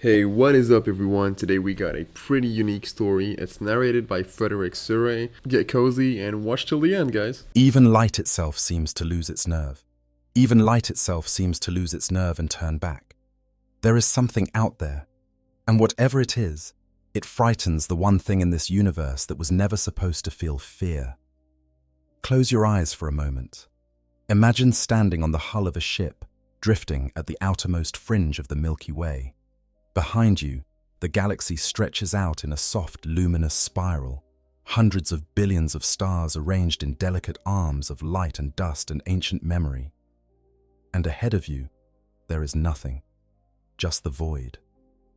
Hey, what is up, everyone? Today we got a pretty unique story. It's narrated by Frederick Surrey. Get cozy and watch till the end, guys. Even light itself seems to lose its nerve. Even light itself seems to lose its nerve and turn back. There is something out there, and whatever it is, it frightens the one thing in this universe that was never supposed to feel fear. Close your eyes for a moment. Imagine standing on the hull of a ship, drifting at the outermost fringe of the Milky Way. Behind you, the galaxy stretches out in a soft, luminous spiral, hundreds of billions of stars arranged in delicate arms of light and dust and ancient memory. And ahead of you, there is nothing, just the void,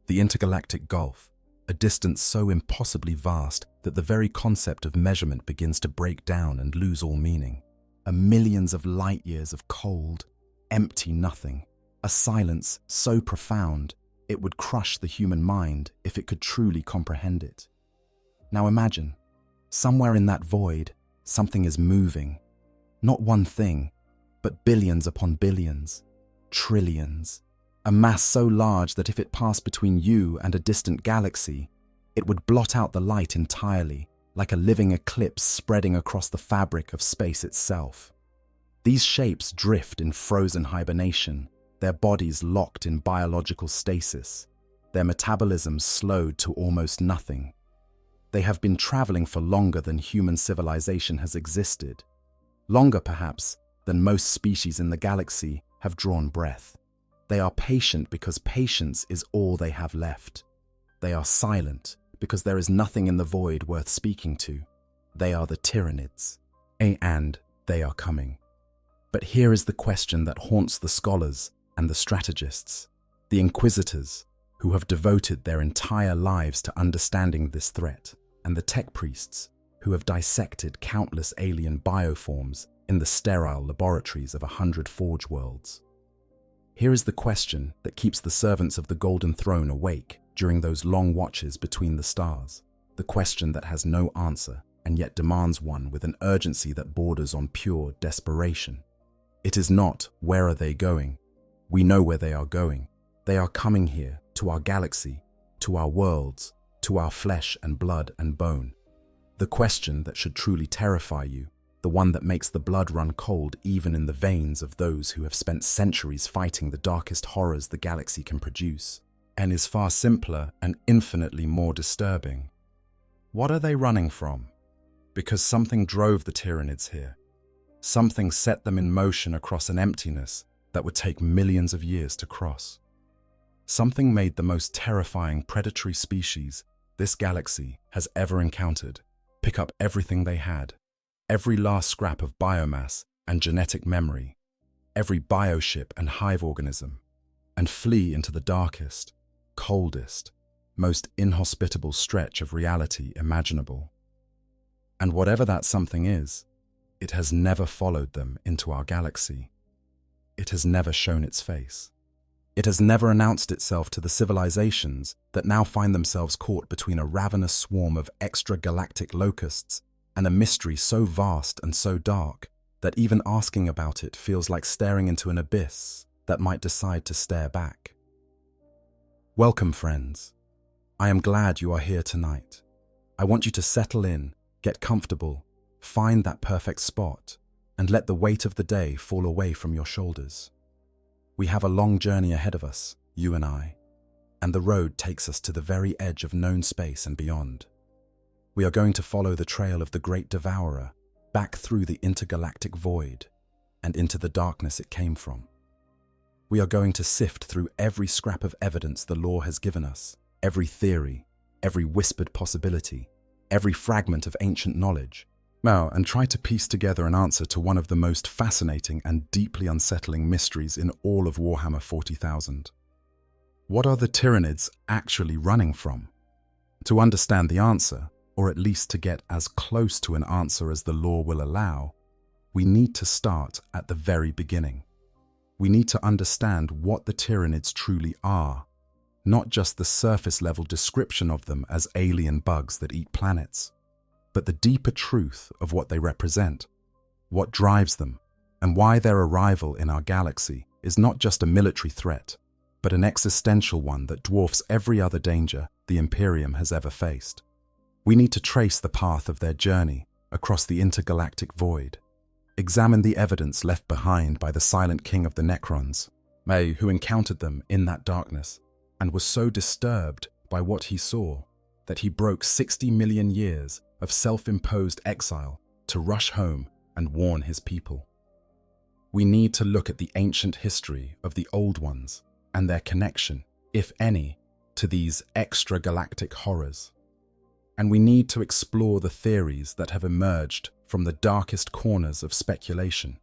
the intergalactic gulf, a distance so impossibly vast that the very concept of measurement begins to break down and lose all meaning. Millions of light years of cold, empty nothing, a silence so profound it would crush the human mind if it could truly comprehend it. Now imagine, somewhere in that void, something is moving. Not one thing, but billions upon billions, trillions. A mass so large that if it passed between you and a distant galaxy, it would blot out the light entirely, like a living eclipse spreading across the fabric of space itself. These shapes drift in frozen hibernation, their bodies locked in biological stasis, their metabolism slowed to almost nothing. They have been traveling for longer than human civilization has existed, longer perhaps than most species in the galaxy have drawn breath. They are patient because patience is all they have left. They are silent because there is nothing in the void worth speaking to. They are the Tyranids, and they are coming. But here is the question that haunts the scholars and the strategists, the inquisitors, who have devoted their entire lives to understanding this threat, and the tech priests, who have dissected countless alien bioforms in the sterile laboratories of 100 forge worlds. Here is the question that keeps the servants of the Golden Throne awake during those long watches between the stars, the question that has no answer and yet demands one with an urgency that borders on pure desperation. It is not, where are they going? We know where they are going. They are coming here, to our galaxy, to our worlds, to our flesh and blood and bone. The question that should truly terrify you, the one that makes the blood run cold even in the veins of those who have spent centuries fighting the darkest horrors the galaxy can produce, and is far simpler and infinitely more disturbing. What are they running from? Because something drove the Tyranids here. Something set them in motion across an emptiness that would take millions of years to cross. Something made the most terrifying predatory species this galaxy has ever encountered pick up everything they had, every last scrap of biomass and genetic memory, every bioship and hive organism, and flee into the darkest, coldest, most inhospitable stretch of reality imaginable. And whatever that something is, it has never followed them into our galaxy. It has never shown its face. It has never announced itself to the civilizations that now find themselves caught between a ravenous swarm of extragalactic locusts and a mystery so vast and so dark that even asking about it feels like staring into an abyss that might decide to stare back. Welcome, friends. I am glad you are here tonight. I want you to settle in, get comfortable, find that perfect spot, and let the weight of the day fall away from your shoulders. We have a long journey ahead of us, you and I, and the road takes us to the very edge of known space and beyond. We are going to follow the trail of the Great Devourer back through the intergalactic void and into the darkness it came from. We are going to sift through every scrap of evidence the law has given us, every theory, every whispered possibility, every fragment of ancient knowledge, and try to piece together an answer to one of the most fascinating and deeply unsettling mysteries in all of Warhammer 40,000. What are the Tyranids actually running from? To understand the answer, or at least to get as close to an answer as the law will allow, we need to start at the very beginning. We need to understand what the Tyranids truly are, not just the surface-level description of them as alien bugs that eat planets, but the deeper truth of what they represent, what drives them, and why their arrival in our galaxy is not just a military threat, but an existential one that dwarfs every other danger the Imperium has ever faced. We need to trace the path of their journey across the intergalactic void, examine the evidence left behind by the silent king of the Necrons, who encountered them in that darkness and was so disturbed by what he saw that he broke 60 million years of self-imposed exile to rush home and warn his people. We need to look at the ancient history of the Old Ones and their connection, if any, to these extragalactic horrors. And we need to explore the theories that have emerged from the darkest corners of speculation.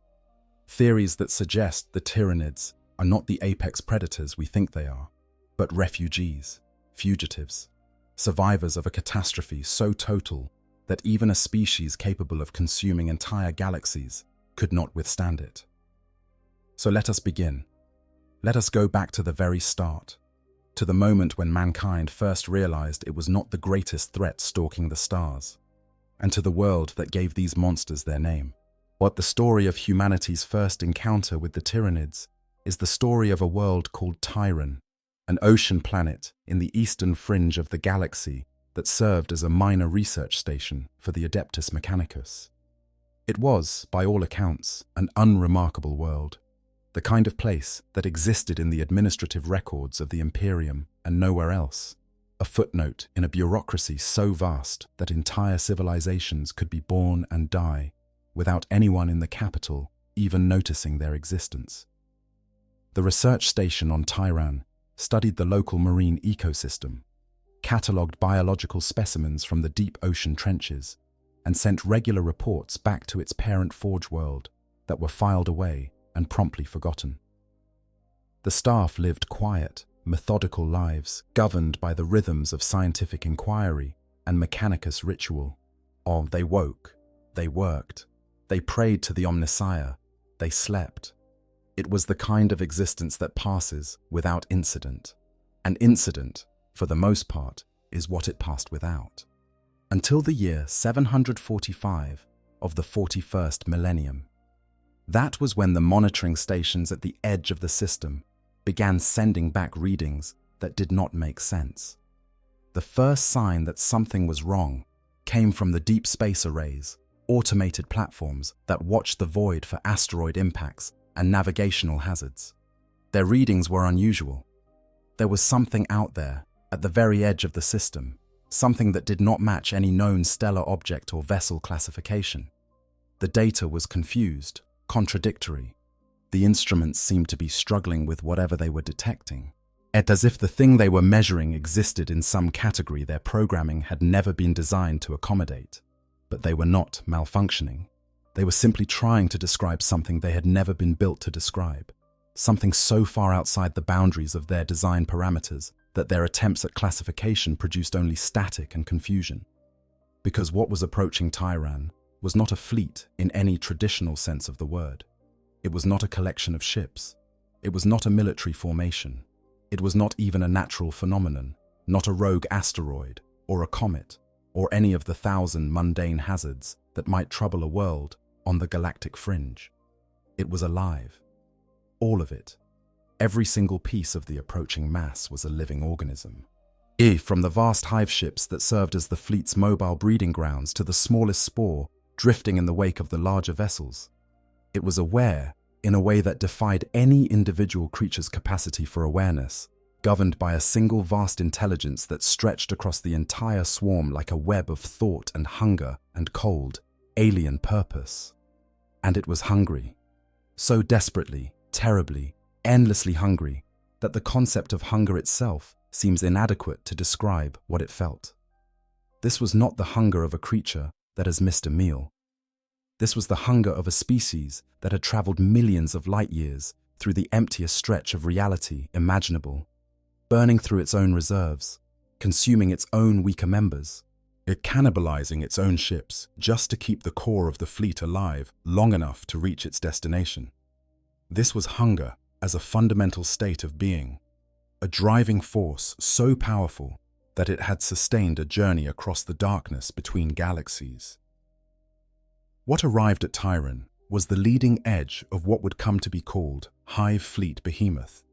Theories that suggest the Tyranids are not the apex predators we think they are, but refugees, fugitives, survivors of a catastrophe so total that even a species capable of consuming entire galaxies could not withstand it. So let us begin. Let us go back to the very start, to the moment when mankind first realized it was not the greatest threat stalking the stars, and to the world that gave these monsters their name. But the story of humanity's first encounter with the Tyranids is the story of a world called Tyran, an ocean planet in the eastern fringe of the galaxy that served as a minor research station for the Adeptus Mechanicus. It was, by all accounts, an unremarkable world, the kind of place that existed in the administrative records of the Imperium and nowhere else, a footnote in a bureaucracy so vast that entire civilizations could be born and die without anyone in the capital even noticing their existence. The research station on Tyran studied the local marine ecosystem, catalogued biological specimens from the deep ocean trenches, and sent regular reports back to its parent Forge world that were filed away and promptly forgotten. The staff lived quiet, methodical lives governed by the rhythms of scientific inquiry and Mechanicus ritual. They woke, they worked, they prayed to the Omnissiah, they slept. It was the kind of existence that passes without incident. An incident, for the most part, is what it passed without. Until the year 745 of the 41st Millennium. That was when the monitoring stations at the edge of the system began sending back readings that did not make sense. The first sign that something was wrong came from the deep space arrays, automated platforms that watched the void for asteroid impacts and navigational hazards. Their readings were unusual. There was something out there, at the very edge of the system, something that did not match any known stellar object or vessel classification. The data was confused, contradictory. The instruments seemed to be struggling with whatever they were detecting, as if the thing they were measuring existed in some category their programming had never been designed to accommodate. But they were not malfunctioning. They were simply trying to describe something they had never been built to describe, something so far outside the boundaries of their design parameters that their attempts at classification produced only static and confusion. Because what was approaching Tyran was not a fleet in any traditional sense of the word. It was not a collection of ships. It was not a military formation. It was not even a natural phenomenon, not a rogue asteroid, or a comet, or any of the 1,000 mundane hazards that might trouble a world on the galactic fringe. It was alive. All of it. Every single piece of the approaching mass was a living organism. From the vast hive ships that served as the fleet's mobile breeding grounds to the smallest spore drifting in the wake of the larger vessels. It was aware in a way that defied any individual creature's capacity for awareness, governed by a single vast intelligence that stretched across the entire swarm like a web of thought and hunger and cold, alien purpose. And it was hungry. So desperately, terribly, endlessly hungry that the concept of hunger itself seems inadequate to describe what it felt. This was not the hunger of a creature that has missed a meal. This was the hunger of a species that had traveled millions of light years through the emptiest stretch of reality imaginable, burning through its own reserves, consuming its own weaker members, cannibalizing its own ships just to keep the core of the fleet alive long enough to reach its destination. This was hunger as a fundamental state of being, a driving force so powerful that it had sustained a journey across the darkness between galaxies. What arrived at Tyran was the leading edge of what would come to be called Hive Fleet Behemoth,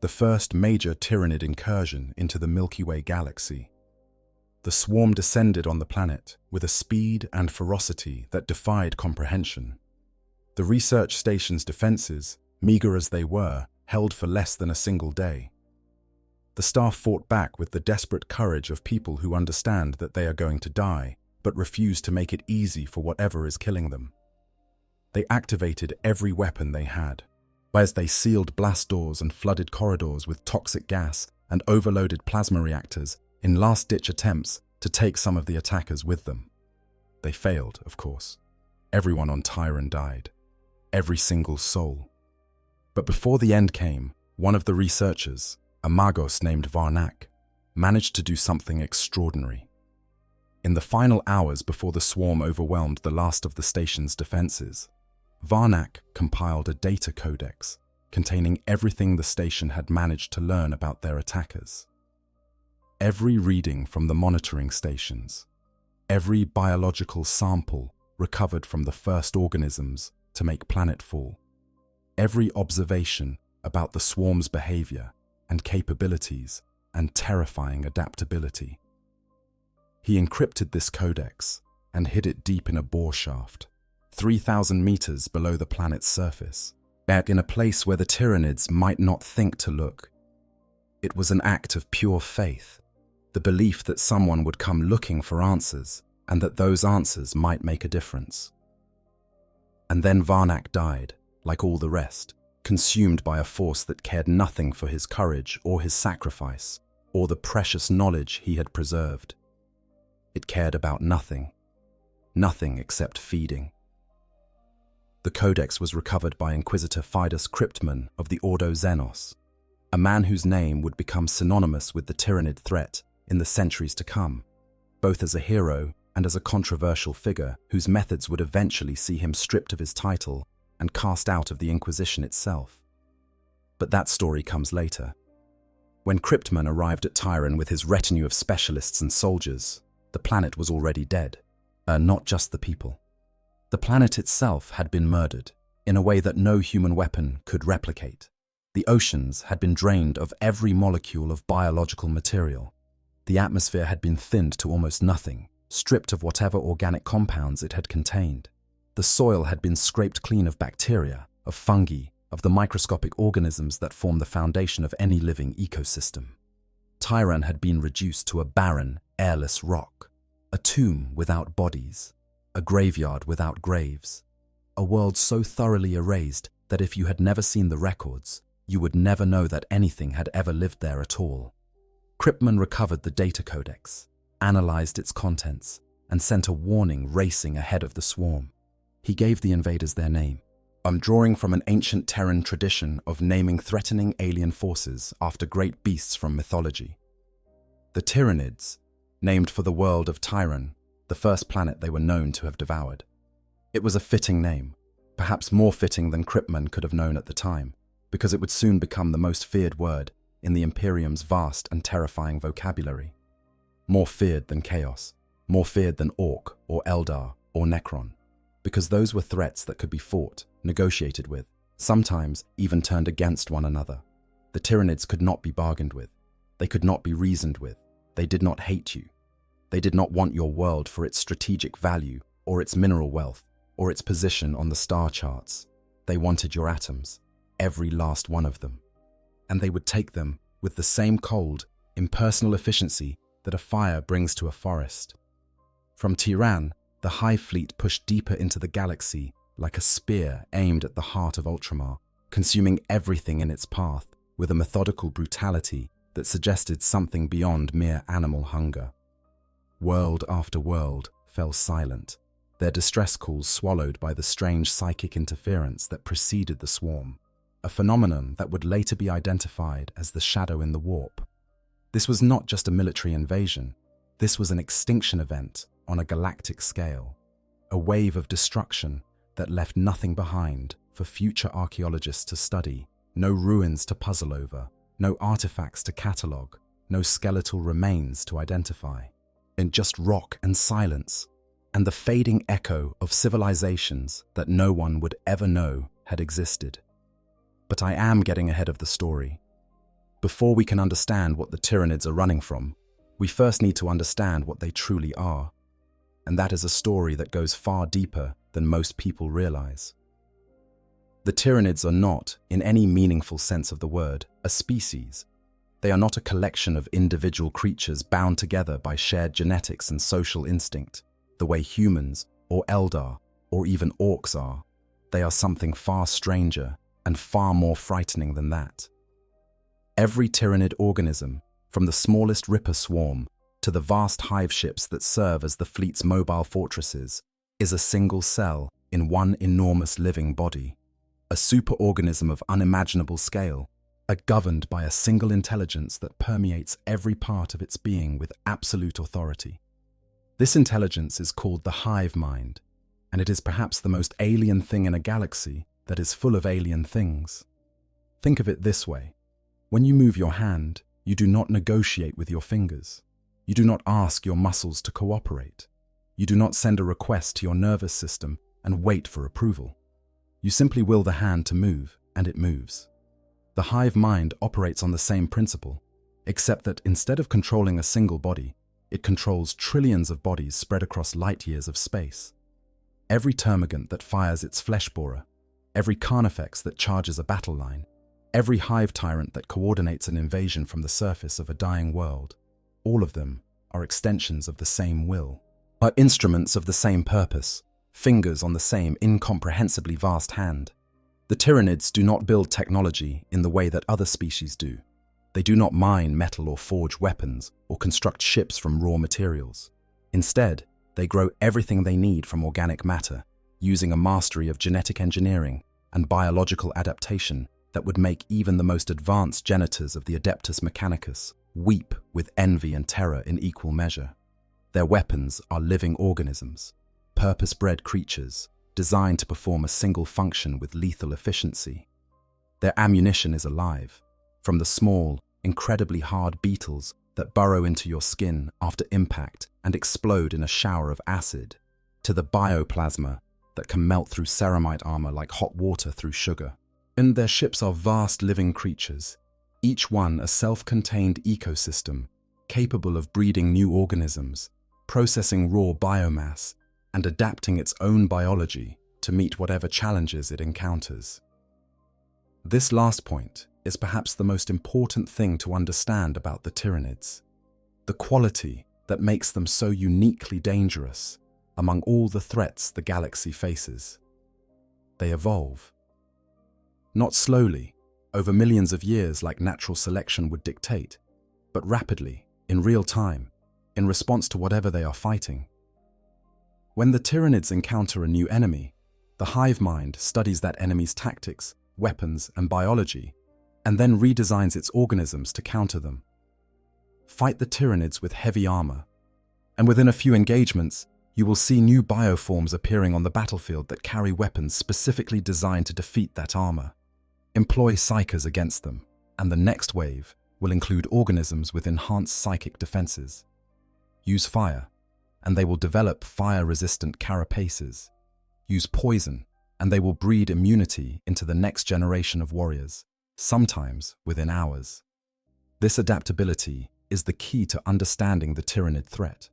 the first major Tyranid incursion into the Milky Way galaxy. The swarm descended on the planet with a speed and ferocity that defied comprehension. The research station's defenses, meager as they were, held for less than a single day. The staff fought back with the desperate courage of people who understand that they are going to die, but refuse to make it easy for whatever is killing them. They activated every weapon they had, as they sealed blast doors and flooded corridors with toxic gas and overloaded plasma reactors in last-ditch attempts to take some of the attackers with them. They failed, of course. Everyone on Tyran died. Every single soul. But before the end came, one of the researchers, a Magos named Varnak, managed to do something extraordinary. In the final hours before the swarm overwhelmed the last of the station's defenses, Varnak compiled a data codex containing everything the station had managed to learn about their attackers. Every reading from the monitoring stations, every biological sample recovered from the first organisms to make planetfall, every observation about the swarm's behavior and capabilities and terrifying adaptability. He encrypted this codex and hid it deep in a bore shaft, 3,000 meters below the planet's surface, back in a place where the Tyranids might not think to look. It was an act of pure faith, the belief that someone would come looking for answers and that those answers might make a difference. And then Varnak died, like all the rest, consumed by a force that cared nothing for his courage or his sacrifice, or the precious knowledge he had preserved. It cared about nothing. Nothing except feeding. The codex was recovered by Inquisitor Fidus Cryptman of the Ordo Xenos, a man whose name would become synonymous with the Tyranid threat in the centuries to come, both as a hero and as a controversial figure whose methods would eventually see him stripped of his title and cast out of the Inquisition itself. But that story comes later. When Cryptman arrived at Tyran with his retinue of specialists and soldiers, the planet was already dead, not just the people. The planet itself had been murdered in a way that no human weapon could replicate. The oceans had been drained of every molecule of biological material. The atmosphere had been thinned to almost nothing, stripped of whatever organic compounds it had contained. The soil had been scraped clean of bacteria, of fungi, of the microscopic organisms that form the foundation of any living ecosystem. Tyran had been reduced to a barren, airless rock, a tomb without bodies, a graveyard without graves, a world so thoroughly erased that if you had never seen the records, you would never know that anything had ever lived there at all. Cryptman recovered the data codex, analyzed its contents, and sent a warning racing ahead of the swarm. He gave the invaders their name. I'm drawing from an ancient Terran tradition of naming threatening alien forces after great beasts from mythology. The Tyranids, named for the world of Tyran, the first planet they were known to have devoured. It was a fitting name, perhaps more fitting than Cryptman could have known at the time, because it would soon become the most feared word in the Imperium's vast and terrifying vocabulary. More feared than Chaos, more feared than Orc or Eldar or Necron, because those were threats that could be fought, negotiated with, sometimes even turned against one another. The Tyranids could not be bargained with. They could not be reasoned with. They did not hate you. They did not want your world for its strategic value, or its mineral wealth, or its position on the star charts. They wanted your atoms, every last one of them. And they would take them with the same cold, impersonal efficiency that a fire brings to a forest. From Tyran, the Hive fleet pushed deeper into the galaxy like a spear aimed at the heart of Ultramar, consuming everything in its path with a methodical brutality that suggested something beyond mere animal hunger. World after world fell silent, their distress calls swallowed by the strange psychic interference that preceded the swarm, a phenomenon that would later be identified as the shadow in the warp. This was not just a military invasion, this was an extinction event on a galactic scale, a wave of destruction that left nothing behind for future archaeologists to study, no ruins to puzzle over, no artifacts to catalogue, no skeletal remains to identify, in just rock and silence, and the fading echo of civilizations that no one would ever know had existed. But I am getting ahead of the story. Before we can understand what the Tyranids are running from, we first need to understand what they truly are. And that is a story that goes far deeper than most people realize. The Tyranids are not, in any meaningful sense of the word, a species. They are not a collection of individual creatures bound together by shared genetics and social instinct, the way humans, or Eldar, or even orcs are. They are something far stranger and far more frightening than that. Every Tyranid organism, from the smallest Ripper swarm to the vast hive ships that serve as the fleet's mobile fortresses, is a single cell in one enormous living body, a superorganism of unimaginable scale, governed by a single intelligence that permeates every part of its being with absolute authority. This intelligence is called the hive mind, and it is perhaps the most alien thing in a galaxy that is full of alien things. Think of it this way. When you move your hand, you do not negotiate with your fingers. You do not ask your muscles to cooperate. You do not send a request to your nervous system and wait for approval. You simply will the hand to move, and it moves. The hive mind operates on the same principle, except that instead of controlling a single body, it controls trillions of bodies spread across light years of space. Every termagant that fires its flesh borer, every carnifex that charges a battle line, every hive tyrant that coordinates an invasion from the surface of a dying world, all of them are extensions of the same will, are instruments of the same purpose, fingers on the same incomprehensibly vast hand. The Tyranids do not build technology in the way that other species do. They do not mine metal or forge weapons or construct ships from raw materials. Instead, they grow everything they need from organic matter, using a mastery of genetic engineering and biological adaptation that would make even the most advanced genitors of the Adeptus Mechanicus weep with envy and terror in equal measure. Their weapons are living organisms, purpose-bred creatures, designed to perform a single function with lethal efficiency. Their ammunition is alive, from the small, incredibly hard beetles that burrow into your skin after impact and explode in a shower of acid, to the bioplasma that can melt through ceramite armor like hot water through sugar. And their ships are vast living creatures, each one a self-contained ecosystem capable of breeding new organisms, processing raw biomass, and adapting its own biology to meet whatever challenges it encounters. This last point is perhaps the most important thing to understand about the Tyranids, the quality that makes them so uniquely dangerous among all the threats the galaxy faces. They evolve. Not slowly, over millions of years like natural selection would dictate, but rapidly, in real time, in response to whatever they are fighting. When the Tyranids encounter a new enemy, the hive mind studies that enemy's tactics, weapons, and biology, and then redesigns its organisms to counter them. Fight the Tyranids with heavy armor, and within a few engagements, you will see new bioforms appearing on the battlefield that carry weapons specifically designed to defeat that armor. Employ psychers against them, and the next wave will include organisms with enhanced psychic defenses. Use fire, and they will develop fire-resistant carapaces. Use poison, and they will breed immunity into the next generation of warriors, sometimes within hours. This adaptability is the key to understanding the Tyranid threat.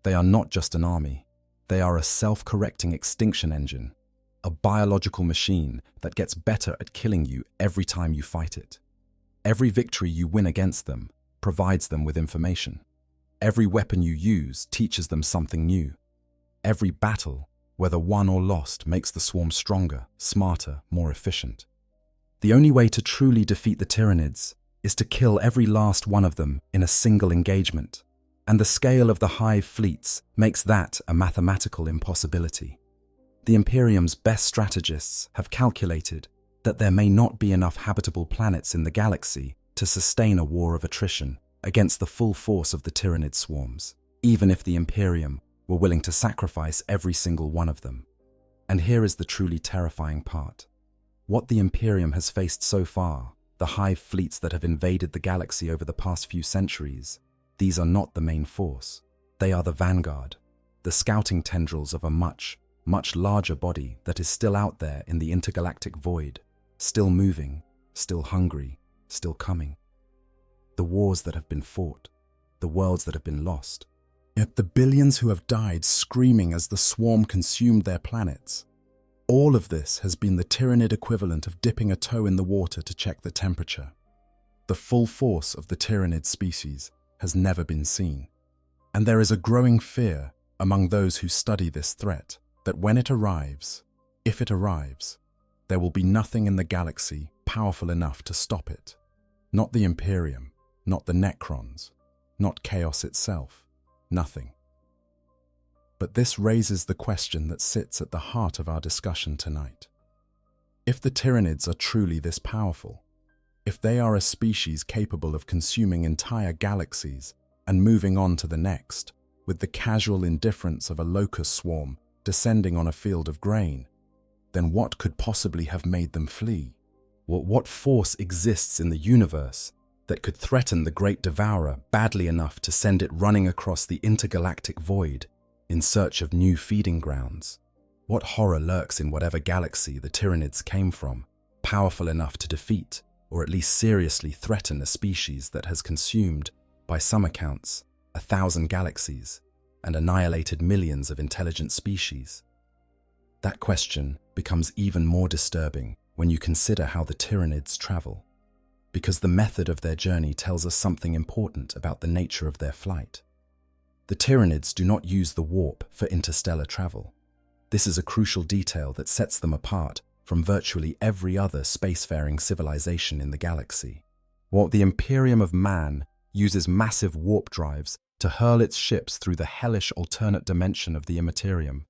They are not just an army. They are a self-correcting extinction engine, a biological machine that gets better at killing you every time you fight it. Every victory you win against them provides them with information. Every weapon you use teaches them something new. Every battle, whether won or lost, makes the swarm stronger, smarter, more efficient. The only way to truly defeat the Tyranids is to kill every last one of them in a single engagement, and the scale of the hive fleets makes that a mathematical impossibility. The Imperium's best strategists have calculated that there may not be enough habitable planets in the galaxy to sustain a war of attrition against the full force of the Tyranid swarms, even if the Imperium were willing to sacrifice every single one of them. And here is the truly terrifying part. What the Imperium has faced so far, the hive fleets that have invaded the galaxy over the past few centuries, these are not the main force. They are the vanguard, the scouting tendrils of a much, much larger body that is still out there in the intergalactic void, still moving, still hungry, still coming. the wars that have been fought, the worlds that have been lost. Yet the billions who have died screaming as the swarm consumed their planets. All of this has been the Tyranid equivalent of dipping a toe in the water to check the temperature. The full force of the Tyranid species has never been seen. And there is a growing fear among those who study this threat that when it arrives, if it arrives, there will be nothing in the galaxy powerful enough to stop it. Not the Imperium, not the Necrons, not chaos itself, nothing. But this raises the question that sits at the heart of our discussion tonight. If the Tyranids are truly this powerful, if they are a species capable of consuming entire galaxies and moving on to the next, with the casual indifference of a locust swarm descending on a field of grain, then what could possibly have made them flee? What force exists in the universe that could threaten the Great Devourer badly enough to send it running across the intergalactic void in search of new feeding grounds? What horror lurks in whatever galaxy the Tyranids came from, powerful enough to defeat or at least seriously threaten a species that has consumed, by some accounts, 1,000 galaxies and annihilated millions of intelligent species? That question becomes even more disturbing when you consider how the Tyranids travel, because the method of their journey tells us something important about the nature of their flight. The Tyranids do not use the warp for interstellar travel. This is a crucial detail that sets them apart from virtually every other spacefaring civilization in the galaxy. While the Imperium of Man uses massive warp drives to hurl its ships through the hellish alternate dimension of the Immaterium,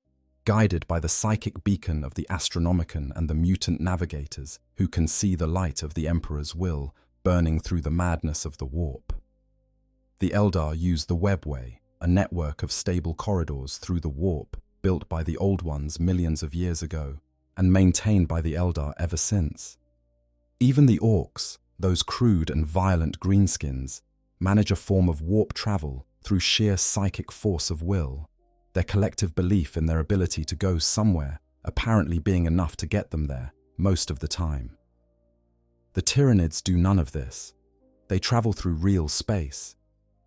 guided by the psychic beacon of the Astronomicon and the mutant navigators who can see the light of the Emperor's will burning through the madness of the warp. The Eldar use the webway, a network of stable corridors through the warp built by the Old Ones millions of years ago and maintained by the Eldar ever since. Even the Orcs, those crude and violent greenskins, manage a form of warp travel through sheer psychic force of will, their collective belief in their ability to go somewhere apparently being enough to get them there most of the time. The Tyranids do none of this. They travel through real space,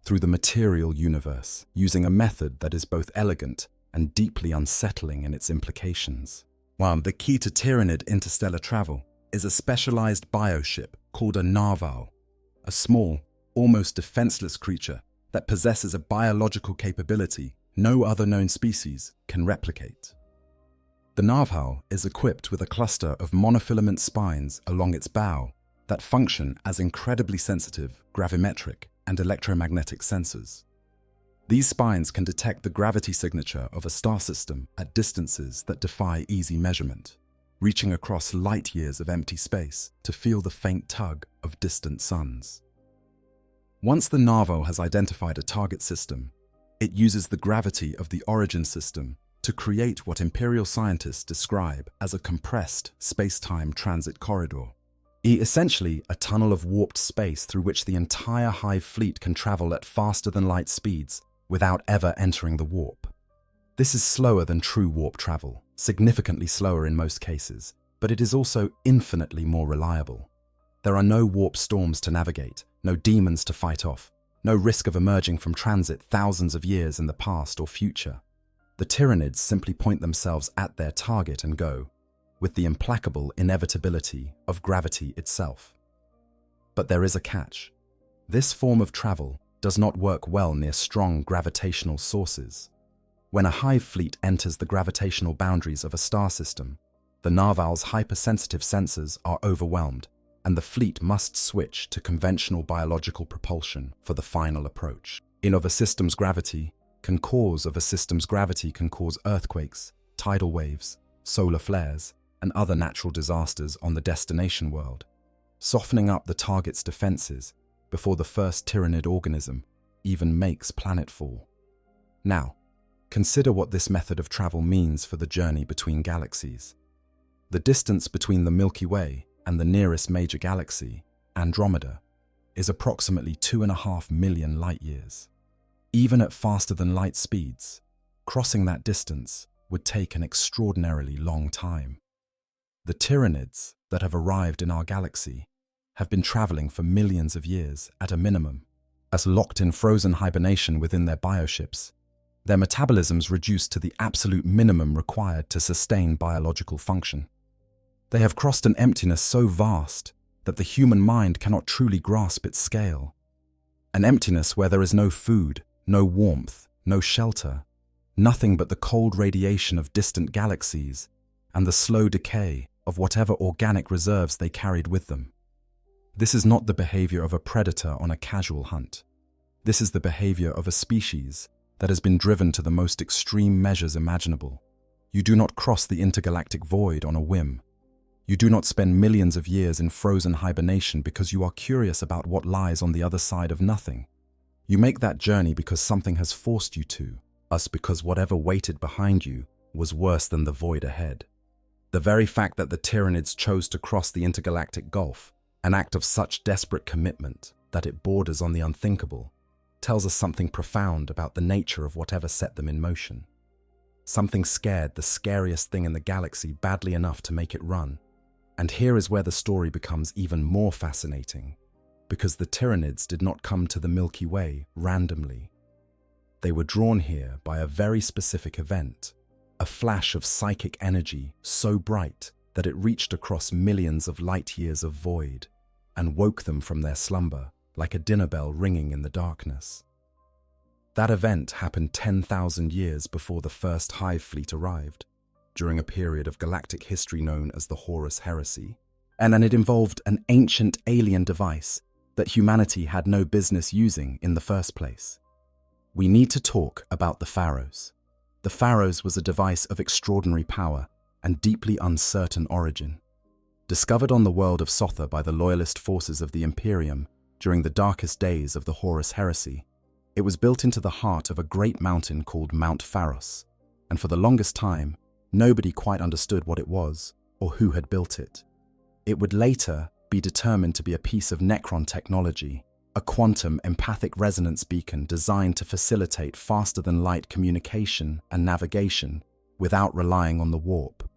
through the material universe, using a method that is both elegant and deeply unsettling in its implications. While the key to Tyranid interstellar travel is a specialized bioship called a narval, a small, almost defenseless creature that possesses a biological capability no other known species can replicate. The narval is equipped with a cluster of monofilament spines along its bow that function as incredibly sensitive gravimetric and electromagnetic sensors. These spines can detect the gravity signature of a star system at distances that defy easy measurement, reaching across light years of empty space to feel the faint tug of distant suns. Once the narval has identified a target system, it uses the gravity of the origin system to create what Imperial scientists describe as a compressed space-time transit corridor. Essentially, a tunnel of warped space through which the entire hive fleet can travel at faster-than-light speeds without ever entering the warp. This is slower than true warp travel, significantly slower in most cases, but it is also infinitely more reliable. There are no warp storms to navigate, no demons to fight off, no risk of emerging from transit thousands of years in the past or future. The Tyranids simply point themselves at their target and go, with the implacable inevitability of gravity itself. But there is a catch. This form of travel does not work well near strong gravitational sources. When a hive fleet enters the gravitational boundaries of a star system, the narval's hypersensitive sensors are overwhelmed, and the fleet must switch to conventional biological propulsion for the final approach. A system's gravity can cause earthquakes, tidal waves, solar flares, and other natural disasters on the destination world, softening up the target's defenses before the first Tyranid organism even makes planetfall. Now, consider what this method of travel means for the journey between galaxies. The distance between the Milky Way and the nearest major galaxy, Andromeda, is approximately 2.5 million light-years. Even at faster-than-light speeds, crossing that distance would take an extraordinarily long time. The Tyranids that have arrived in our galaxy have been traveling for millions of years at a minimum. As locked in frozen hibernation within their bioships, their metabolisms reduced to the absolute minimum required to sustain biological function. They have crossed an emptiness so vast that the human mind cannot truly grasp its scale. An emptiness where there is no food, no warmth, no shelter, nothing but the cold radiation of distant galaxies and the slow decay of whatever organic reserves they carried with them. This is not the behavior of a predator on a casual hunt. This is the behavior of a species that has been driven to the most extreme measures imaginable. You do not cross the intergalactic void on a whim. You do not spend millions of years in frozen hibernation because you are curious about what lies on the other side of nothing. You make that journey because something has forced you to, because whatever waited behind you was worse than the void ahead. The very fact that the Tyranids chose to cross the intergalactic gulf, an act of such desperate commitment that it borders on the unthinkable, tells us something profound about the nature of whatever set them in motion. Something scared the scariest thing in the galaxy badly enough to make it run. And here is where the story becomes even more fascinating, because the Tyranids did not come to the Milky Way randomly. They were drawn here by a very specific event, a flash of psychic energy so bright that it reached across millions of light years of void and woke them from their slumber like a dinner bell ringing in the darkness. That event happened 10,000 years before the first hive fleet arrived, during a period of galactic history known as the Horus Heresy, and it involved an ancient alien device that humanity had no business using in the first place. We need to talk about the Pharaohs. The Pharaohs was a device of extraordinary power and deeply uncertain origin. Discovered on the world of Sotha by the loyalist forces of the Imperium during the darkest days of the Horus Heresy, it was built into the heart of a great mountain called Mount Pharos, and for the longest time, nobody quite understood what it was or who had built it. It would later be determined to be a piece of Necron technology, a quantum empathic resonance beacon designed to facilitate faster-than-light communication and navigation without relying on the warp.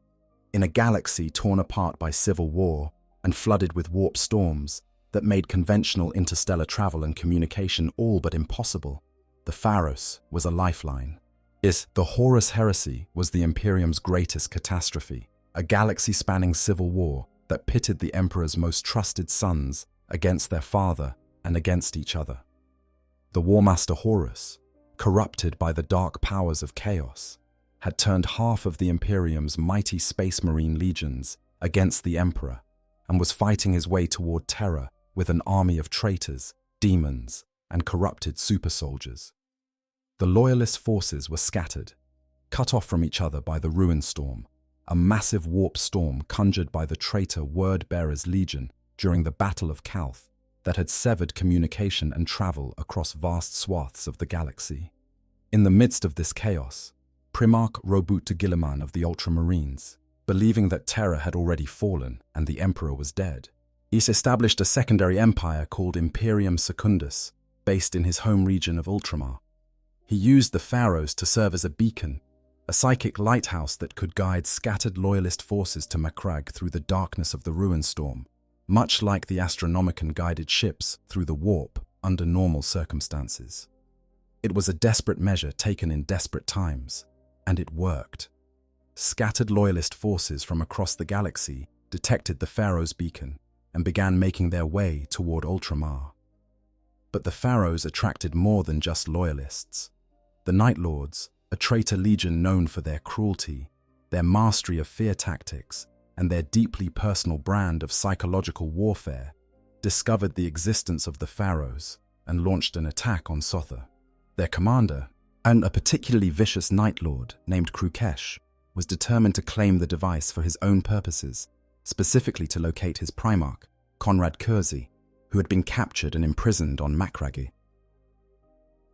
In a galaxy torn apart by civil war and flooded with warp storms that made conventional interstellar travel and communication all but impossible, the Pharos was a lifeline. The Horus Heresy was the Imperium's greatest catastrophe, a galaxy-spanning civil war that pitted the Emperor's most trusted sons against their father and against each other. The Warmaster Horus, corrupted by the dark powers of chaos, had turned half of the Imperium's mighty Space Marine legions against the Emperor and was fighting his way toward terror with an army of traitors, demons, and corrupted super soldiers. The loyalist forces were scattered, cut off from each other by the Ruin Storm, a massive warp storm conjured by the traitor Word-Bearer's Legion during the Battle of Calth that had severed communication and travel across vast swaths of the galaxy. In the midst of this chaos, Primarch Robut Gilliman of the Ultramarines, believing that terror had already fallen and the Emperor was dead, he established a secondary empire called Imperium Secundus, based in his home region of Ultramar. He used the Pharaohs to serve as a beacon, a psychic lighthouse that could guide scattered loyalist forces to Macragge through the darkness of the Ruin Storm, much like the Astronomicon guided ships through the warp under normal circumstances. It was a desperate measure taken in desperate times, and it worked. Scattered loyalist forces from across the galaxy detected the Pharaoh's beacon and began making their way toward Ultramar. But the Pharaohs attracted more than just loyalists. The Night Lords, a traitor legion known for their cruelty, their mastery of fear tactics, and their deeply personal brand of psychological warfare, discovered the existence of the Pharaohs and launched an attack on Sotha. Their commander, and a particularly vicious Night Lord named Krukesh, was determined to claim the device for his own purposes, specifically to locate his Primarch, Conrad Kurzi, who had been captured and imprisoned on Macragge.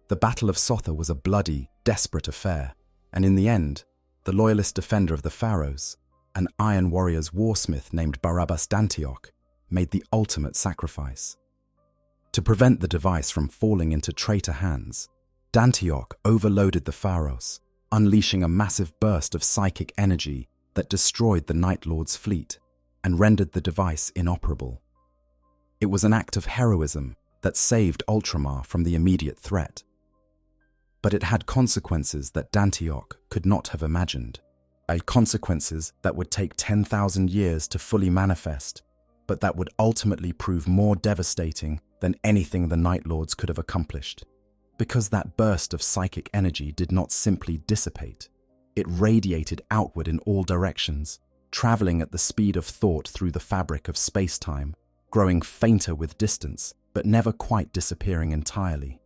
The Battle of Sotha was a bloody, desperate affair, and in the end, the loyalist defender of the Pharaohs, an Iron Warrior's warsmith named Barabbas Dantioch, made the ultimate sacrifice. To prevent the device from falling into traitor hands, Dantioch overloaded the Pharaohs, unleashing a massive burst of psychic energy that destroyed the Night Lord's fleet and rendered the device inoperable. It was an act of heroism that saved Ultramar from the immediate threat. But it had consequences that Dantiok could not have imagined. Consequences that would take 10,000 years to fully manifest, but that would ultimately prove more devastating than anything the Night Lords could have accomplished. Because that burst of psychic energy did not simply dissipate. It radiated outward in all directions, traveling at the speed of thought through the fabric of space-time, growing fainter with distance, but never quite disappearing entirely.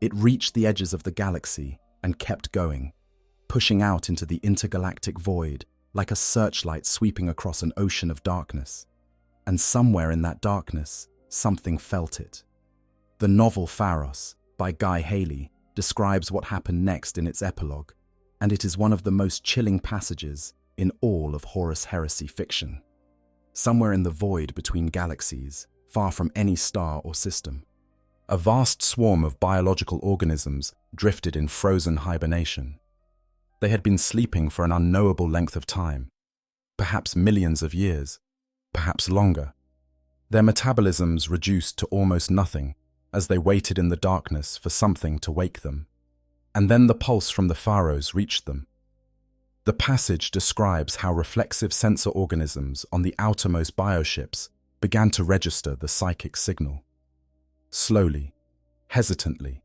It reached the edges of the galaxy and kept going, pushing out into the intergalactic void like a searchlight sweeping across an ocean of darkness. And somewhere in that darkness, something felt it. The novel Pharos, by Guy Haley, describes what happened next in its epilogue, and it is one of the most chilling passages in all of Horus Heresy fiction. Somewhere in the void between galaxies, far from any star or system, a vast swarm of biological organisms drifted in frozen hibernation. They had been sleeping for an unknowable length of time, perhaps millions of years, perhaps longer. Their metabolisms reduced to almost nothing as they waited in the darkness for something to wake them. And then the pulse from the Pharos reached them. The passage describes how reflexive sensor organisms on the outermost bioships began to register the psychic signal. Slowly, hesitantly,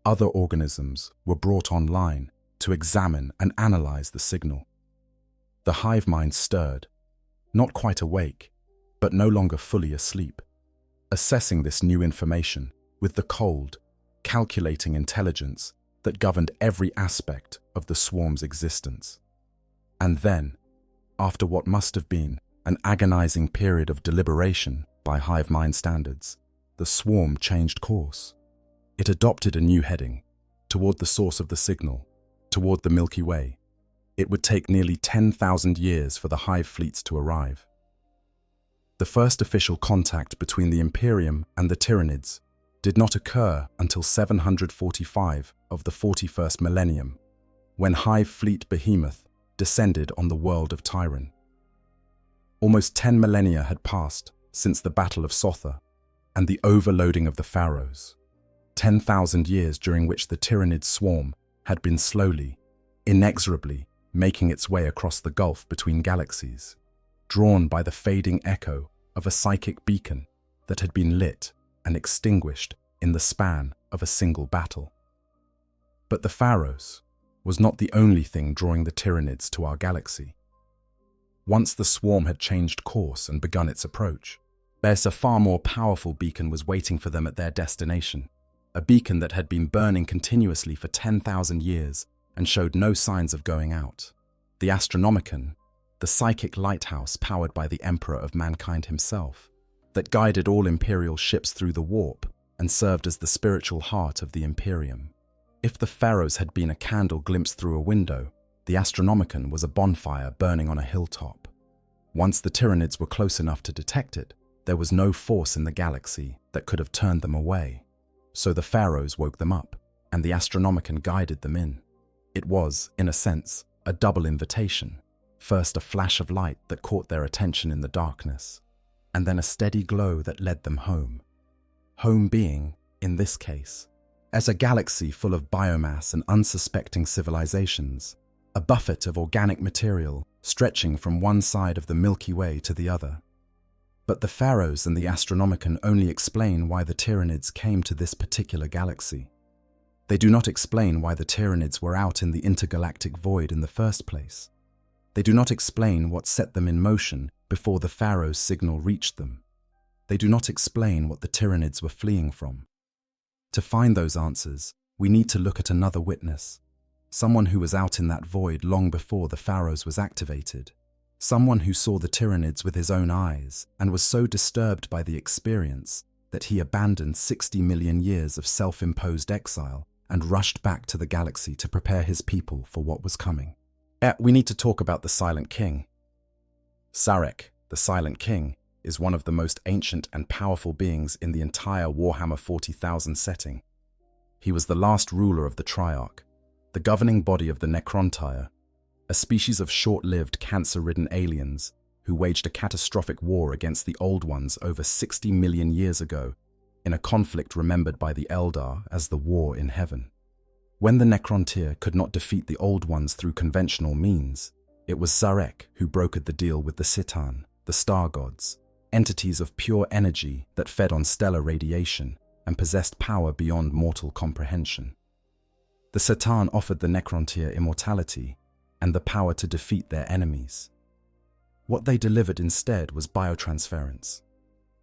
other organisms were brought online to examine and analyze the signal. The hive mind stirred, not quite awake, but no longer fully asleep, assessing this new information with the cold, calculating intelligence that governed every aspect of the swarm's existence. And then, after what must have been an agonizing period of deliberation by hive mind standards, the swarm changed course. It adopted a new heading, toward the source of the signal, toward the Milky Way. It would take nearly 10,000 years for the hive fleets to arrive. The first official contact between the Imperium and the Tyranids did not occur until 745 of the 41st Millennium, when Hive Fleet Behemoth descended on the world of Tyran. Almost 10 millennia had passed since the Battle of Sotha and the overloading of the Pharaohs, 10,000 years during which the Tyranid swarm had been slowly, inexorably making its way across the gulf between galaxies, drawn by the fading echo of a psychic beacon that had been lit and extinguished in the span of a single battle. But the Pharaohs was not the only thing drawing the Tyranids to our galaxy. Once the swarm had changed course and begun its approach, there's a far more powerful beacon was waiting for them at their destination, a beacon that had been burning continuously for 10,000 years and showed no signs of going out. The Astronomicon, the psychic lighthouse powered by the Emperor of Mankind himself, that guided all Imperial ships through the warp and served as the spiritual heart of the Imperium. If the Pharaohs had been a candle glimpsed through a window, the Astronomicon was a bonfire burning on a hilltop. Once the Tyranids were close enough to detect it, there was no force in the galaxy that could have turned them away. So the Pharaohs woke them up, and the Astronomicon guided them in. It was, in a sense, a double invitation. First a flash of light that caught their attention in the darkness, and then a steady glow that led them home. Home being, in this case, as a galaxy full of biomass and unsuspecting civilizations, a buffet of organic material stretching from one side of the Milky Way to the other. But the Pharaohs and the Astronomicon only explain why the Tyranids came to this particular galaxy. They do not explain why the Tyranids were out in the intergalactic void in the first place. They do not explain what set them in motion before the Pharaoh's signal reached them. They do not explain what the Tyranids were fleeing from. To find those answers, we need to look at another witness, someone who was out in that void long before the Pharaohs was activated, someone who saw the Tyranids with his own eyes and was so disturbed by the experience that he abandoned 60 million years of self-imposed exile and rushed back to the galaxy to prepare his people for what was coming. We need to talk about the Silent King. Sarek, the Silent King, is one of the most ancient and powerful beings in the entire Warhammer 40,000 setting. He was the last ruler of the Triarch, the governing body of the Necrontire, a species of short-lived, cancer-ridden aliens who waged a catastrophic war against the Old Ones over 60 million years ago, in a conflict remembered by the Eldar as the War in Heaven. When the Necrontyr could not defeat the Old Ones through conventional means, it was Zarek who brokered the deal with the Citan, the star gods, entities of pure energy that fed on stellar radiation and possessed power beyond mortal comprehension. The Citan offered the Necrontyr immortality and the power to defeat their enemies. What they delivered instead was biotransference,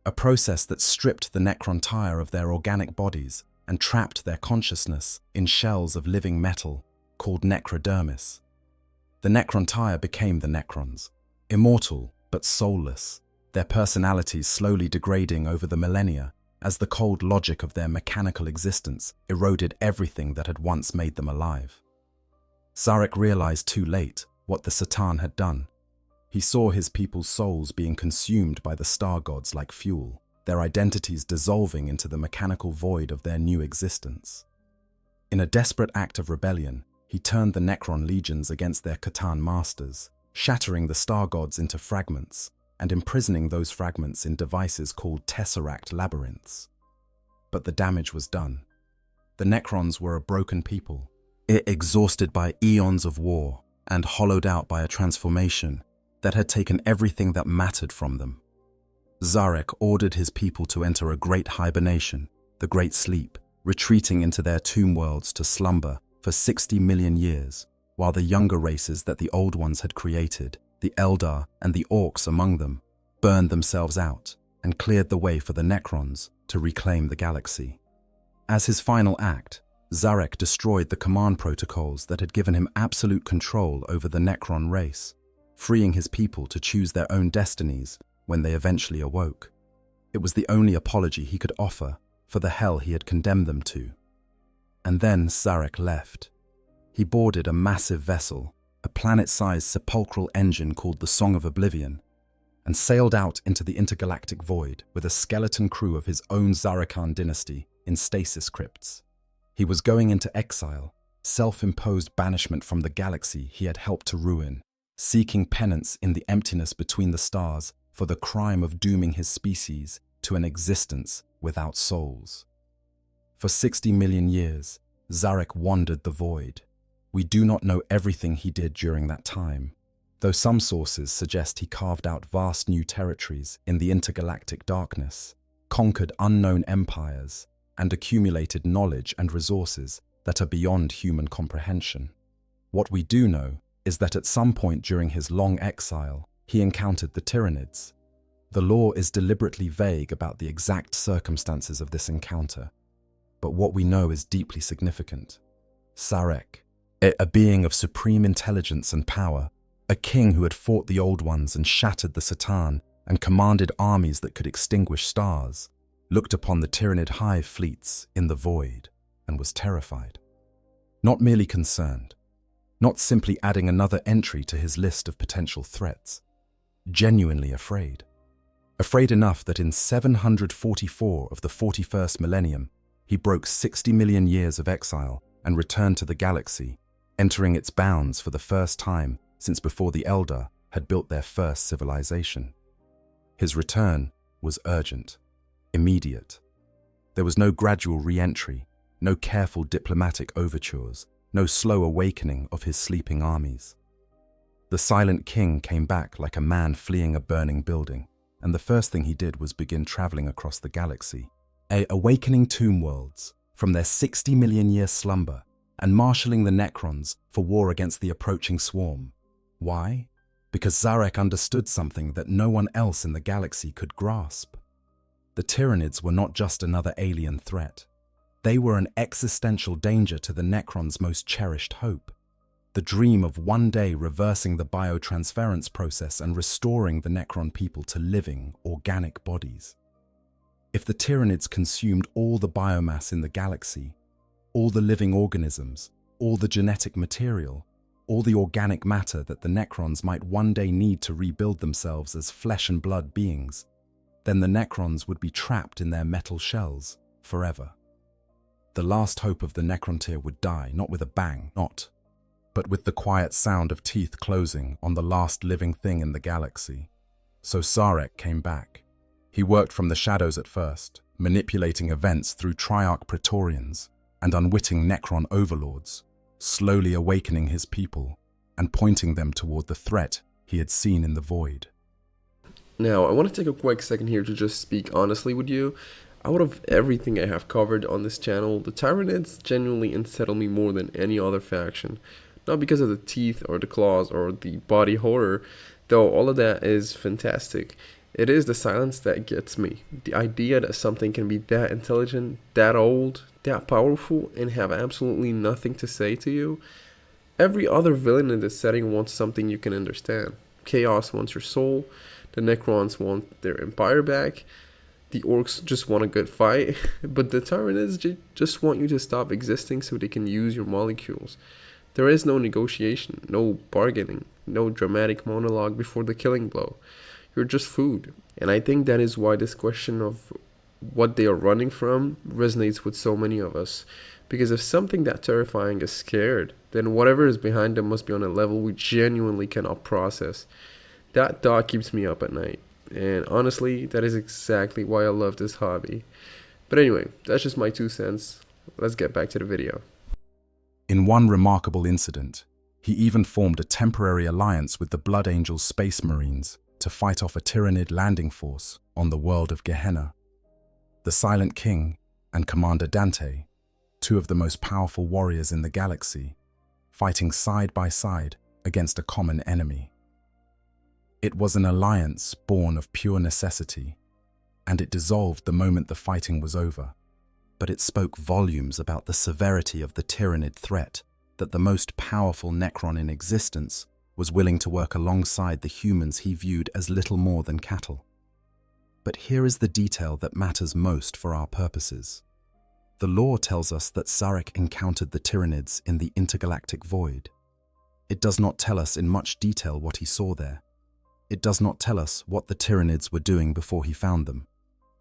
a process that stripped the Necrontyr of their organic bodies and trapped their consciousness in shells of living metal called necrodermis. The Necrontyr became the Necrons, immortal but soulless, their personalities slowly degrading over the millennia as the cold logic of their mechanical existence eroded everything that had once made them alive. Zarek realized too late what the Citan had done. He saw his people's souls being consumed by the star gods like fuel, their identities dissolving into the mechanical void of their new existence. In a desperate act of rebellion, he turned the Necron legions against their Catan masters, shattering the star gods into fragments and imprisoning those fragments in devices called tesseract labyrinths. But the damage was done. The Necrons were a broken people, exhausted by eons of war and hollowed out by a transformation that had taken everything that mattered from them. Zarek ordered his people to enter a great hibernation, the Great Sleep, retreating into their tomb worlds to slumber for 60 million years, while the younger races that the Old Ones had created, the Eldar and the Orcs among them, burned themselves out and cleared the way for the Necrons to reclaim the galaxy. As his final act, Zarek destroyed the command protocols that had given him absolute control over the Necron race, freeing his people to choose their own destinies when they eventually awoke. It was the only apology he could offer for the hell he had condemned them to. And then Zarek left. He boarded a massive vessel, a planet-sized sepulchral engine called the Song of Oblivion, and sailed out into the intergalactic void with a skeleton crew of his own Zarekan dynasty in stasis crypts. He was going into exile, self-imposed banishment from the galaxy he had helped to ruin, seeking penance in the emptiness between the stars for the crime of dooming his species to an existence without souls. For 60 million years, Zarek wandered the void. We do not know everything he did during that time, though some sources suggest he carved out vast new territories in the intergalactic darkness, conquered unknown empires, and accumulated knowledge and resources that are beyond human comprehension. What we do know is that at some point during his long exile, he encountered the Tyranids. The lore is deliberately vague about the exact circumstances of this encounter, but what we know is deeply significant. Zarek, a being of supreme intelligence and power, a king who had fought the Old Ones and shattered the Citan and commanded armies that could extinguish stars, looked upon the Tyranid hive fleets in the void and was terrified. Not merely concerned, not simply adding another entry to his list of potential threats, genuinely afraid. Afraid enough that in 744 of the 41st millennium, he broke 60 million years of exile and returned to the galaxy, entering its bounds for the first time since before the Eldar had built their first civilization. His return was urgent, immediate. There was no gradual re-entry, no careful diplomatic overtures, no slow awakening of his sleeping armies. The silent king came back like a man fleeing a burning building, and the first thing he did was begin traveling across the galaxy, awakening tomb worlds from their 60 million year slumber and marshalling the Necrons for war against the approaching swarm. Why? Because Zarek understood something that no one else in the galaxy could grasp. The Tyranids were not just another alien threat. They were an existential danger to the Necrons' most cherished hope, the dream of one day reversing the biotransference process and restoring the Necron people to living, organic bodies. If the Tyranids consumed all the biomass in the galaxy, all the living organisms, all the genetic material, all the organic matter that the Necrons might one day need to rebuild themselves as flesh and blood beings, then the Necrons would be trapped in their metal shells forever. The last hope of the Necrontyr would die, not with a bang, but with the quiet sound of teeth closing on the last living thing in the galaxy. So Sarek came back. He worked from the shadows at first, manipulating events through Triarch Praetorians and unwitting Necron overlords, slowly awakening his people and pointing them toward the threat he had seen in the void. Now, I want to take a quick second here to just speak honestly with you. Out of everything I have covered on this channel, the Tyranids genuinely unsettle me more than any other faction. Not because of the teeth or the claws or the body horror, though all of that is fantastic. It is the silence that gets me. The idea that something can be that intelligent, that old, that powerful, and have absolutely nothing to say to you. Every other villain in this setting wants something you can understand. Chaos wants your soul, the Necrons want their empire back, the Orcs just want a good fight, but the Tyranids just want you to stop existing so they can use your molecules. There is no negotiation, no bargaining, no dramatic monologue before the killing blow. You're just food. And I think that is why this question of what they are running from resonates with so many of us. Because if something that terrifying is scared, then whatever is behind them must be on a level we genuinely cannot process. That thought keeps me up at night. And honestly, that is exactly why I love this hobby. But anyway, that's just my 2 cents. Let's get back to the video. In one remarkable incident, he even formed a temporary alliance with the Blood Angel Space Marines to fight off a Tyranid landing force on the world of Gehenna. The Silent King and Commander Dante, 2 of the most powerful warriors in the galaxy, fighting side by side against a common enemy. It was an alliance born of pure necessity, and it dissolved the moment the fighting was over. But it spoke volumes about the severity of the Tyranid threat that the most powerful Necron in existence was willing to work alongside the humans he viewed as little more than cattle. But here is the detail that matters most for our purposes. The lore tells us that Sarek encountered the Tyranids in the intergalactic void. It does not tell us in much detail what he saw there. It does not tell us what the Tyranids were doing before he found them,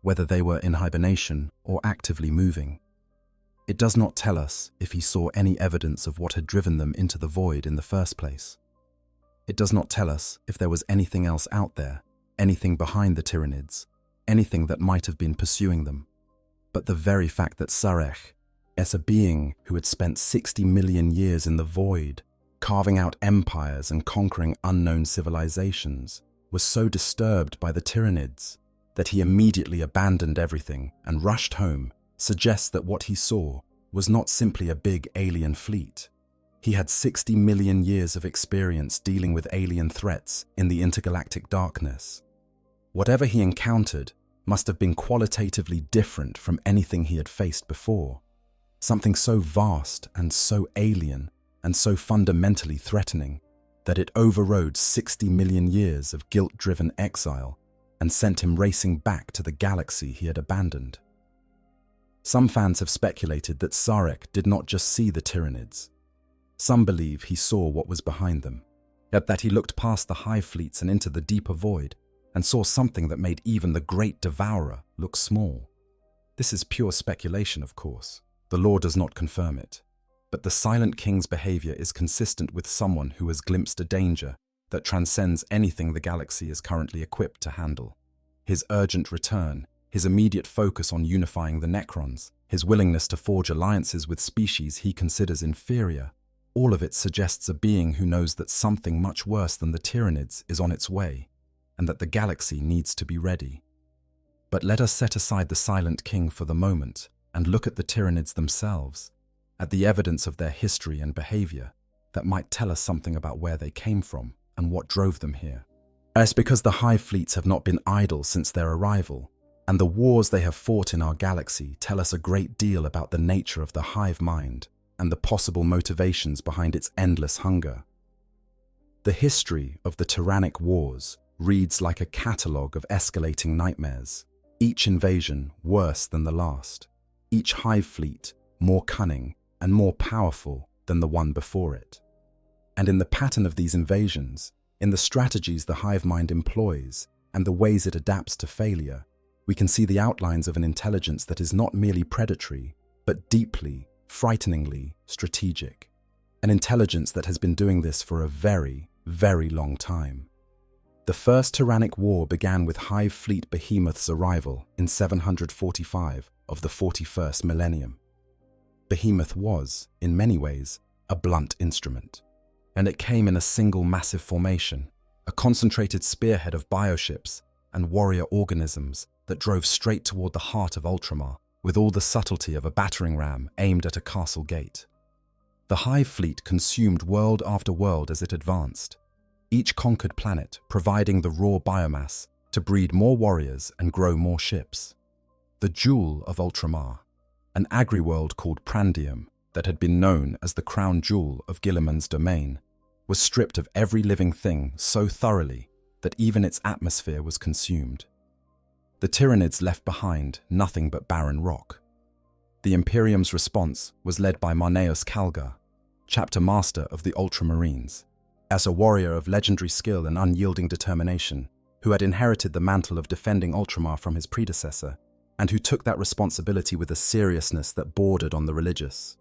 whether they were in hibernation or actively moving. It does not tell us if he saw any evidence of what had driven them into the void in the first place. It does not tell us if there was anything else out there, anything behind the Tyranids, anything that might have been pursuing them. But the very fact that Sarek, as a being who had spent 60 million years in the void, carving out empires and conquering unknown civilizations, was so disturbed by the Tyranids that he immediately abandoned everything and rushed home, suggests that what he saw was not simply a big alien fleet. He had 60 million years of experience dealing with alien threats in the intergalactic darkness. Whatever he encountered must have been qualitatively different from anything he had faced before. Something so vast and so alien and so fundamentally threatening that it overrode 60 million years of guilt-driven exile and sent him racing back to the galaxy he had abandoned. Some fans have speculated that Sarek did not just see the Tyranids. Some believe he saw what was behind them, yet that he looked past the hive fleets and into the deeper void and saw something that made even the Great Devourer look small. This is pure speculation, of course. The lore does not confirm it. But the Silent King's behavior is consistent with someone who has glimpsed a danger that transcends anything the galaxy is currently equipped to handle. His urgent return, his immediate focus on unifying the Necrons, his willingness to forge alliances with species he considers inferior, all of it suggests a being who knows that something much worse than the Tyranids is on its way, and that the galaxy needs to be ready. But let us set aside the Silent King for the moment and look at the Tyranids themselves, at the evidence of their history and behavior that might tell us something about where they came from and what drove them here. It's because the hive fleets have not been idle since their arrival, and the wars they have fought in our galaxy tell us a great deal about the nature of the hive mind and the possible motivations behind its endless hunger. The history of the Tyrannic wars reads like a catalogue of escalating nightmares, each invasion worse than the last, each hive fleet more cunning and more powerful than the one before it. And in the pattern of these invasions, in the strategies the hive mind employs, and the ways it adapts to failure, we can see the outlines of an intelligence that is not merely predatory, but deeply, frighteningly strategic. An intelligence that has been doing this for a very, very long time. The First Tyrannic War began with Hive Fleet Behemoth's arrival in 745 of the 41st Millennium. Behemoth was, in many ways, a blunt instrument, and it came in a single massive formation, a concentrated spearhead of bioships and warrior organisms that drove straight toward the heart of Ultramar with all the subtlety of a battering ram aimed at a castle gate. The Hive Fleet consumed world after world as it advanced, each conquered planet providing the raw biomass to breed more warriors and grow more ships. The jewel of Ultramar, an agri-world called Prandium that had been known as the crown jewel of Guilliman's domain, was stripped of every living thing so thoroughly that even its atmosphere was consumed. The Tyranids left behind nothing but barren rock. The Imperium's response was led by Marneus Calgar, chapter master of the Ultramarines. As a warrior of legendary skill and unyielding determination, who had inherited the mantle of defending Ultramar from his predecessor, and who took that responsibility with a seriousness that bordered on the religious.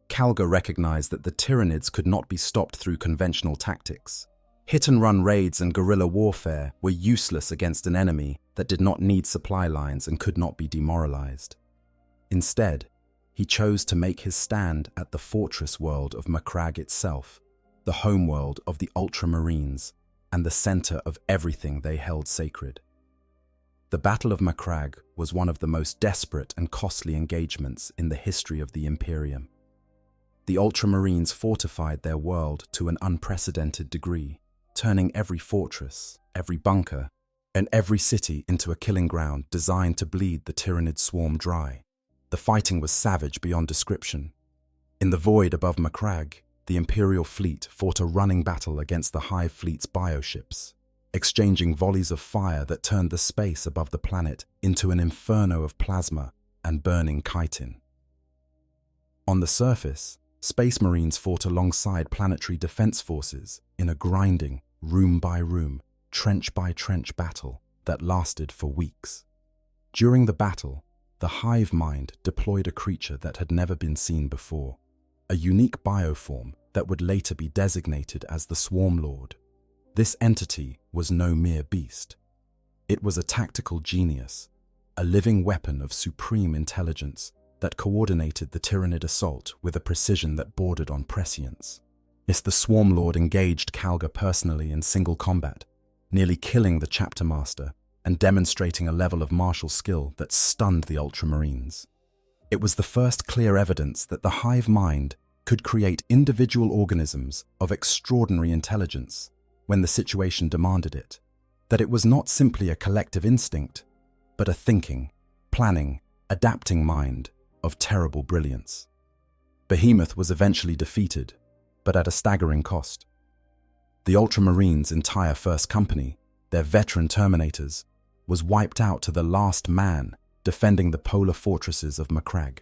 Calgar recognized that the Tyranids could not be stopped through conventional tactics. Hit-and-run raids and guerrilla warfare were useless against an enemy that did not need supply lines and could not be demoralized. Instead, he chose to make his stand at the fortress world of Macragge itself, the homeworld of the Ultramarines, and the center of everything they held sacred. The Battle of Macragge was one of the most desperate and costly engagements in the history of the Imperium. The Ultramarines fortified their world to an unprecedented degree, turning every fortress, every bunker, and every city into a killing ground designed to bleed the Tyranid swarm dry. The fighting was savage beyond description. In the void above Macragge, the Imperial fleet fought a running battle against the Hive Fleet's bioships, exchanging volleys of fire that turned the space above the planet into an inferno of plasma and burning chitin. On the surface, Space Marines fought alongside planetary defense forces in a grinding, room-by-room, trench-by-trench battle that lasted for weeks. During the battle, the hive mind deployed a creature that had never been seen before, a unique bioform that would later be designated as the Swarm Lord. This entity was no mere beast. It was a tactical genius, a living weapon of supreme intelligence that coordinated the Tyranid assault with a precision that bordered on prescience. The Swarm Lord engaged Calgar personally in single combat, nearly killing the chapter master and demonstrating a level of martial skill that stunned the Ultramarines. It was the first clear evidence that the hive mind could create individual organisms of extraordinary intelligence when the situation demanded it, that it was not simply a collective instinct, but a thinking, planning, adapting mind of terrible brilliance. Behemoth was eventually defeated, but at a staggering cost. The Ultramarines' entire first company, their veteran Terminators, was wiped out to the last man defending the polar fortresses of Macragge.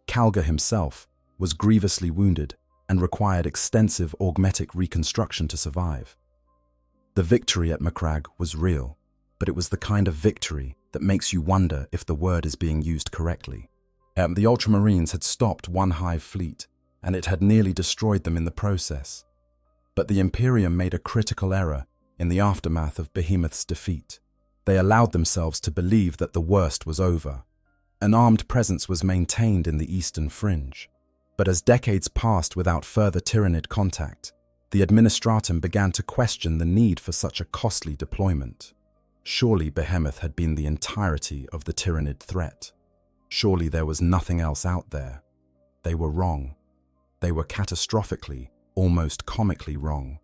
Calgar himself was grievously wounded and required extensive augmetic reconstruction to survive. The victory at Macragge was real, but it was the kind of victory that makes you wonder if the word is being used correctly. The Ultramarines had stopped one hive fleet, and it had nearly destroyed them in the process. But the Imperium made a critical error in the aftermath of Behemoth's defeat. They allowed themselves to believe that the worst was over. An armed presence was maintained in the eastern fringe. But as decades passed without further Tyranid contact, the Administratum began to question the need for such a costly deployment. Surely Behemoth had been the entirety of the Tyranid threat. Surely there was nothing else out there. They were wrong. They were catastrophically, almost comically wrong,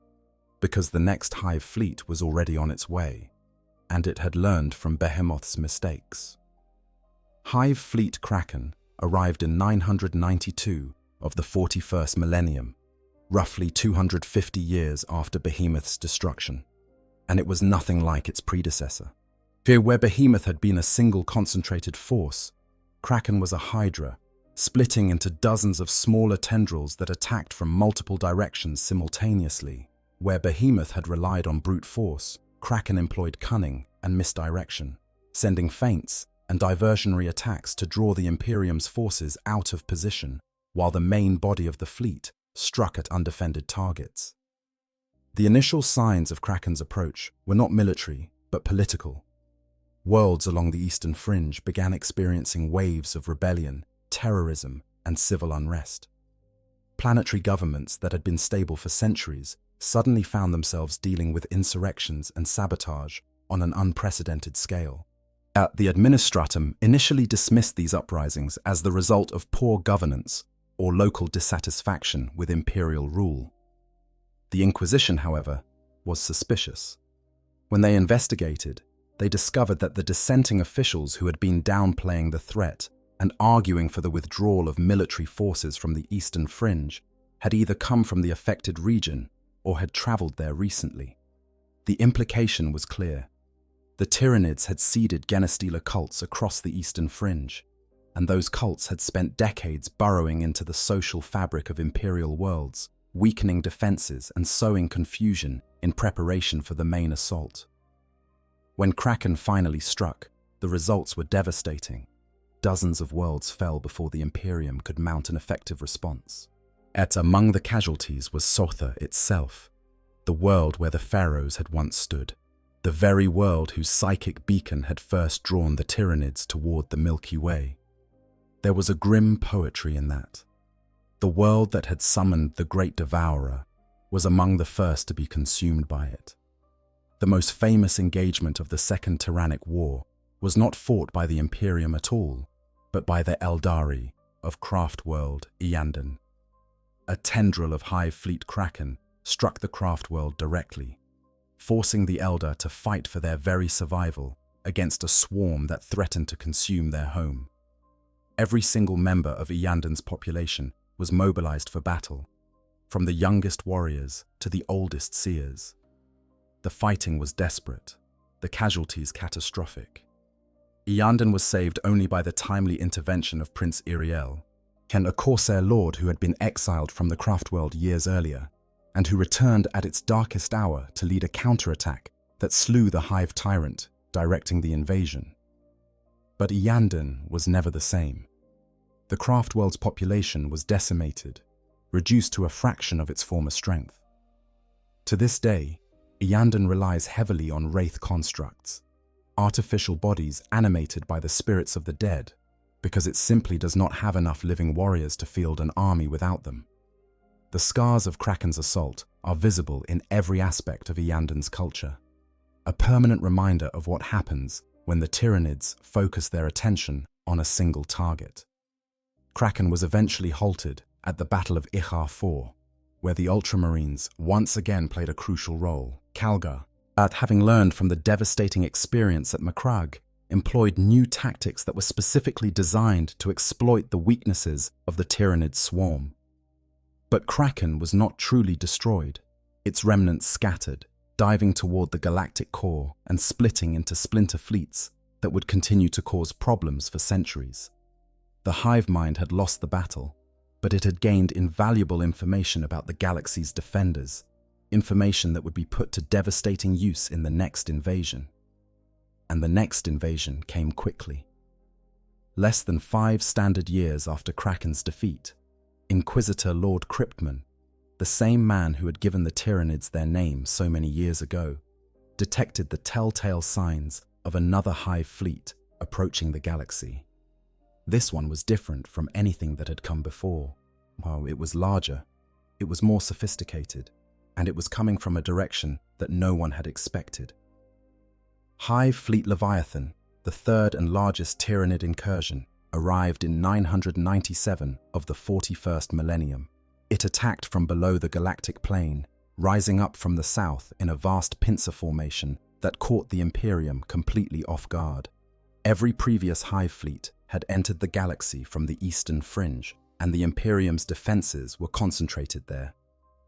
because the next hive fleet was already on its way, and it had learned from Behemoth's mistakes. Hive Fleet Kraken arrived in 992 of the 41st Millennium, roughly 250 years after Behemoth's destruction, and it was nothing like its predecessor. Where Behemoth had been a single concentrated force, Kraken was a hydra, splitting into dozens of smaller tendrils that attacked from multiple directions simultaneously. Where Behemoth had relied on brute force, Kraken employed cunning and misdirection, sending feints and diversionary attacks to draw the Imperium's forces out of position, while the main body of the fleet struck at undefended targets. The initial signs of Kraken's approach were not military, but political. Worlds along the eastern fringe began experiencing waves of rebellion, terrorism, and civil unrest. Planetary governments that had been stable for centuries suddenly found themselves dealing with insurrections and sabotage on an unprecedented scale. The administratum initially dismissed these uprisings as the result of poor governance or local dissatisfaction with imperial rule. The Inquisition, however, was suspicious. When they investigated, they discovered that the dissenting officials who had been downplaying the threat and arguing for the withdrawal of military forces from the eastern fringe had either come from the affected region or had traveled there recently. The implication was clear. The Tyranids had seeded Genestealer cults across the eastern fringe, and those cults had spent decades burrowing into the social fabric of imperial worlds, weakening defenses and sowing confusion in preparation for the main assault. When Kraken finally struck, the results were devastating. Dozens of worlds fell before the Imperium could mount an effective response. Among the casualties was Sotha itself, the world where the pharaohs had once stood, the very world whose psychic beacon had first drawn the Tyranids toward the Milky Way. There was a grim poetry in that. The world that had summoned the Great Devourer was among the first to be consumed by it. The most famous engagement of the Second Tyrannic War was not fought by the Imperium at all, but by the Eldari of craft world Iyanden. A tendril of Hive Fleet Kraken struck the craft world directly, forcing the Eldar to fight for their very survival against a swarm that threatened to consume their home. Every single member of Iyanden's population was mobilized for battle, from the youngest warriors to the oldest seers. The fighting was desperate, the casualties catastrophic. Iyanden was saved only by the timely intervention of Prince Iriel, a Corsair lord who had been exiled from the Craftworld years earlier, and who returned at its darkest hour to lead a counterattack that slew the Hive tyrant, directing the invasion. But Iyanden was never the same. The Craftworld's population was decimated, reduced to a fraction of its former strength. To this day, Iyanden relies heavily on wraith constructs, artificial bodies animated by the spirits of the dead, because it simply does not have enough living warriors to field an army without them. The scars of Kraken's assault are visible in every aspect of Iyanden's culture, a permanent reminder of what happens when the Tyranids focus their attention on a single target. Kraken was eventually halted at the Battle of Ihar IV, where the Ultramarines once again played a crucial role. Kalgar, having learned from the devastating experience at Macragge, employed new tactics that were specifically designed to exploit the weaknesses of the Tyranid swarm. But Kraken was not truly destroyed, its remnants scattered, diving toward the galactic core and splitting into splinter fleets that would continue to cause problems for centuries. The hive mind had lost the battle, but it had gained invaluable information about the galaxy's defenders, information that would be put to devastating use in the next invasion. And the next invasion came quickly. Less than 5 standard years after Kraken's defeat, Inquisitor Lord Cryptman, the same man who had given the Tyranids their name so many years ago, detected the telltale signs of another hive fleet approaching the galaxy. This one was different from anything that had come before. While it was larger, it was more sophisticated, and it was coming from a direction that no one had expected. Hive Fleet Leviathan, the third and largest Tyranid incursion, arrived in 997 of the 41st Millennium. It attacked from below the galactic plane, rising up from the south in a vast pincer formation that caught the Imperium completely off guard. Every previous Hive fleet had entered the galaxy from the eastern fringe, and the Imperium's defenses were concentrated there.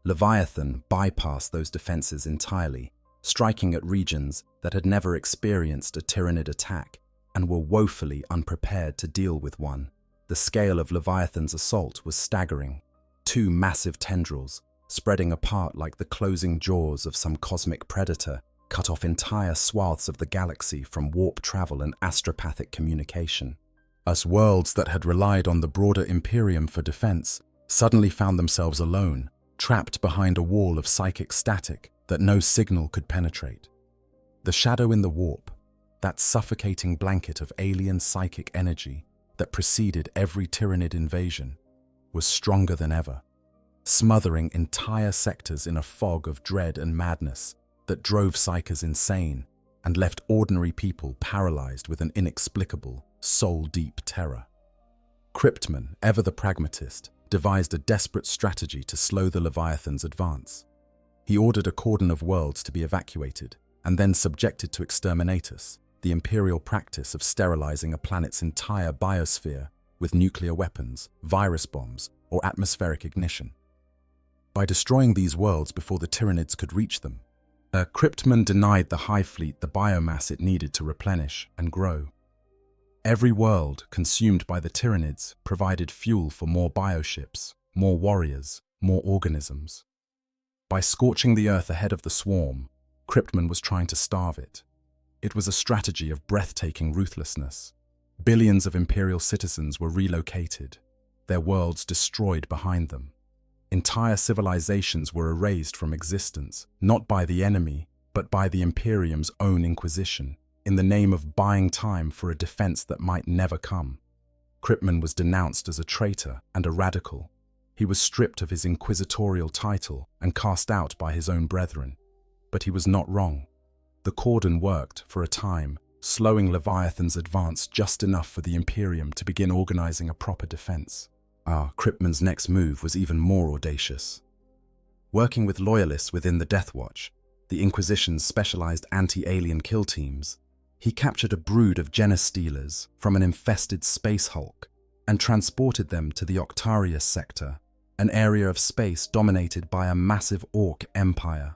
Leviathan bypassed those defenses entirely, striking at regions that had never experienced a Tyranid attack and were woefully unprepared to deal with one. The scale of Leviathan's assault was staggering. 2 massive tendrils, spreading apart like the closing jaws of some cosmic predator, cut off entire swaths of the galaxy from warp travel and astropathic communication. Us worlds that had relied on the broader Imperium for defense suddenly found themselves alone, trapped behind a wall of psychic static that no signal could penetrate. The shadow in the warp, that suffocating blanket of alien psychic energy that preceded every Tyranid invasion, was stronger than ever, smothering entire sectors in a fog of dread and madness that drove psychers insane and left ordinary people paralyzed with an inexplicable, soul-deep terror. Cryptman, ever the pragmatist, devised a desperate strategy to slow the Leviathan's advance. He ordered a cordon of worlds to be evacuated and then subjected to exterminatus, the imperial practice of sterilizing a planet's entire biosphere with nuclear weapons, virus bombs, or atmospheric ignition. By destroying these worlds before the Tyranids could reach them, Cryptman denied the hive fleet the biomass it needed to replenish and grow. Every world consumed by the Tyranids provided fuel for more bioships, more warriors, more organisms. By scorching the earth ahead of the swarm, Cryptman was trying to starve it. It was a strategy of breathtaking ruthlessness. Billions of Imperial citizens were relocated, their worlds destroyed behind them. Entire civilizations were erased from existence, not by the enemy, but by the Imperium's own Inquisition, in the name of buying time for a defense that might never come. Cryptman was denounced as a traitor and a radical. He was stripped of his inquisitorial title and cast out by his own brethren. But he was not wrong. The cordon worked for a time, slowing Leviathan's advance just enough for the Imperium to begin organizing a proper defense. Cryptman's next move was even more audacious. Working with loyalists within the Death Watch, the Inquisition's specialized anti-alien kill teams, he captured a brood of genestealers from an infested space hulk and transported them to the Octarius sector, an area of space dominated by a massive orc empire.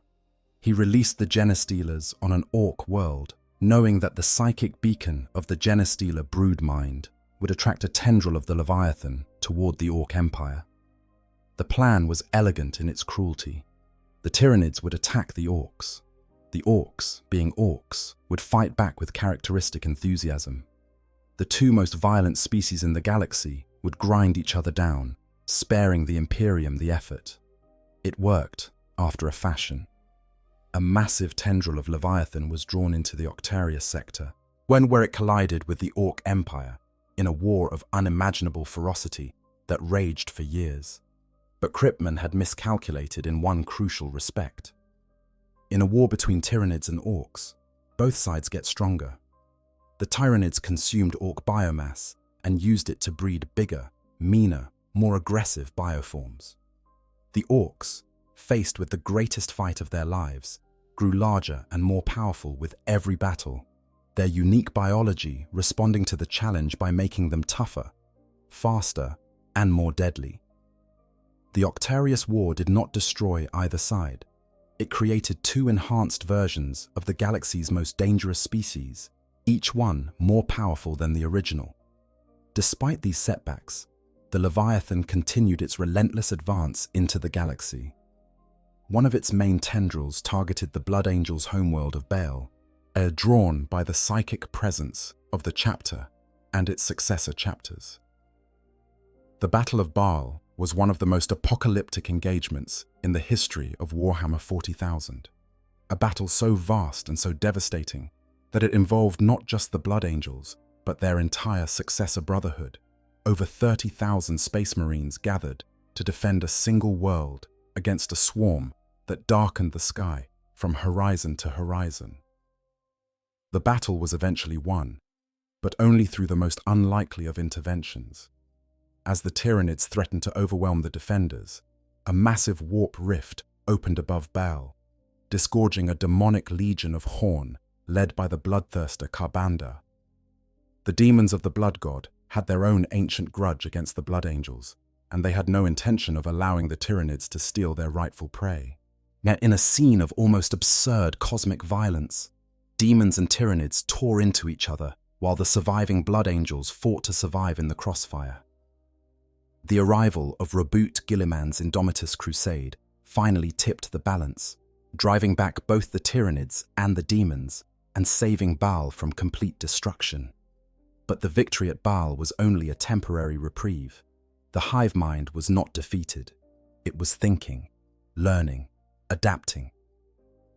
He released the genestealers on an orc world, knowing that the psychic beacon of the genestealer broodmind would attract a tendril of the Leviathan toward the Orc Empire. The plan was elegant in its cruelty. The Tyranids would attack the Orcs. The Orcs, being Orcs, would fight back with characteristic enthusiasm. The two most violent species in the galaxy would grind each other down, sparing the Imperium the effort. It worked, after a fashion. A massive tendril of Leviathan was drawn into the Octarius sector, where it collided with the Orc Empire, in a war of unimaginable ferocity that raged for years. But Cryptman had miscalculated in one crucial respect. In a war between Tyranids and Orcs, both sides get stronger. The Tyranids consumed Orc biomass and used it to breed bigger, meaner, more aggressive bioforms. The Orcs, faced with the greatest fight of their lives, grew larger and more powerful with every battle, their unique biology responding to the challenge by making them tougher, faster, and more deadly. The Octarius War did not destroy either side. It created two enhanced versions of the galaxy's most dangerous species, each one more powerful than the original. Despite these setbacks, the Leviathan continued its relentless advance into the galaxy. One of its main tendrils targeted the Blood Angel's homeworld of Baal, drawn by the psychic presence of the chapter and its successor chapters. The Battle of Baal was one of the most apocalyptic engagements in the history of Warhammer 40,000, a battle so vast and so devastating that it involved not just the Blood Angels, but their entire successor brotherhood. Over 30,000 Space Marines gathered to defend a single world against a swarm that darkened the sky from horizon to horizon. The battle was eventually won, but only through the most unlikely of interventions. As the Tyranids threatened to overwhelm the defenders, a massive warp rift opened above Baal, disgorging a demonic legion of Horn led by the bloodthirster Karbanda. The demons of the Blood God had their own ancient grudge against the Blood Angels, and they had no intention of allowing the Tyranids to steal their rightful prey. Yet in a scene of almost absurd cosmic violence, demons and Tyranids tore into each other while the surviving Blood Angels fought to survive in the crossfire. The arrival of Reboot Gilliman's Indomitus Crusade finally tipped the balance, driving back both the Tyranids and the demons and saving Baal from complete destruction. But the victory at Baal was only a temporary reprieve. The hive mind was not defeated. It was thinking, learning, adapting.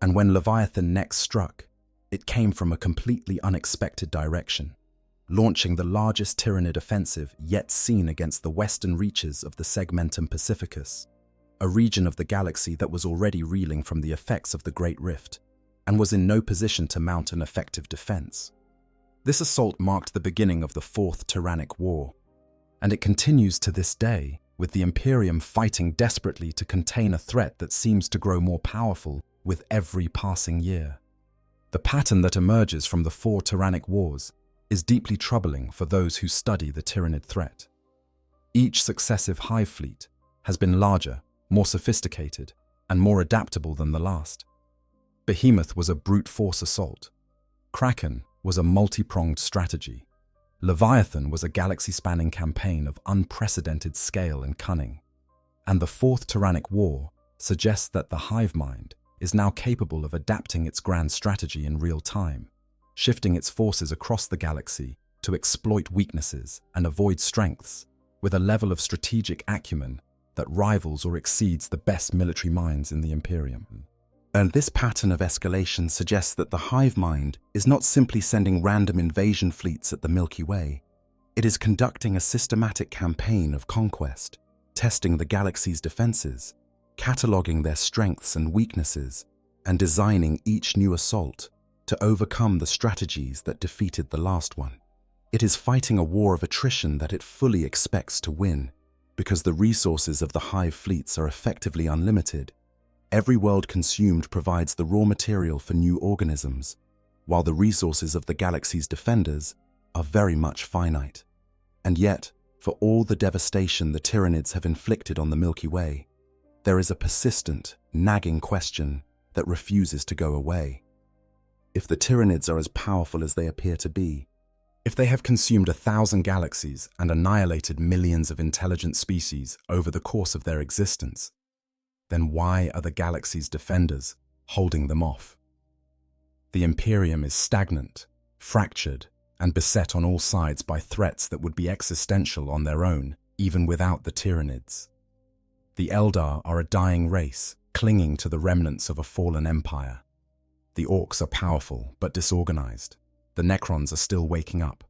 And when Leviathan next struck, it came from a completely unexpected direction, launching the largest Tyranid offensive yet seen against the western reaches of the Segmentum Pacificus, a region of the galaxy that was already reeling from the effects of the Great Rift and was in no position to mount an effective defense. This assault marked the beginning of the Fourth Tyrannic War, and it continues to this day, with the Imperium fighting desperately to contain a threat that seems to grow more powerful with every passing year. The pattern that emerges from the four Tyrannic Wars is deeply troubling for those who study the Tyranid threat. Each successive hive fleet has been larger, more sophisticated, and more adaptable than the last. Behemoth was a brute force assault. Kraken was a multi-pronged strategy. Leviathan was a galaxy-spanning campaign of unprecedented scale and cunning. And the Fourth Tyrannic War suggests that the hive mind is now capable of adapting its grand strategy in real time, shifting its forces across the galaxy to exploit weaknesses and avoid strengths with a level of strategic acumen that rivals or exceeds the best military minds in the Imperium. And this pattern of escalation suggests that the hive mind is not simply sending random invasion fleets at the Milky Way. It is conducting a systematic campaign of conquest, testing the galaxy's defenses, cataloging their strengths and weaknesses, and designing each new assault to overcome the strategies that defeated the last one. It is fighting a war of attrition that it fully expects to win, because the resources of the hive fleets are effectively unlimited. Every world consumed provides the raw material for new organisms, while the resources of the galaxy's defenders are very much finite. And yet, for all the devastation the Tyranids have inflicted on the Milky Way, there is a persistent, nagging question that refuses to go away. If the Tyranids are as powerful as they appear to be, if they have consumed 1,000 galaxies and annihilated millions of intelligent species over the course of their existence, then why are the galaxy's defenders holding them off? The Imperium is stagnant, fractured, and beset on all sides by threats that would be existential on their own, even without the Tyranids. The Eldar are a dying race, clinging to the remnants of a fallen empire. The Orcs are powerful but disorganized. The Necrons are still waking up.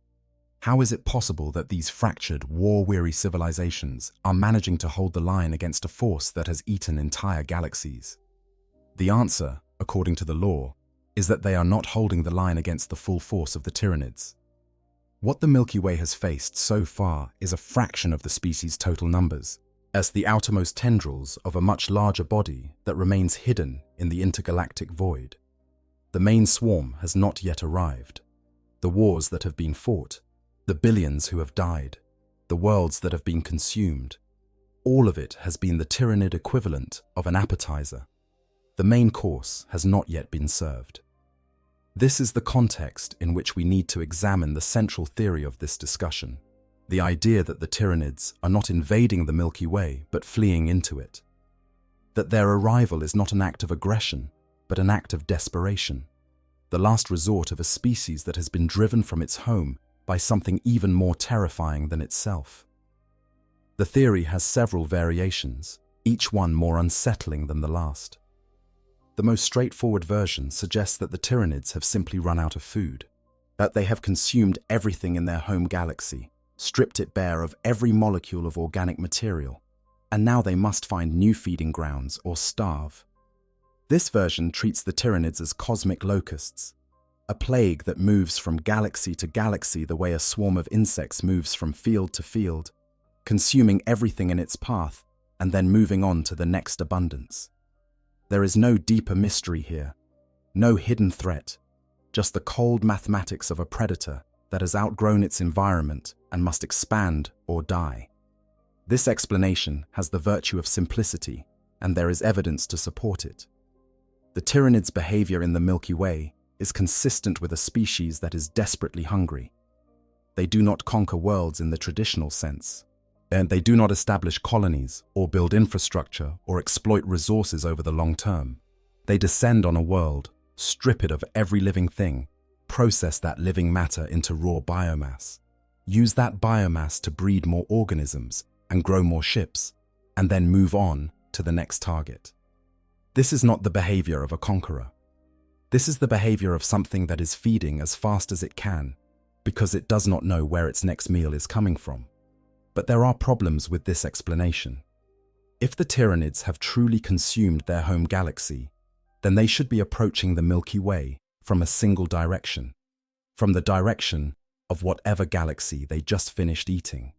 How is it possible that these fractured, war-weary civilizations are managing to hold the line against a force that has eaten entire galaxies? The answer, according to the lore, is that they are not holding the line against the full force of the Tyranids. What the Milky Way has faced so far is a fraction of the species' total numbers, as the outermost tendrils of a much larger body that remains hidden in the intergalactic void. The main swarm has not yet arrived. The wars that have been fought, the billions who have died, the worlds that have been consumed, all of it has been the Tyranid equivalent of an appetizer. The main course has not yet been served. This is the context in which we need to examine the central theory of this discussion, the idea that the Tyranids are not invading the Milky Way but fleeing into it. That their arrival is not an act of aggression, but an act of desperation, the last resort of a species that has been driven from its home by something even more terrifying than itself. The theory has several variations, each one more unsettling than the last. The most straightforward version suggests that the Tyranids have simply run out of food, that they have consumed everything in their home galaxy, stripped it bare of every molecule of organic material, and now they must find new feeding grounds or starve. This version treats the Tyranids as cosmic locusts, a plague that moves from galaxy to galaxy the way a swarm of insects moves from field to field, consuming everything in its path and then moving on to the next abundance. There is no deeper mystery here, no hidden threat, just the cold mathematics of a predator that has outgrown its environment and must expand or die. This explanation has the virtue of simplicity, and there is evidence to support it. The Tyranids' behavior in the Milky Way is consistent with a species that is desperately hungry. They do not conquer worlds in the traditional sense, and they do not establish colonies or build infrastructure or exploit resources over the long term. They descend on a world, strip it of every living thing, process that living matter into raw biomass, use that biomass to breed more organisms and grow more ships, and then move on to the next target. This is not the behavior of a conqueror. This is the behavior of something that is feeding as fast as it can, because it does not know where its next meal is coming from. But there are problems with this explanation. If the Tyranids have truly consumed their home galaxy, then they should be approaching the Milky Way from a single direction, from the direction of whatever galaxy they just finished eating.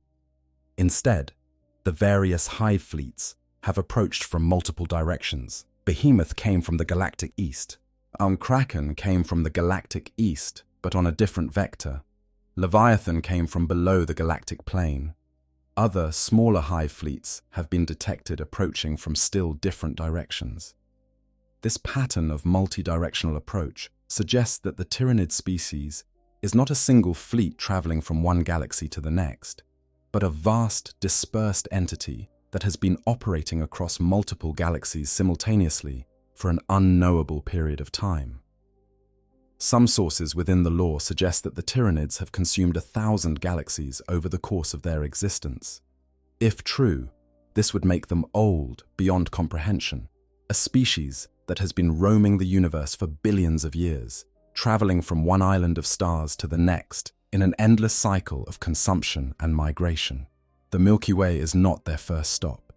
Instead, the various hive fleets have approached from multiple directions. Behemoth came from the galactic east. Kraken came from the galactic east, but on a different vector. Leviathan came from below the galactic plane. Other, smaller hive fleets have been detected approaching from still different directions. This pattern of multi-directional approach suggests that the Tyranid species is not a single fleet traveling from one galaxy to the next, but a vast, dispersed entity that has been operating across multiple galaxies simultaneously for an unknowable period of time. Some sources within the lore suggest that the Tyranids have consumed 1,000 galaxies over the course of their existence. If true, this would make them old beyond comprehension, a species that has been roaming the universe for billions of years, traveling from one island of stars to the next in an endless cycle of consumption and migration. The Milky Way is not their first stop,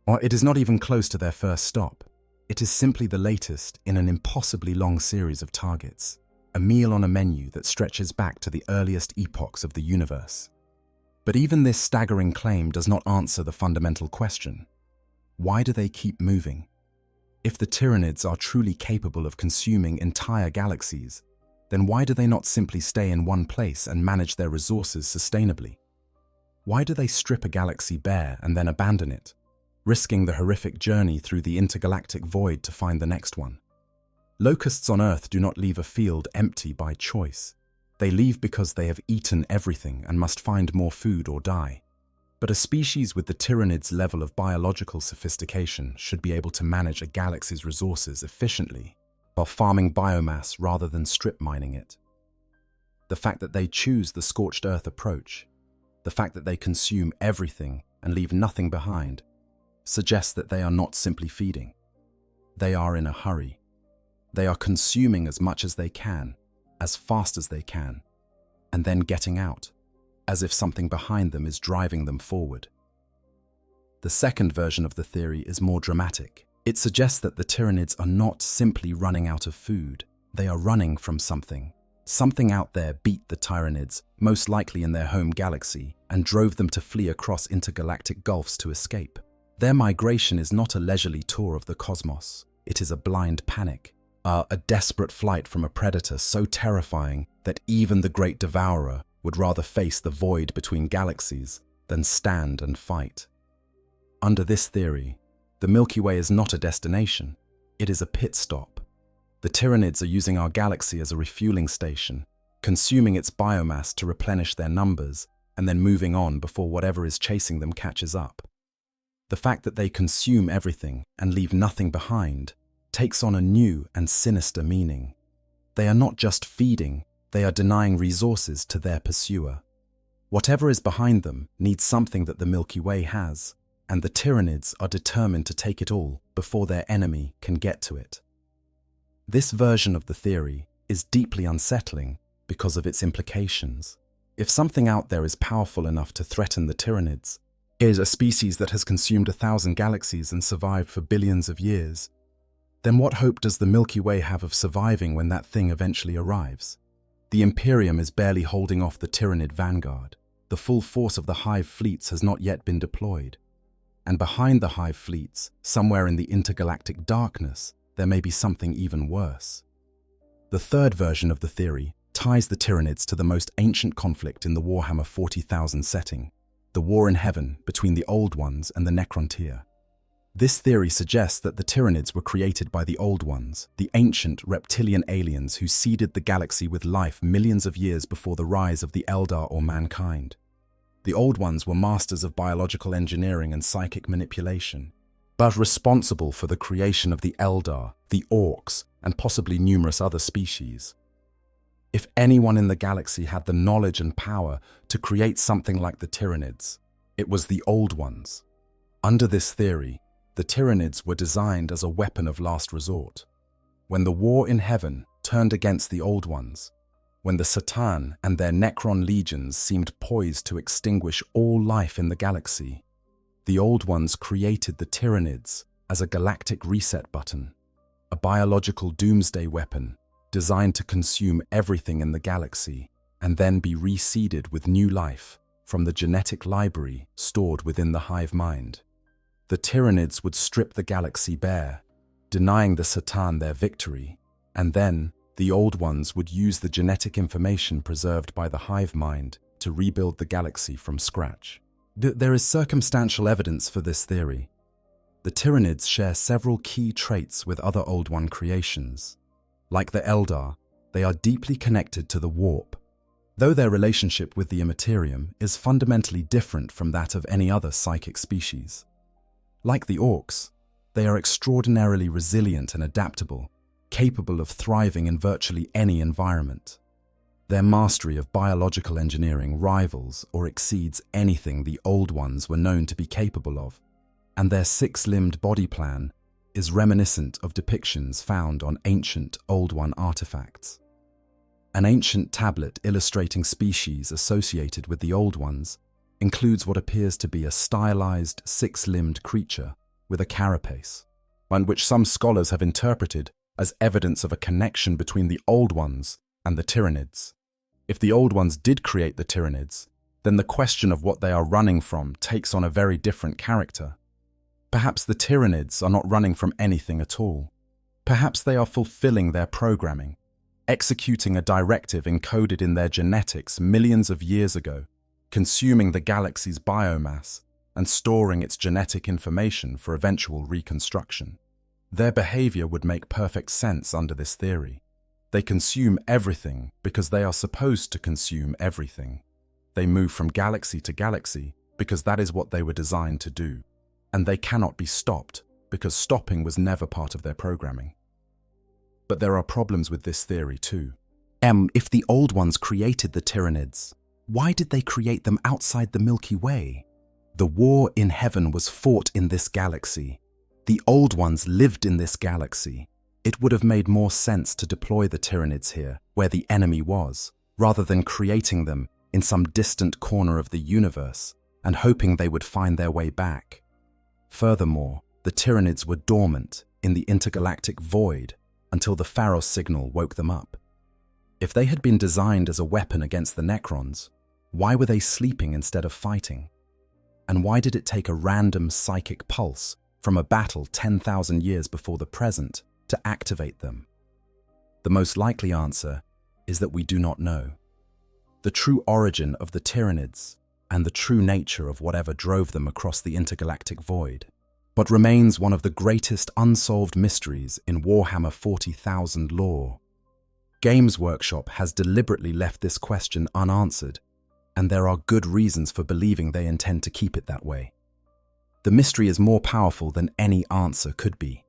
or it is not even close to their first stop. It is simply the latest in an impossibly long series of targets, a meal on a menu that stretches back to the earliest epochs of the universe. But even this staggering claim does not answer the fundamental question. Why do they keep moving? If the Tyranids are truly capable of consuming entire galaxies, then why do they not simply stay in one place and manage their resources sustainably? Why do they strip a galaxy bare and then abandon it, risking the horrific journey through the intergalactic void to find the next one? Locusts on Earth do not leave a field empty by choice. They leave because they have eaten everything and must find more food or die. But a species with the Tyranids' level of biological sophistication should be able to manage a galaxy's resources efficiently while farming biomass rather than strip mining it. The fact that they choose the scorched earth approach, the fact that they consume everything and leave nothing behind, suggests that they are not simply feeding. They are in a hurry. They are consuming as much as they can, as fast as they can, and then getting out, as if something behind them is driving them forward. The second version of the theory is more dramatic. It suggests that the Tyranids are not simply running out of food. They are running from something. Something out there beat the Tyranids, most likely in their home galaxy, and drove them to flee across intergalactic gulfs to escape. Their migration is not a leisurely tour of the cosmos. It is a blind panic, a desperate flight from a predator so terrifying that even the great devourer would rather face the void between galaxies than stand and fight. Under this theory, the Milky Way is not a destination, it is a pit stop. The Tyranids are using our galaxy as a refueling station, consuming its biomass to replenish their numbers, and then moving on before whatever is chasing them catches up. The fact that they consume everything and leave nothing behind takes on a new and sinister meaning. They are not just feeding, they are denying resources to their pursuer. Whatever is behind them needs something that the Milky Way has, and the Tyranids are determined to take it all before their enemy can get to it. This version of the theory is deeply unsettling because of its implications. If something out there is powerful enough to threaten the Tyranids, is a species that has consumed 1,000 galaxies and survived for billions of years, then what hope does the Milky Way have of surviving when that thing eventually arrives? The Imperium is barely holding off the Tyranid vanguard. The full force of the hive fleets has not yet been deployed. And behind the hive fleets, somewhere in the intergalactic darkness, there may be something even worse. The third version of the theory ties the Tyranids to the most ancient conflict in the Warhammer 40,000 setting, the war in heaven between the Old Ones and the Necrontyr. This theory suggests that the Tyranids were created by the Old Ones, the ancient reptilian aliens who seeded the galaxy with life millions of years before the rise of the Eldar or mankind. The Old Ones were masters of biological engineering and psychic manipulation, but responsible for the creation of the Eldar, the Orcs, and possibly numerous other species. If anyone in the galaxy had the knowledge and power to create something like the Tyranids, it was the Old Ones. Under this theory, the Tyranids were designed as a weapon of last resort. When the war in heaven turned against the Old Ones, when the Satan and their Necron legions seemed poised to extinguish all life in the galaxy. The Old Ones created the Tyranids as a galactic reset button, a biological doomsday weapon designed to consume everything in the galaxy and then be reseeded with new life from the genetic library stored within the hive mind. The Tyranids would strip the galaxy bare, denying the Satan their victory, and then the Old Ones would use the genetic information preserved by the hive mind to rebuild the galaxy from scratch. There is circumstantial evidence for this theory. The Tyranids share several key traits with other Old One creations. Like the Eldar, they are deeply connected to the warp, though their relationship with the Imperium is fundamentally different from that of any other psychic species. Like the Orcs, they are extraordinarily resilient and adaptable, capable of thriving in virtually any environment. Their mastery of biological engineering rivals or exceeds anything the Old Ones were known to be capable of, and their six-limbed body plan is reminiscent of depictions found on ancient Old One artifacts. An ancient tablet illustrating species associated with the Old Ones includes what appears to be a stylized six-limbed creature with a carapace, and which some scholars have interpreted as evidence of a connection between the Old Ones and the Tyranids. If the Old Ones did create the Tyranids, then the question of what they are running from takes on a very different character. Perhaps the Tyranids are not running from anything at all. Perhaps they are fulfilling their programming, executing a directive encoded in their genetics millions of years ago, consuming the galaxy's biomass and storing its genetic information for eventual reconstruction. Their behavior would make perfect sense under this theory. They consume everything because they are supposed to consume everything. They move from galaxy to galaxy because that is what they were designed to do, and they cannot be stopped because stopping was never part of their programming. But there are problems with this theory too. If the Old Ones created the Tyranids, why did they create them outside the Milky Way? The war in heaven was fought in this galaxy. The Old Ones lived in this galaxy. It would have made more sense to deploy the Tyranids here, where the enemy was, rather than creating them in some distant corner of the universe and hoping they would find their way back. Furthermore, the Tyranids were dormant in the intergalactic void until the Pharos signal woke them up. If they had been designed as a weapon against the Necrons, why were they sleeping instead of fighting? And why did it take a random psychic pulse from a battle 10,000 years before the present to activate them? The most likely answer is that we do not know. The true origin of the Tyranids and the true nature of whatever drove them across the intergalactic void, but remains one of the greatest unsolved mysteries in Warhammer 40,000 lore. Games Workshop has deliberately left this question unanswered, and there are good reasons for believing they intend to keep it that way. The mystery is more powerful than any answer could be.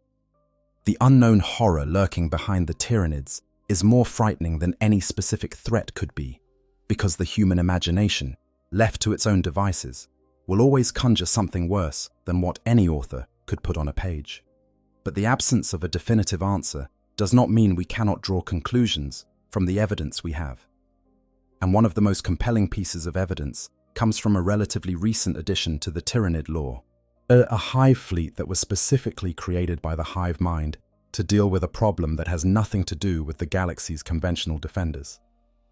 The unknown horror lurking behind the Tyranids is more frightening than any specific threat could be, because the human imagination, left to its own devices, will always conjure something worse than what any author could put on a page. But the absence of a definitive answer does not mean we cannot draw conclusions from the evidence we have. And one of the most compelling pieces of evidence comes from a relatively recent addition to the Tyranid lore, a hive fleet that was specifically created by the hive mind to deal with a problem that has nothing to do with the galaxy's conventional defenders.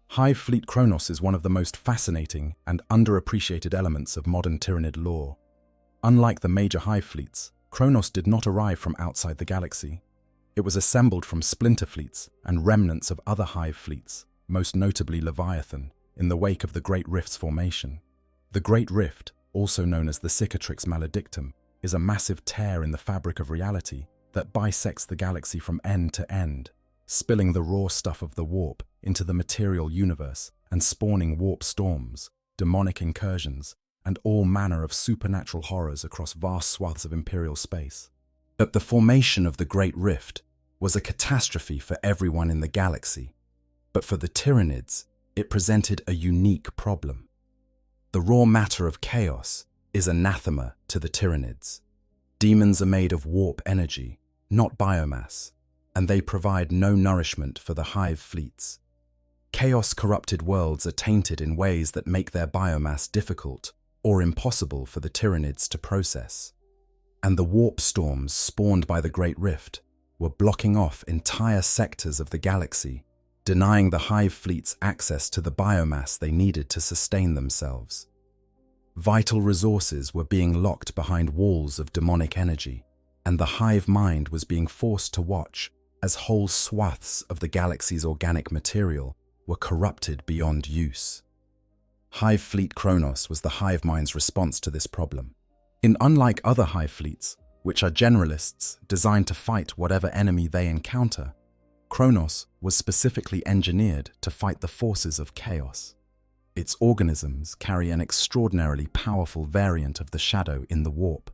Hive Fleet Kronos is one of the most fascinating and underappreciated elements of modern Tyranid lore. Unlike the major hive fleets, Kronos did not arrive from outside the galaxy. It was assembled from splinter fleets and remnants of other hive fleets, most notably Leviathan, in the wake of the Great Rift's formation. The Great Rift, also known as the Cicatrix Maledictum, is a massive tear in the fabric of reality that bisects the galaxy from end to end, spilling the raw stuff of the warp into the material universe and spawning warp storms, demonic incursions, and all manner of supernatural horrors across vast swaths of Imperial space. But the formation of the Great Rift was a catastrophe for everyone in the galaxy, but for the Tyranids, it presented a unique problem. The raw matter of chaos is anathema to the Tyranids. Demons are made of warp energy, not biomass, and they provide no nourishment for the hive fleets. Chaos-corrupted worlds are tainted in ways that make their biomass difficult or impossible for the Tyranids to process. And the warp storms spawned by the Great Rift were blocking off entire sectors of the galaxy, denying the hive fleets access to the biomass they needed to sustain themselves. Vital resources were being locked behind walls of demonic energy, and the hive mind was being forced to watch as whole swaths of the galaxy's organic material were corrupted beyond use. Hive Fleet Kronos was the hive mind's response to this problem. Unlike other hive fleets, which are generalists designed to fight whatever enemy they encounter, Kronos was specifically engineered to fight the forces of chaos. Its organisms carry an extraordinarily powerful variant of the shadow in the warp,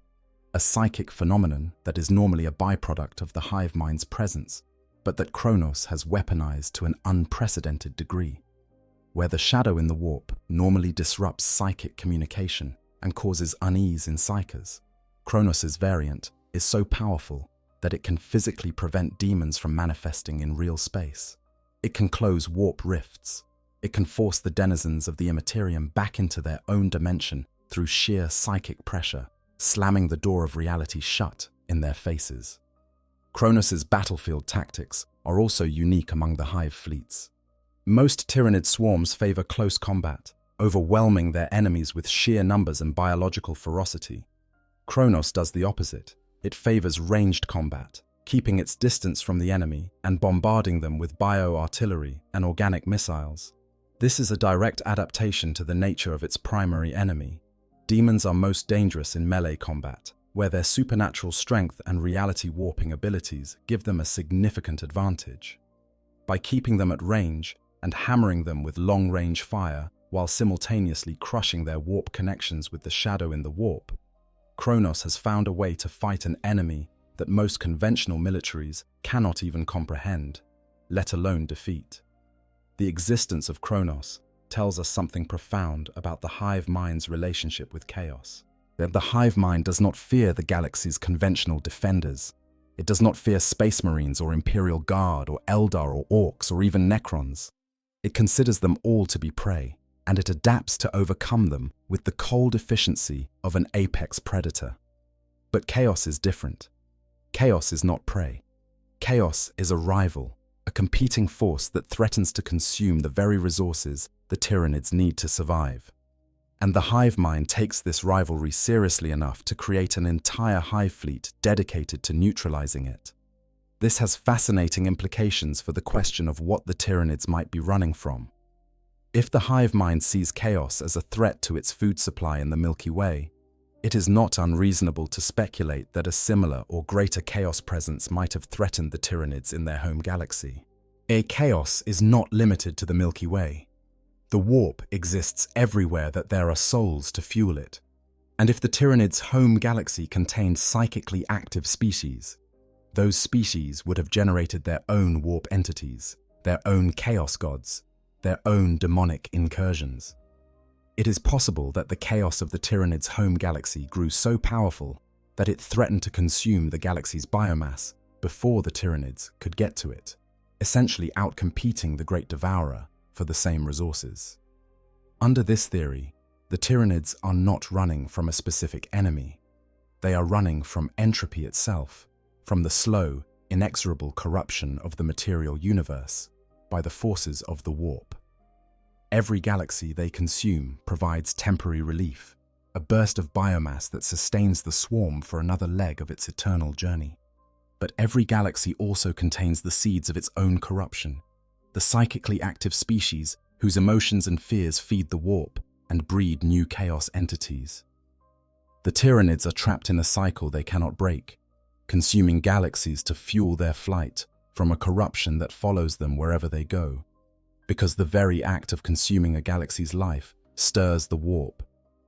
a psychic phenomenon that is normally a byproduct of the hive mind's presence, but that Kronos has weaponized to an unprecedented degree. Where the shadow in the warp normally disrupts psychic communication and causes unease in psychers, Kronos' variant is so powerful that it can physically prevent demons from manifesting in real space. It can close warp rifts. It can force the denizens of the Imperium back into their own dimension through sheer psychic pressure, slamming the door of reality shut in their faces. Kronos' battlefield tactics are also unique among the hive fleets. Most Tyranid swarms favor close combat, overwhelming their enemies with sheer numbers and biological ferocity. Kronos does the opposite. It favors ranged combat, keeping its distance from the enemy and bombarding them with bio-artillery and organic missiles. This is a direct adaptation to the nature of its primary enemy. Demons are most dangerous in melee combat, where their supernatural strength and reality-warping abilities give them a significant advantage. By keeping them at range and hammering them with long-range fire while simultaneously crushing their warp connections with the shadow in the warp, Kronos has found a way to fight an enemy that most conventional militaries cannot even comprehend, let alone defeat. The existence of Kronos tells us something profound about the hive mind's relationship with chaos. The hive mind does not fear the galaxy's conventional defenders. It does not fear space marines or Imperial Guard or Eldar or Orcs or even Necrons. It considers them all to be prey, and it adapts to overcome them with the cold efficiency of an apex predator. But chaos is different. Chaos is not prey. Chaos is a rival, a competing force that threatens to consume the very resources the Tyranids need to survive. And the hive mind takes this rivalry seriously enough to create an entire hive fleet dedicated to neutralizing it. This has fascinating implications for the question of what the Tyranids might be running from. If the hive mind sees chaos as a threat to its food supply in the Milky Way, it is not unreasonable to speculate that a similar or greater chaos presence might have threatened the Tyranids in their home galaxy. Chaos is not limited to the Milky Way. The warp exists everywhere that there are souls to fuel it. And if the Tyranids' home galaxy contained psychically active species, those species would have generated their own warp entities, their own chaos gods, their own demonic incursions. It is possible that the chaos of the Tyranids' home galaxy grew so powerful that it threatened to consume the galaxy's biomass before the Tyranids could get to it, essentially outcompeting the Great Devourer for the same resources. Under this theory, the Tyranids are not running from a specific enemy. They are running from entropy itself, from the slow, inexorable corruption of the material universe by the forces of the warp. Every galaxy they consume provides temporary relief, a burst of biomass that sustains the swarm for another leg of its eternal journey. But every galaxy also contains the seeds of its own corruption, the psychically active species whose emotions and fears feed the warp and breed new chaos entities. The Tyranids are trapped in a cycle they cannot break, consuming galaxies to fuel their flight from a corruption that follows them wherever they go, because the very act of consuming a galaxy's life stirs the warp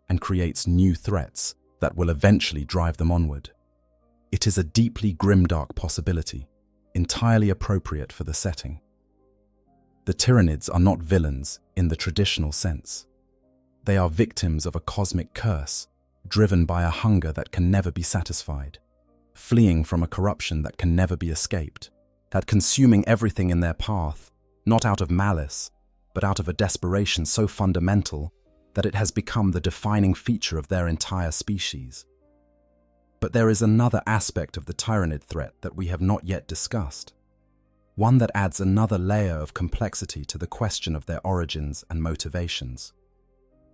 and creates new threats that will eventually drive them onward. It is a deeply grimdark possibility, entirely appropriate for the setting. The Tyranids are not villains in the traditional sense. They are victims of a cosmic curse, driven by a hunger that can never be satisfied, fleeing from a corruption that can never be escaped. that consuming everything in their path, not out of malice, but out of a desperation so fundamental that it has become the defining feature of their entire species. But there is another aspect of the Tyranid threat that we have not yet discussed, one that adds another layer of complexity to the question of their origins and motivations.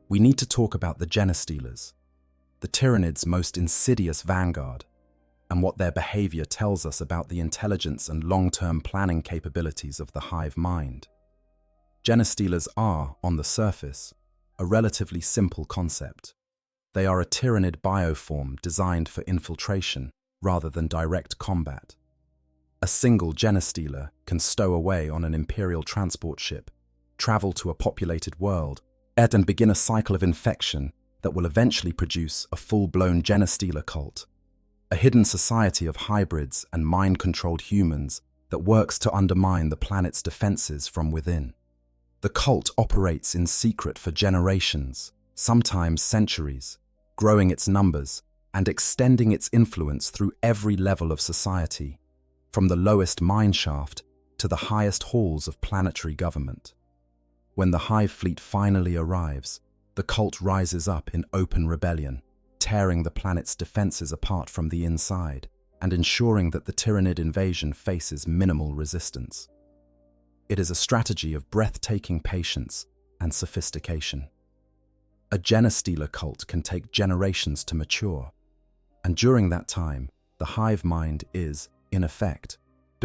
We need to talk about the Genestealers, the Tyranids' most insidious vanguard, and what their behavior tells us about the intelligence and long-term planning capabilities of the hive mind. Genestealers are, on the surface, a relatively simple concept. They are a Tyranid bioform designed for infiltration rather than direct combat. A single Genestealer can stow away on an Imperial transport ship, travel to a populated world, and begin a cycle of infection that will eventually produce a full-blown Genestealer cult, a hidden society of hybrids and mind-controlled humans that works to undermine the planet's defenses from within. The cult operates in secret for generations, sometimes centuries, growing its numbers and extending its influence through every level of society, from the lowest mineshaft to the highest halls of planetary government. When the hive fleet finally arrives, the cult rises up in open rebellion, tearing the planet's defenses apart from the inside and ensuring that the Tyranid invasion faces minimal resistance. It is a strategy of breathtaking patience and sophistication. A Genestealer cult can take generations to mature, and during that time, the hive mind is, in effect,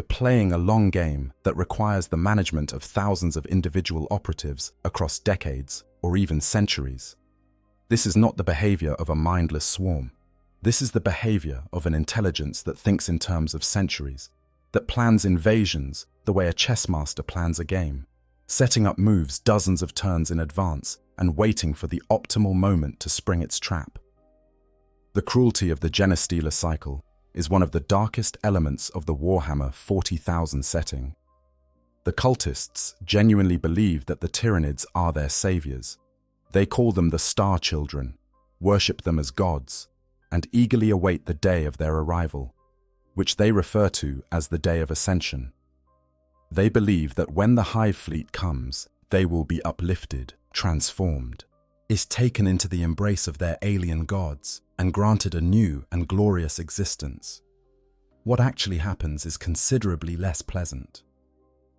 playing a long game that requires the management of thousands of individual operatives across decades or even centuries. This is not the behavior of a mindless swarm. This is the behavior of an intelligence that thinks in terms of centuries, that plans invasions the way a chess master plans a game, setting up moves dozens of turns in advance and waiting for the optimal moment to spring its trap. The cruelty of the Genestealer cycle is one of the darkest elements of the Warhammer 40,000 setting. The cultists genuinely believe that the Tyranids are their saviors. They call them the Star Children, worship them as gods, and eagerly await the day of their arrival, which they refer to as the Day of Ascension. They believe that when the hive fleet comes, they will be uplifted, transformed, is taken into the embrace of their alien gods, and granted a new and glorious existence. What actually happens is considerably less pleasant.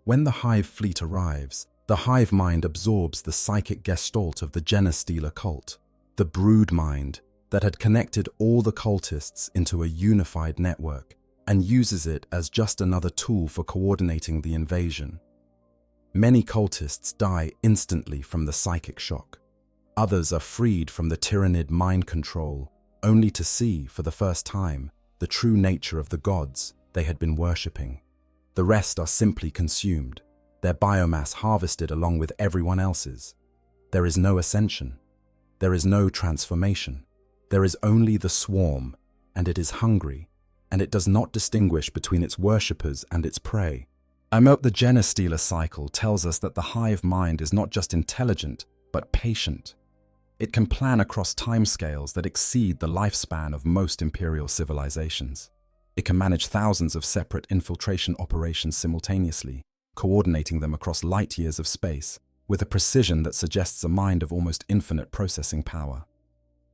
When the hive fleet arrives, the hive mind absorbs the psychic gestalt of the Genestealer cult, the brood mind that had connected all the cultists into a unified network, and uses it as just another tool for coordinating the invasion. Many cultists die instantly from the psychic shock. Others are freed from the Tyranid mind control, only to see, for the first time, the true nature of the gods they had been worshipping. The rest are simply consumed, their biomass harvested along with everyone else's. There is no ascension. There is no transformation. There is only the swarm, and it is hungry, and it does not distinguish between its worshippers and its prey. The Genestealer cycle tells us that the hive mind is not just intelligent, but patient. It can plan across timescales that exceed the lifespan of most Imperial civilizations. It can manage thousands of separate infiltration operations simultaneously, coordinating them across light years of space, with a precision that suggests a mind of almost infinite processing power.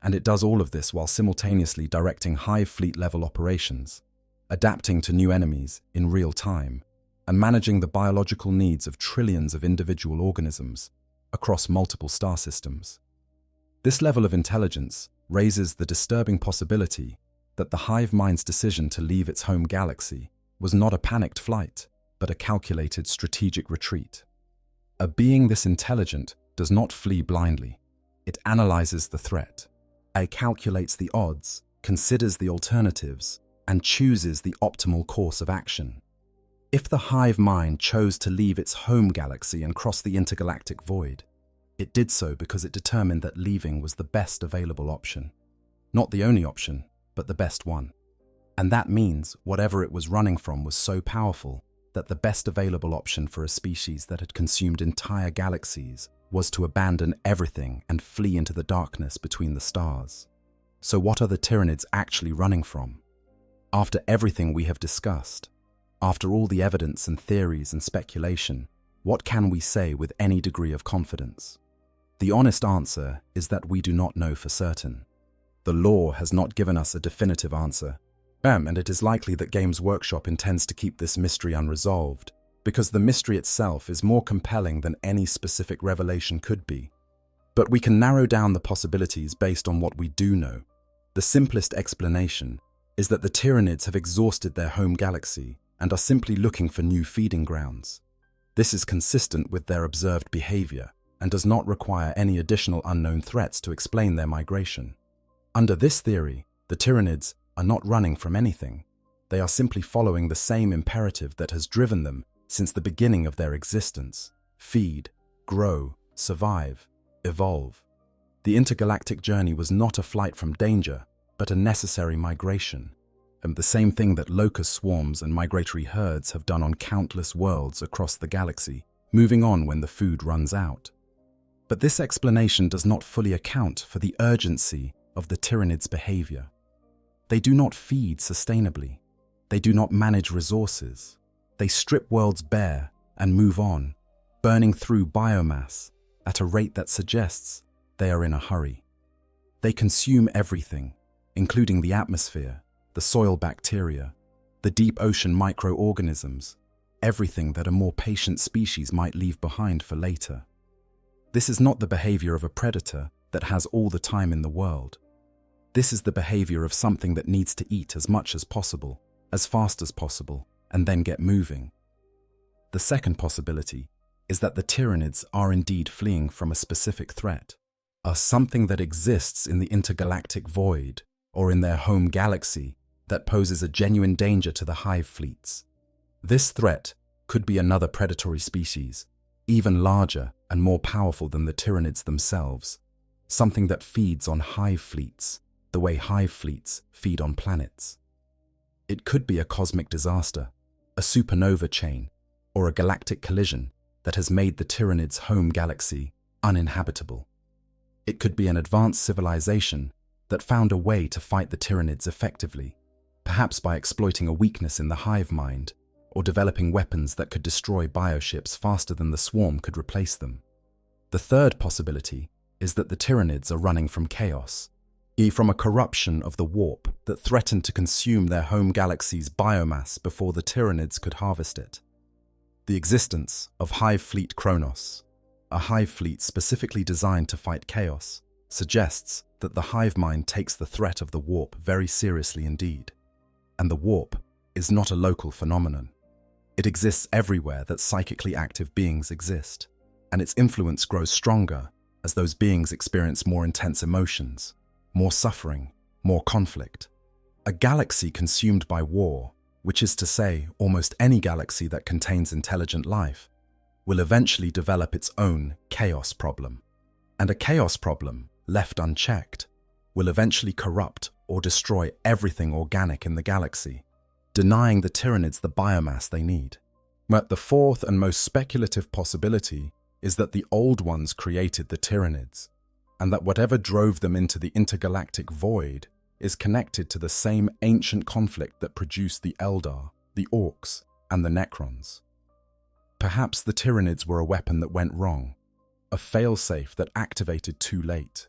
And it does all of this while simultaneously directing hive fleet-level operations, adapting to new enemies in real time, and managing the biological needs of trillions of individual organisms across multiple star systems. This level of intelligence raises the disturbing possibility that the hive mind's decision to leave its home galaxy was not a panicked flight, but a calculated strategic retreat. A being this intelligent does not flee blindly. It analyzes the threat. It calculates the odds, considers the alternatives, and chooses the optimal course of action. If the hive mind chose to leave its home galaxy and cross the intergalactic void, it did so because it determined that leaving was the best available option. Not the only option, but the best one. And that means whatever it was running from was so powerful that the best available option for a species that had consumed entire galaxies was to abandon everything and flee into the darkness between the stars. So what are the Tyranids actually running from? After everything we have discussed, After all the evidence and theories and speculation, what can we say with any degree of confidence? The honest answer is that we do not know for certain. The lore has not given us a definitive answer, and it is likely that Games Workshop intends to keep this mystery unresolved, because the mystery itself is more compelling than any specific revelation could be. But we can narrow down the possibilities based on what we do know. The simplest explanation is that the Tyranids have exhausted their home galaxy and are simply looking for new feeding grounds. This is consistent with their observed behavior and does not require any additional unknown threats to explain their migration. Under this theory, the Tyranids are not running from anything. They are simply following the same imperative that has driven them since the beginning of their existence: feed, grow, survive, evolve. The intergalactic journey was not a flight from danger, but a necessary migration, and the same thing that locust swarms and migratory herds have done on countless worlds across the galaxy, moving on when the food runs out. But this explanation does not fully account for the urgency of the Tyranids' behavior. They do not feed sustainably. They do not manage resources. They strip worlds bare and move on, burning through biomass at a rate that suggests they are in a hurry. They consume everything, including the atmosphere, the soil bacteria, the deep ocean microorganisms, everything that a more patient species might leave behind for later. This is not the behavior of a predator that has all the time in the world. This is the behavior of something that needs to eat as much as possible, as fast as possible, and then get moving. The second possibility is that the Tyranids are indeed fleeing from a specific threat, something that exists in the intergalactic void or in their home galaxy that poses a genuine danger to the hive fleets. This threat could be another predatory species, even larger and more powerful than the Tyranids themselves, something that feeds on hive fleets, the way hive fleets feed on planets. It could be a cosmic disaster, a supernova chain, or a galactic collision that has made the Tyranids' home galaxy uninhabitable. It could be an advanced civilization that found a way to fight the Tyranids effectively, perhaps by exploiting a weakness in the hive mind or developing weapons that could destroy bioships faster than the swarm could replace them. The third possibility is that the Tyranids are running from chaos, from a corruption of the warp that threatened to consume their home galaxy's biomass before the Tyranids could harvest it. The existence of Hive Fleet Kronos, a hive fleet specifically designed to fight chaos, suggests that the hive mind takes the threat of the warp very seriously indeed. And the warp is not a local phenomenon. It exists everywhere that psychically active beings exist, and its influence grows stronger as those beings experience more intense emotions, more suffering, more conflict. A galaxy consumed by war, which is to say almost any galaxy that contains intelligent life, will eventually develop its own chaos problem. And a chaos problem, left unchecked, will eventually corrupt or destroy everything organic in the galaxy, denying the Tyranids the biomass they need. But the fourth and most speculative possibility is that the Old Ones created the Tyranids, and that whatever drove them into the intergalactic void is connected to the same ancient conflict that produced the Eldar, the Orcs, and the Necrons. Perhaps the Tyranids were a weapon that went wrong, a failsafe that activated too late,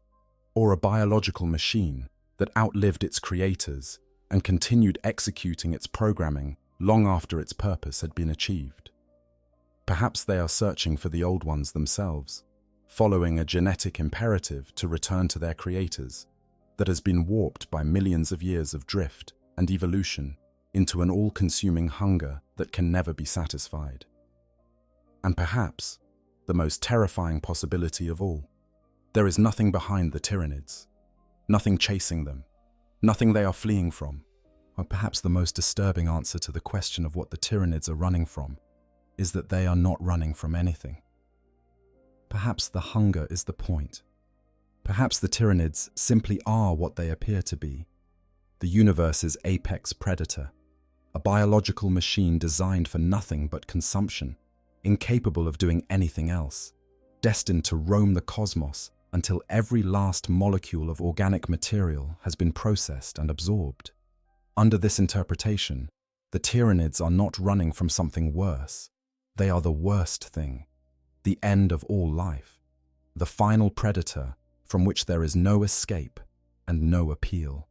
or a biological machine that outlived its creators and continued executing its programming long after its purpose had been achieved. Perhaps they are searching for the Old Ones themselves, following a genetic imperative to return to their creators that has been warped by millions of years of drift and evolution into an all-consuming hunger that can never be satisfied. And perhaps, the most terrifying possibility of all, there is nothing behind the Tyranids, nothing chasing them, nothing they are fleeing from. Or perhaps the most disturbing answer to the question of what the Tyranids are running from is that they are not running from anything. Perhaps the hunger is the point. Perhaps the Tyranids simply are what they appear to be, the universe's apex predator, a biological machine designed for nothing but consumption, incapable of doing anything else, destined to roam the cosmos until every last molecule of organic material has been processed and absorbed. Under this interpretation, The Tyranids are not running from something worse. They are the worst thing, the end of all life, the final predator from which there is no escape and no appeal.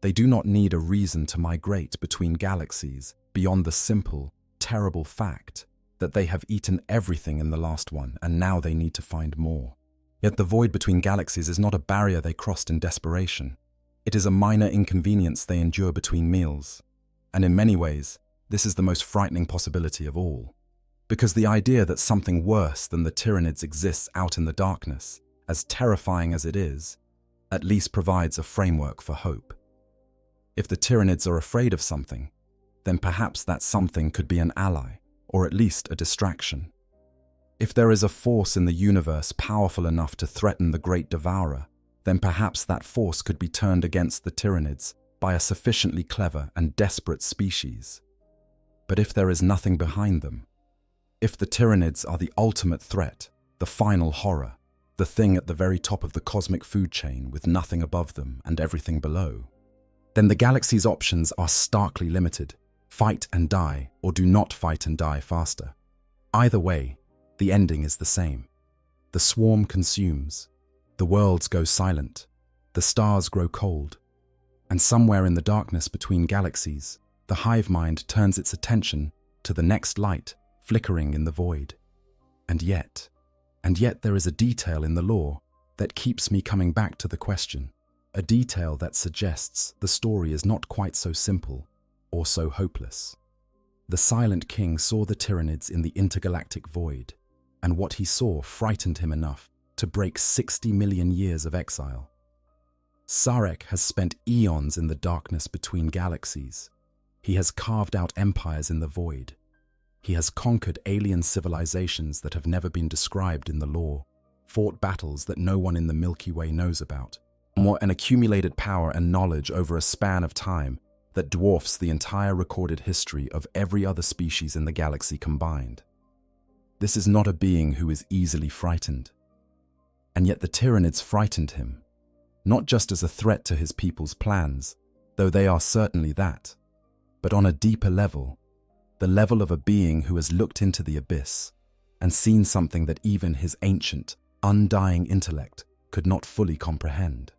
They do not need a reason to migrate between galaxies beyond the simple, terrible fact that they have eaten everything in the last one and now they need to find more. Yet the void between galaxies is not a barrier they crossed in desperation. It is a minor inconvenience they endure between meals. And in many ways, this is the most frightening possibility of all. Because the idea that something worse than the Tyranids exists out in the darkness, as terrifying as it is, at least provides a framework for hope. If the Tyranids are afraid of something, then perhaps that something could be an ally, or at least a distraction. If there is a force in the universe powerful enough to threaten the Great Devourer, then perhaps that force could be turned against the Tyranids by a sufficiently clever and desperate species. But if there is nothing behind them, if the Tyranids are the ultimate threat, the final horror, the thing at the very top of the cosmic food chain with nothing above them and everything below, then the galaxy's options are starkly limited. Fight and die, or do not fight and die faster. Either way, the ending is the same. The swarm consumes, the worlds go silent, the stars grow cold, and somewhere in the darkness between galaxies, the hive mind turns its attention to the next light flickering in the void. And yet there is a detail in the lore that keeps me coming back to the question, a detail that suggests the story is not quite so simple or so hopeless. The Silent King saw the Tyranids in the intergalactic void, and what he saw frightened him enough to break 60 million years of exile. Sarek has spent eons in the darkness between galaxies. He has carved out empires in the void. He has conquered alien civilizations that have never been described in the lore, fought battles that no one in the Milky Way knows about, and accumulated power and knowledge over a span of time that dwarfs the entire recorded history of every other species in the galaxy combined. This is not a being who is easily frightened. And yet the Tyranids frightened him, not just as a threat to his people's plans, though they are certainly that, but on a deeper level, the level of a being who has looked into the abyss and seen something that even his ancient, undying intellect could not fully comprehend.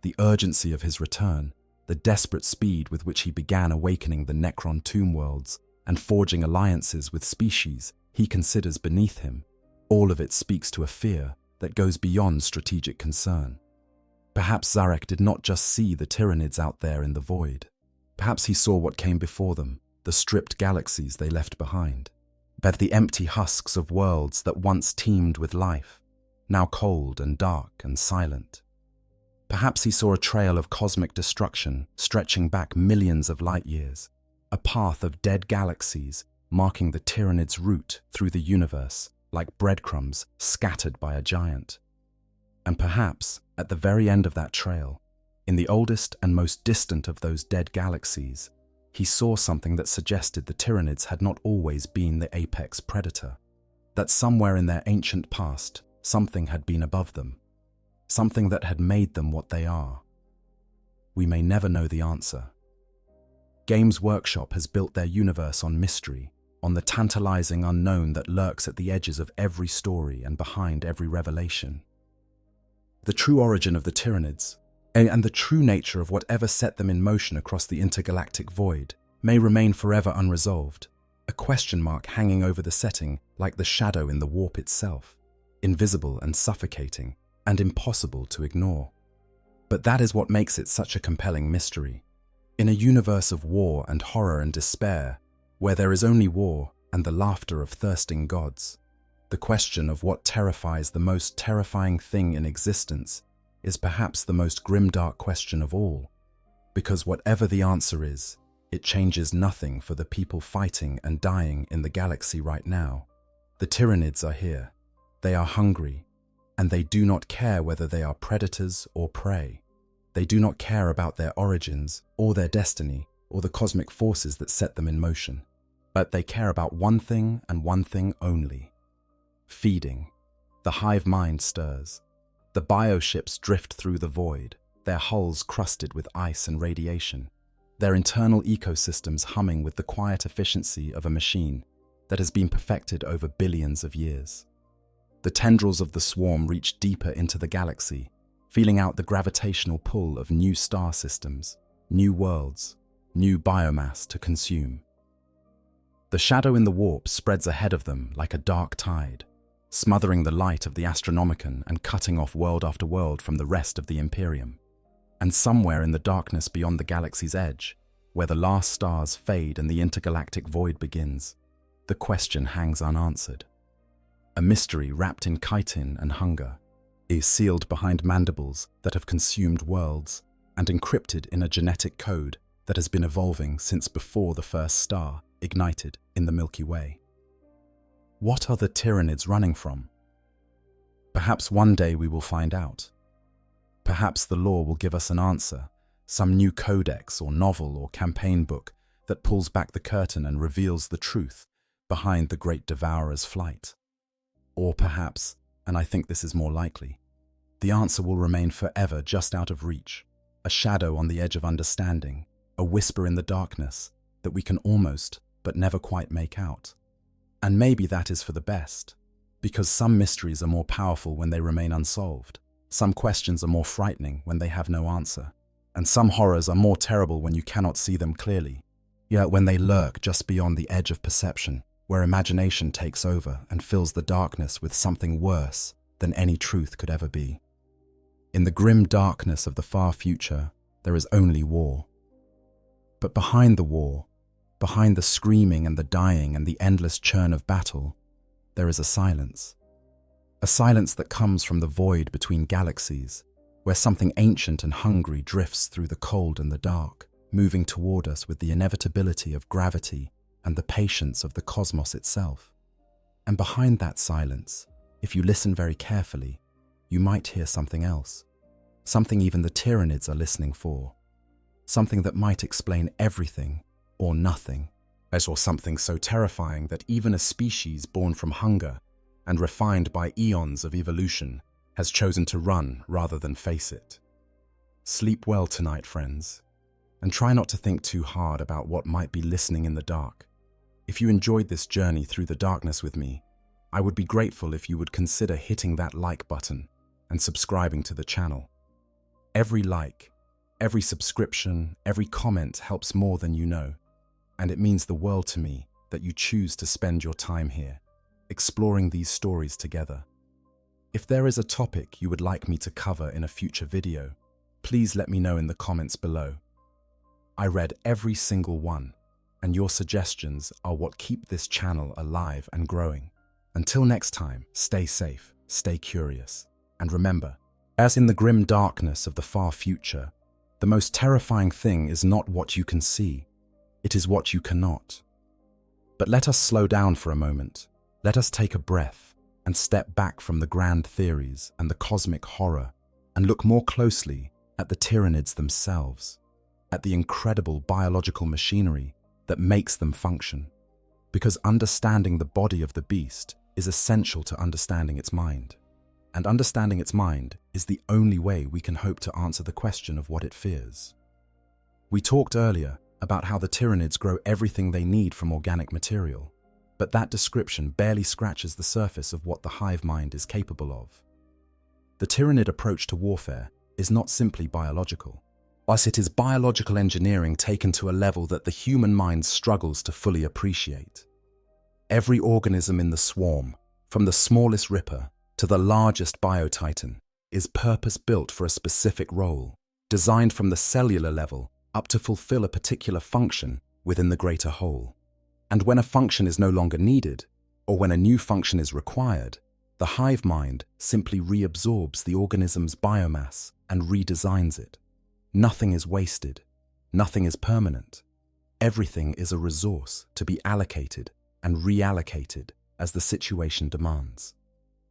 The urgency of his return, the desperate speed with which he began awakening the Necron tomb worlds and forging alliances with species he considers beneath him, all of it speaks to a fear that goes beyond strategic concern. Perhaps Zarek did not just see the Tyranids out there in the void. Perhaps he saw what came before them, the stripped galaxies they left behind. But the empty husks of worlds that once teemed with life, now cold and dark and silent. Perhaps he saw a trail of cosmic destruction stretching back millions of light years, a path of dead galaxies marking the Tyranids' route through the universe like breadcrumbs scattered by a giant. And perhaps, at the very end of that trail, in the oldest and most distant of those dead galaxies, he saw something that suggested the Tyranids had not always been the apex predator, that somewhere in their ancient past, something had been above them, something that had made them what they are. We may never know the answer. Games Workshop has built their universe on mystery, on the tantalizing unknown that lurks at the edges of every story and behind every revelation. The true origin of the Tyranids, and the true nature of whatever set them in motion across the intergalactic void, may remain forever unresolved, a question mark hanging over the setting like the shadow in the warp itself, invisible and suffocating, and impossible to ignore. But that is what makes it such a compelling mystery. In a universe of war and horror and despair, where there is only war and the laughter of thirsting gods, the question of what terrifies the most terrifying thing in existence is perhaps the most grimdark question of all, because whatever the answer is, it changes nothing for the people fighting and dying in the galaxy right now. The Tyranids are here. They are hungry, and they do not care whether they are predators or prey. They do not care about their origins or their destiny or the cosmic forces that set them in motion. But they care about one thing and one thing only: feeding. The hive mind stirs. The bioships drift through the void, their hulls crusted with ice and radiation. their internal ecosystems humming with the quiet efficiency of a machine that has been perfected over billions of years. The tendrils of the swarm reach deeper into the galaxy, feeling out the gravitational pull of new star systems, new worlds, new biomass to consume. The shadow in the warp spreads ahead of them like a dark tide, smothering the light of the Astronomicon and cutting off world after world from the rest of the Imperium. And somewhere in the darkness beyond the galaxy's edge, where the last stars fade and the intergalactic void begins, the question hangs unanswered. A mystery wrapped in chitin and hunger is sealed behind mandibles that have consumed worlds and encrypted in a genetic code that has been evolving since before the first star ignited in the Milky Way. What are the Tyranids running from? Perhaps one day we will find out. Perhaps the lore will give us an answer, some new codex or novel or campaign book that pulls back the curtain and reveals the truth behind the Great Devourer's flight. Or perhaps, and I think this is more likely, the answer will remain forever just out of reach, a shadow on the edge of understanding, a whisper in the darkness that we can almost but never quite make out. And maybe that is for the best, because some mysteries are more powerful when they remain unsolved, some questions are more frightening when they have no answer, and some horrors are more terrible when you cannot see them clearly, yet when they lurk just beyond the edge of perception, where imagination takes over and fills the darkness with something worse than any truth could ever be. In the grim darkness of the far future, there is only war. But behind the war, behind the screaming and the dying and the endless churn of battle, there is a silence. A silence that comes from the void between galaxies, where something ancient and hungry drifts through the cold and the dark, moving toward us with the inevitability of gravity and the patience of the cosmos itself. And behind that silence, if you listen very carefully, you might hear something else, something even the Tyranids are listening for, something that might explain everything or nothing, or something so terrifying that even a species born from hunger and refined by eons of evolution has chosen to run rather than face it. Sleep well tonight, friends, and try not to think too hard about what might be listening in the dark. If you enjoyed this journey through the darkness with me, I would be grateful if you would consider hitting that like button and subscribing to the channel. Every like, every subscription, every comment helps more than you know, and it means the world to me that you choose to spend your time here, exploring these stories together. If there is a topic you would like me to cover in a future video, please let me know in the comments below. I read every single one, and your suggestions are what keep this channel alive and growing. Until next time, stay safe, stay curious, and remember, as in the grim darkness of the far future, the most terrifying thing is not what you can see, it is what you cannot. But let us slow down for a moment. Let us take a breath and step back from the grand theories and the cosmic horror and look more closely at the Tyranids themselves, at the incredible biological machinery that makes them function. Because understanding the body of the beast is essential to understanding its mind. And understanding its mind is the only way we can hope to answer the question of what it fears. We talked earlier about how the Tyranids grow everything they need from organic material, but that description barely scratches the surface of what the hive mind is capable of. The Tyranid approach to warfare is not simply biological, but it is biological engineering taken to a level that the human mind struggles to fully appreciate. Every organism in the swarm, from the smallest ripper to the largest biotitan, is purpose-built for a specific role, designed from the cellular level up to fulfill a particular function within the greater whole. And when a function is no longer needed, or when a new function is required, the hive mind simply reabsorbs the organism's biomass and redesigns it. Nothing is wasted, nothing is permanent. Everything is a resource to be allocated and reallocated as the situation demands.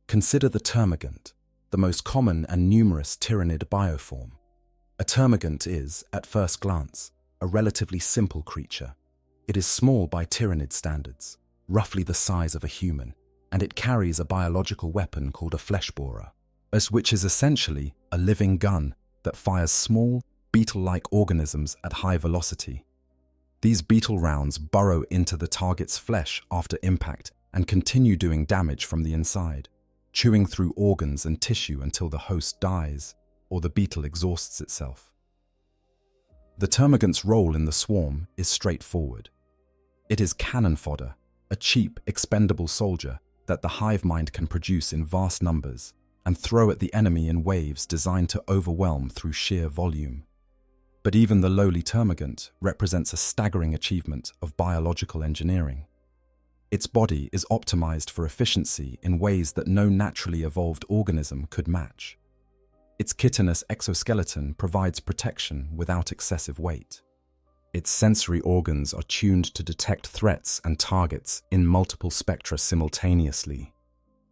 Consider the termagant, the most common and numerous Tyranid bioform. A termagant is, at first glance, a relatively simple creature. It is small by Tyranid standards, roughly the size of a human, and it carries a biological weapon called a flesh borer, which is essentially a living gun that fires small, beetle-like organisms at high velocity. These beetle rounds burrow into the target's flesh after impact and continue doing damage from the inside, chewing through organs and tissue until the host dies or the beetle exhausts itself. The termagant's role in the swarm is straightforward. It is cannon fodder, a cheap, expendable soldier that the hive mind can produce in vast numbers and throw at the enemy in waves designed to overwhelm through sheer volume. But even the lowly termagant represents a staggering achievement of biological engineering. Its body is optimized for efficiency in ways that no naturally evolved organism could match. Its chitinous exoskeleton provides protection without excessive weight. Its sensory organs are tuned to detect threats and targets in multiple spectra simultaneously.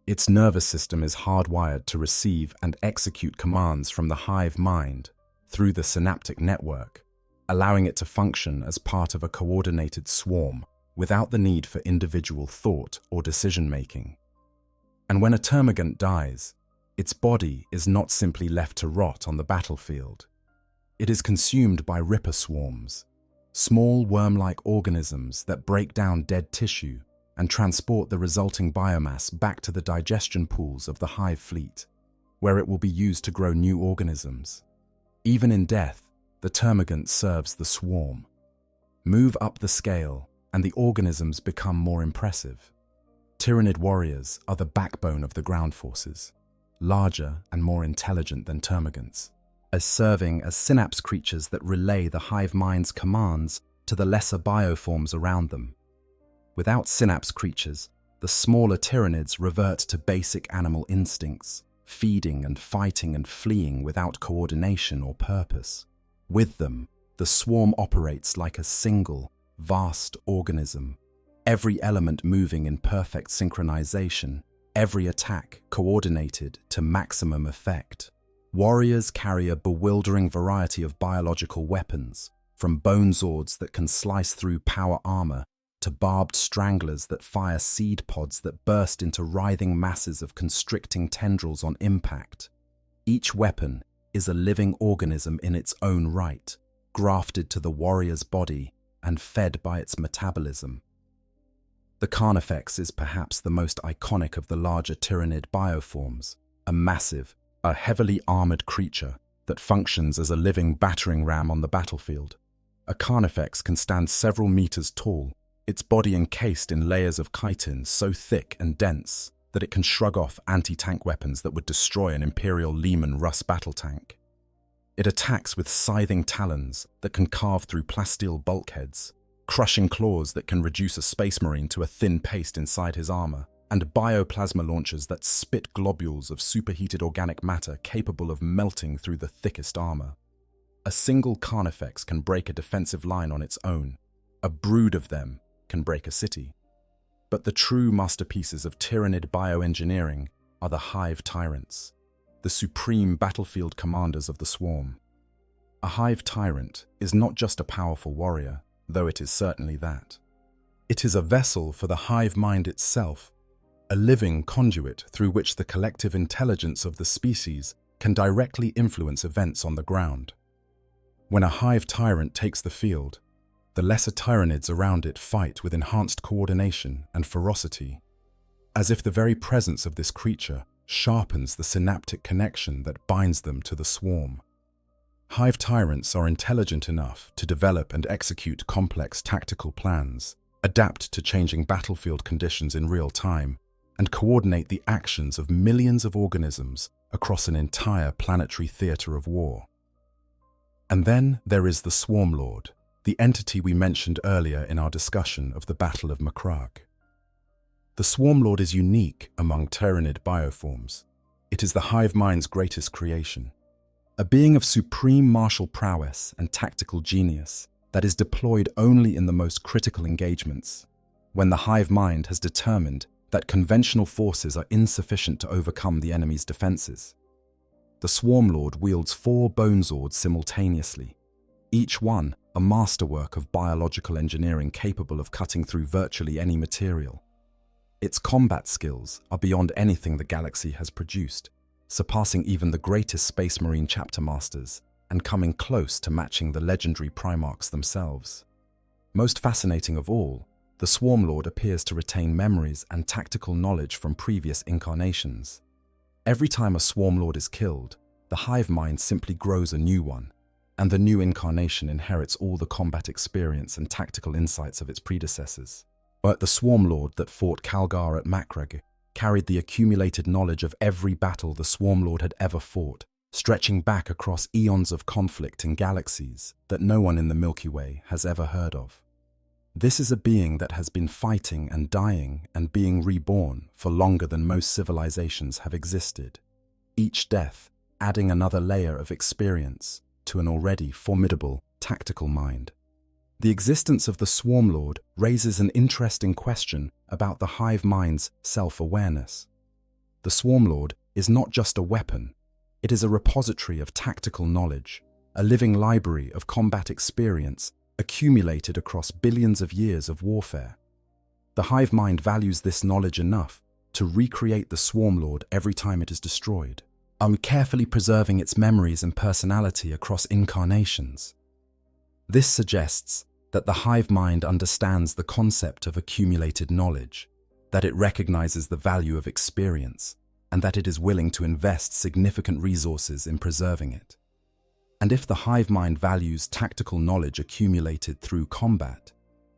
Its nervous system is hardwired to receive and execute commands from the hive mind through the synaptic network, allowing it to function as part of a coordinated swarm without the need for individual thought or decision-making. And when a termagant dies, its body is not simply left to rot on the battlefield. It is consumed by ripper swarms, small worm-like organisms that break down dead tissue and transport the resulting biomass back to the digestion pools of the hive fleet, where it will be used to grow new organisms. Even in death, the termagant serves the swarm. Move up the scale, and the organisms become more impressive. Tyranid warriors are the backbone of the ground forces, larger and more intelligent than termagants, as serving as synapse creatures that relay the hive mind's commands to the lesser bioforms around them. Without synapse creatures, the smaller Tyranids revert to basic animal instincts, feeding and fighting and fleeing without coordination or purpose. With them, the swarm operates like a single, vast organism, every element moving in perfect synchronization, every attack coordinated to maximum effect. Warriors carry a bewildering variety of biological weapons, from bone zords that can slice through power armor to barbed stranglers that fire seed pods that burst into writhing masses of constricting tendrils on impact. Each weapon is a living organism in its own right, grafted to the warrior's body and fed by its metabolism. The Carnifex is perhaps the most iconic of the larger Tyranid bioforms, a heavily armored creature that functions as a living battering ram on the battlefield. A Carnifex can stand several meters tall, its body encased in layers of chitin so thick and dense that it can shrug off anti-tank weapons that would destroy an Imperial Lehman Russ battle tank. It attacks with scything talons that can carve through plasteel bulkheads, crushing claws that can reduce a space marine to a thin paste inside his armor, and bioplasma launchers that spit globules of superheated organic matter capable of melting through the thickest armor. A single Carnifex can break a defensive line on its own. A brood of them can break a city. But the true masterpieces of Tyranid bioengineering are the hive tyrants, the supreme battlefield commanders of the swarm. A hive tyrant is not just a powerful warrior, though it is certainly that. It is a vessel for the hive mind itself, a living conduit through which the collective intelligence of the species can directly influence events on the ground. When a hive tyrant takes the field, the lesser Tyranids around it fight with enhanced coordination and ferocity, as if the very presence of this creature sharpens the synaptic connection that binds them to the swarm. Hive tyrants are intelligent enough to develop and execute complex tactical plans, adapt to changing battlefield conditions in real time, and coordinate the actions of millions of organisms across an entire planetary theater of war. And then there is the Swarm Lord, the entity we mentioned earlier in our discussion of the Battle of Macragh. The Swarm Lord is unique among Tyranid bioforms. It is the hive mind's greatest creation, a being of supreme martial prowess and tactical genius that is deployed only in the most critical engagements, when the hive mind has determined that conventional forces are insufficient to overcome the enemy's defenses. The Swarm Lord wields 4 bone zords simultaneously, each one a masterwork of biological engineering capable of cutting through virtually any material. Its combat skills are beyond anything the galaxy has produced, surpassing even the greatest Space Marine chapter masters and coming close to matching the legendary Primarchs themselves. Most fascinating of all, the Swarm Lord appears to retain memories and tactical knowledge from previous incarnations. Every time a Swarm Lord is killed, the hive mind simply grows a new one, and the new incarnation inherits all the combat experience and tactical insights of its predecessors. But the Swarm Lord that fought Calgar at Macragge carried the accumulated knowledge of every battle the Swarm Lord had ever fought, stretching back across eons of conflict in galaxies that no one in the Milky Way has ever heard of. This is a being that has been fighting and dying and being reborn for longer than most civilizations have existed, each death adding another layer of experience to an already formidable tactical mind. The existence of the Swarm Lord raises an interesting question about the hive mind's self-awareness. The Swarm Lord is not just a weapon, it is a repository of tactical knowledge, a living library of combat experience accumulated across billions of years of warfare. The hive mind values this knowledge enough to recreate the Swarm Lord every time it is destroyed, carefully preserving its memories and personality across incarnations. This suggests that the hive mind understands the concept of accumulated knowledge, that it recognizes the value of experience, and that it is willing to invest significant resources in preserving it. And if the hive mind values tactical knowledge accumulated through combat,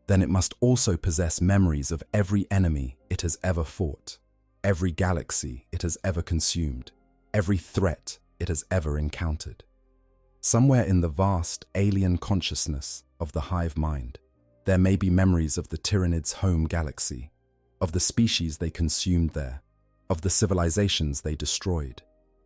then it must also possess memories of every enemy it has ever fought, every galaxy it has ever consumed, every threat it has ever encountered. Somewhere in the vast alien consciousness of the hive mind, there may be memories of the Tyranids' home galaxy, of the species they consumed there, of the civilizations they destroyed,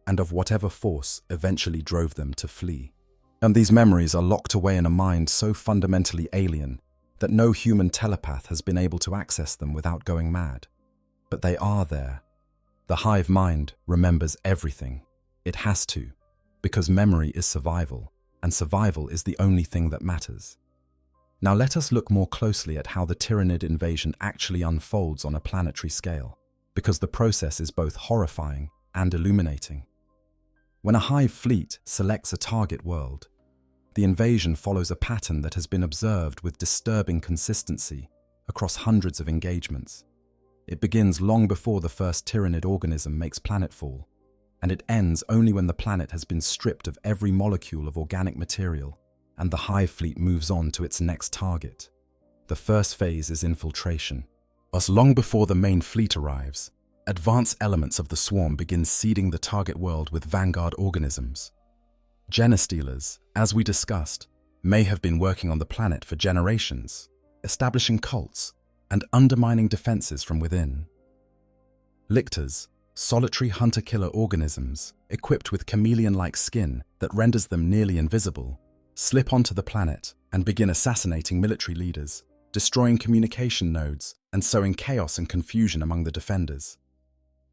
and of whatever force eventually drove them to flee. And these memories are locked away in a mind so fundamentally alien that no human telepath has been able to access them without going mad. But they are there. The hive mind remembers everything. It has to, because memory is survival, and survival is the only thing that matters. Now let us look more closely at how the Tyranid invasion actually unfolds on a planetary scale, because the process is both horrifying and illuminating. When a hive fleet selects a target world, the invasion follows a pattern that has been observed with disturbing consistency across hundreds of engagements. It begins long before the first Tyranid organism makes planetfall, and it ends only when the planet has been stripped of every molecule of organic material and the hive fleet moves on to its next target. The first phase is infiltration. Thus, long before the main fleet arrives, advanced elements of the swarm begin seeding the target world with vanguard organisms. Genostealers, as we discussed, may have been working on the planet for generations, establishing cults and undermining defenses from within. Lictors, solitary hunter-killer organisms equipped with chameleon-like skin that renders them nearly invisible, slip onto the planet and begin assassinating military leaders, destroying communication nodes and sowing chaos and confusion among the defenders.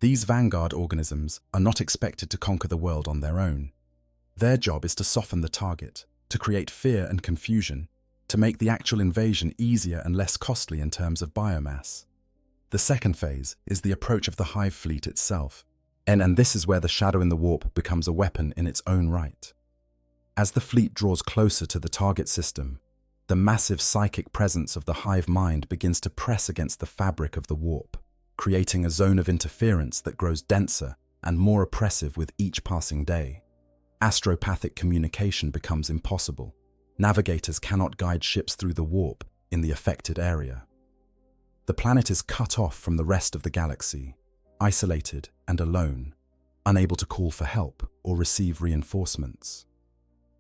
These vanguard organisms are not expected to conquer the world on their own. Their job is to soften the target, to create fear and confusion, to make the actual invasion easier and less costly in terms of biomass. The second phase is the approach of the hive fleet itself, and this is where the shadow in the warp becomes a weapon in its own right. As the fleet draws closer to the target system, the massive psychic presence of the hive mind begins to press against the fabric of the warp, creating a zone of interference that grows denser and more oppressive with each passing day. Astropathic communication becomes impossible. Navigators cannot guide ships through the warp in the affected area. The planet is cut off from the rest of the galaxy, isolated and alone, unable to call for help or receive reinforcements.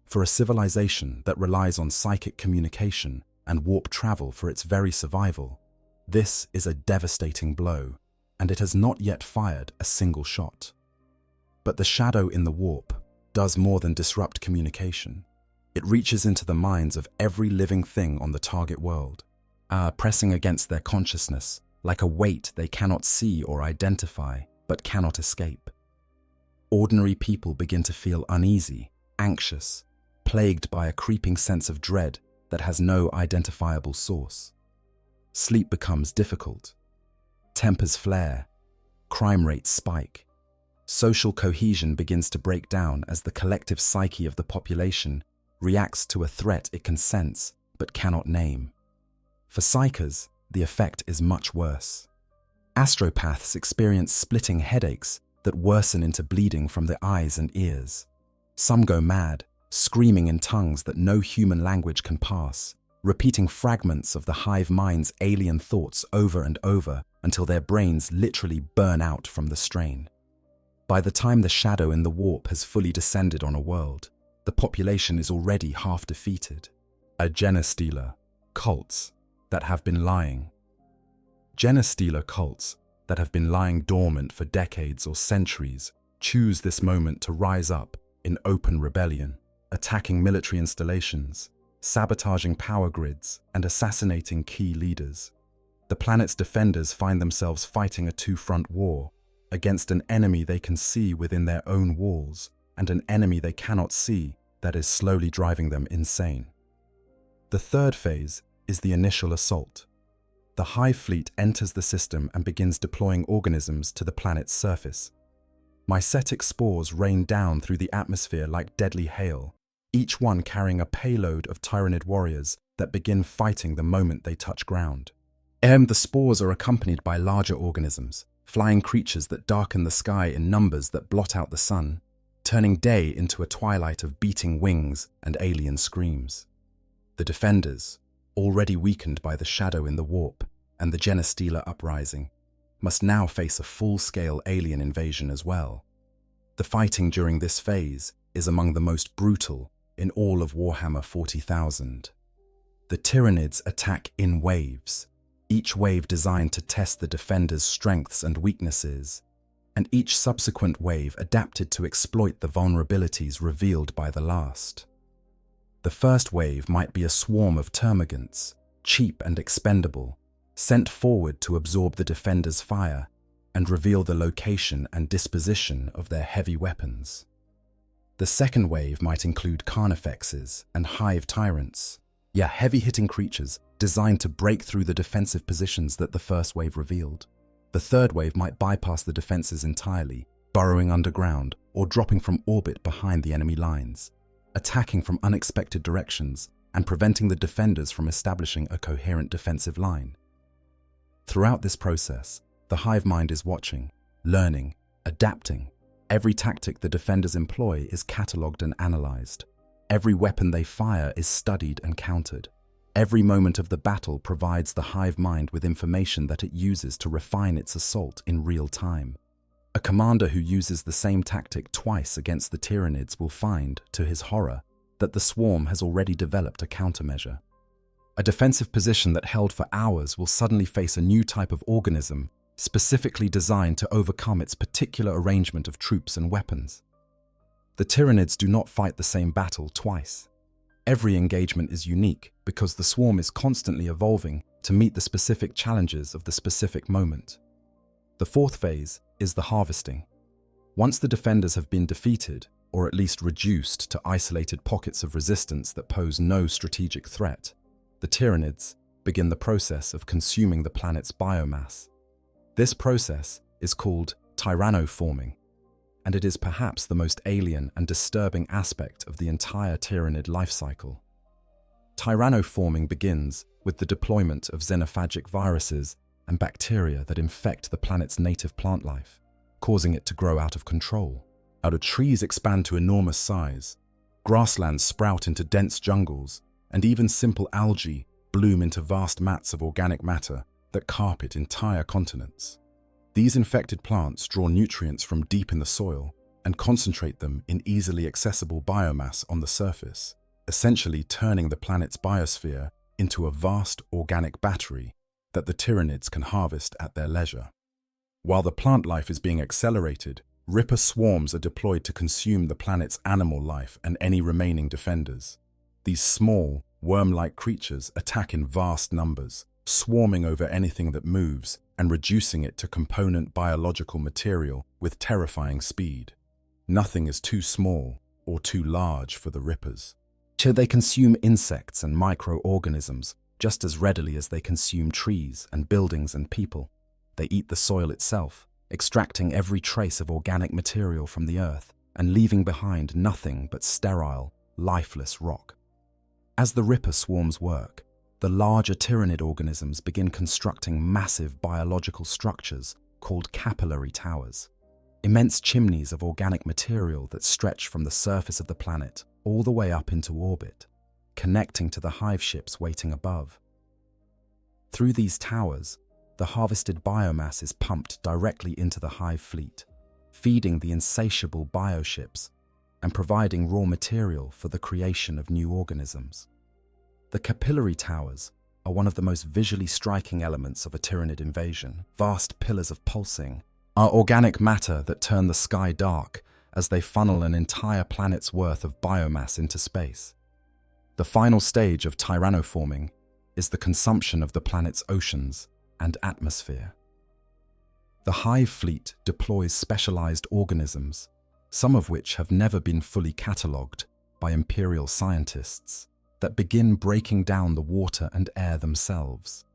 For a civilization that relies on psychic communication and warp travel for its very survival, this is a devastating blow, and it has not yet fired a single shot. But the shadow in the warp does more than disrupt communication. It reaches into the minds of every living thing on the target world, pressing against their consciousness like a weight they cannot see or identify but cannot escape. Ordinary people begin to feel uneasy, anxious, plagued by a creeping sense of dread that has no identifiable source. Sleep becomes difficult. Tempers flare. Crime rates spike. social cohesion begins to break down as the collective psyche of the population reacts to a threat it can sense but cannot name. For psychers, the effect is much worse. Astropaths experience splitting headaches that worsen into bleeding from the eyes and ears. Some go mad, screaming in tongues that no human language can pass, repeating fragments of the hive mind's alien thoughts over and over until their brains literally burn out from the strain. By the time the shadow in the warp has fully descended on a world, the population is already half defeated. A genestealer, cults that have been lying. Genestealer cults that have been lying dormant for decades or centuries choose this moment to rise up in open rebellion, attacking military installations, sabotaging power grids, and assassinating key leaders. The planet's defenders find themselves fighting a two-front war against an enemy they can see within their own walls and an enemy they cannot see that is slowly driving them insane. The third phase is the initial assault. The hive fleet enters the system and begins deploying organisms to the planet's surface. Mycetic spores rain down through the atmosphere like deadly hail, each one carrying a payload of Tyranid warriors that begin fighting the moment they touch ground. The spores are accompanied by larger organisms, flying creatures that darken the sky in numbers that blot out the sun, turning day into a twilight of beating wings and alien screams. The defenders, already weakened by the shadow in the warp and the genestealer uprising, must now face a full-scale alien invasion as well. The fighting during this phase is among the most brutal in all of Warhammer 40,000. The Tyranids attack in waves, each wave designed to test the defenders' strengths and weaknesses, and each subsequent wave adapted to exploit the vulnerabilities revealed by the last. The first wave might be a swarm of termagants, cheap and expendable, sent forward to absorb the defenders' fire and reveal the location and disposition of their heavy weapons. The second wave might include carnifexes and hive tyrants, heavy-hitting creatures designed to break through the defensive positions that the first wave revealed. The third wave might bypass the defenses entirely, burrowing underground or dropping from orbit behind the enemy lines, attacking from unexpected directions and preventing the defenders from establishing a coherent defensive line. Throughout this process, the hive mind is watching, learning, adapting. Every tactic the defenders employ is catalogued and analyzed. Every weapon they fire is studied and countered. Every moment of the battle provides the hive mind with information that it uses to refine its assault in real time. A commander who uses the same tactic twice against the Tyranids will find, to his horror, that the swarm has already developed a countermeasure. A defensive position that held for hours will suddenly face a new type of organism specifically designed to overcome its particular arrangement of troops and weapons. The Tyranids do not fight the same battle twice. Every engagement is unique because the swarm is constantly evolving to meet the specific challenges of the specific moment. The fourth phase is the harvesting. Once the defenders have been defeated, or at least reduced to isolated pockets of resistance that pose no strategic threat, the Tyranids begin the process of consuming the planet's biomass. This process is called tyrannoforming, and it is perhaps the most alien and disturbing aspect of the entire Tyranid life cycle. Tyrannoforming begins with the deployment of xenophagic viruses and bacteria that infect the planet's native plant life, causing it to grow out of control. Trees expand to enormous size, grasslands sprout into dense jungles, and even simple algae bloom into vast mats of organic matter that carpet entire continents. These infected plants draw nutrients from deep in the soil and concentrate them in easily accessible biomass on the surface, essentially turning the planet's biosphere into a vast organic battery that the Tyranids can harvest at their leisure. While the plant life is being accelerated, Ripper swarms are deployed to consume the planet's animal life and any remaining defenders. These small, worm-like creatures attack in vast numbers, swarming over anything that moves and reducing it to component biological material with terrifying speed. Nothing is too small or too large for the Rippers. They consume insects and microorganisms just as readily as they consume trees and buildings and people. They eat the soil itself, extracting every trace of organic material from the earth and leaving behind nothing but sterile, lifeless rock. As the Ripper swarms work, the larger Tyranid organisms begin constructing massive biological structures called capillary towers, immense chimneys of organic material that stretch from the surface of the planet all the way up into orbit, connecting to the hive ships waiting above. Through these towers, the harvested biomass is pumped directly into the hive fleet, feeding the insatiable bioships and providing raw material for the creation of new organisms. The capillary towers are one of the most visually striking elements of a Tyranid invasion. Vast pillars of pulsing are organic matter that turn the sky dark as they funnel an entire planet's worth of biomass into space. The final stage of tyrannoforming is the consumption of the planet's oceans and atmosphere. The hive fleet deploys specialized organisms, some of which have never been fully catalogued by Imperial scientists, that begin breaking down the water and air themselves,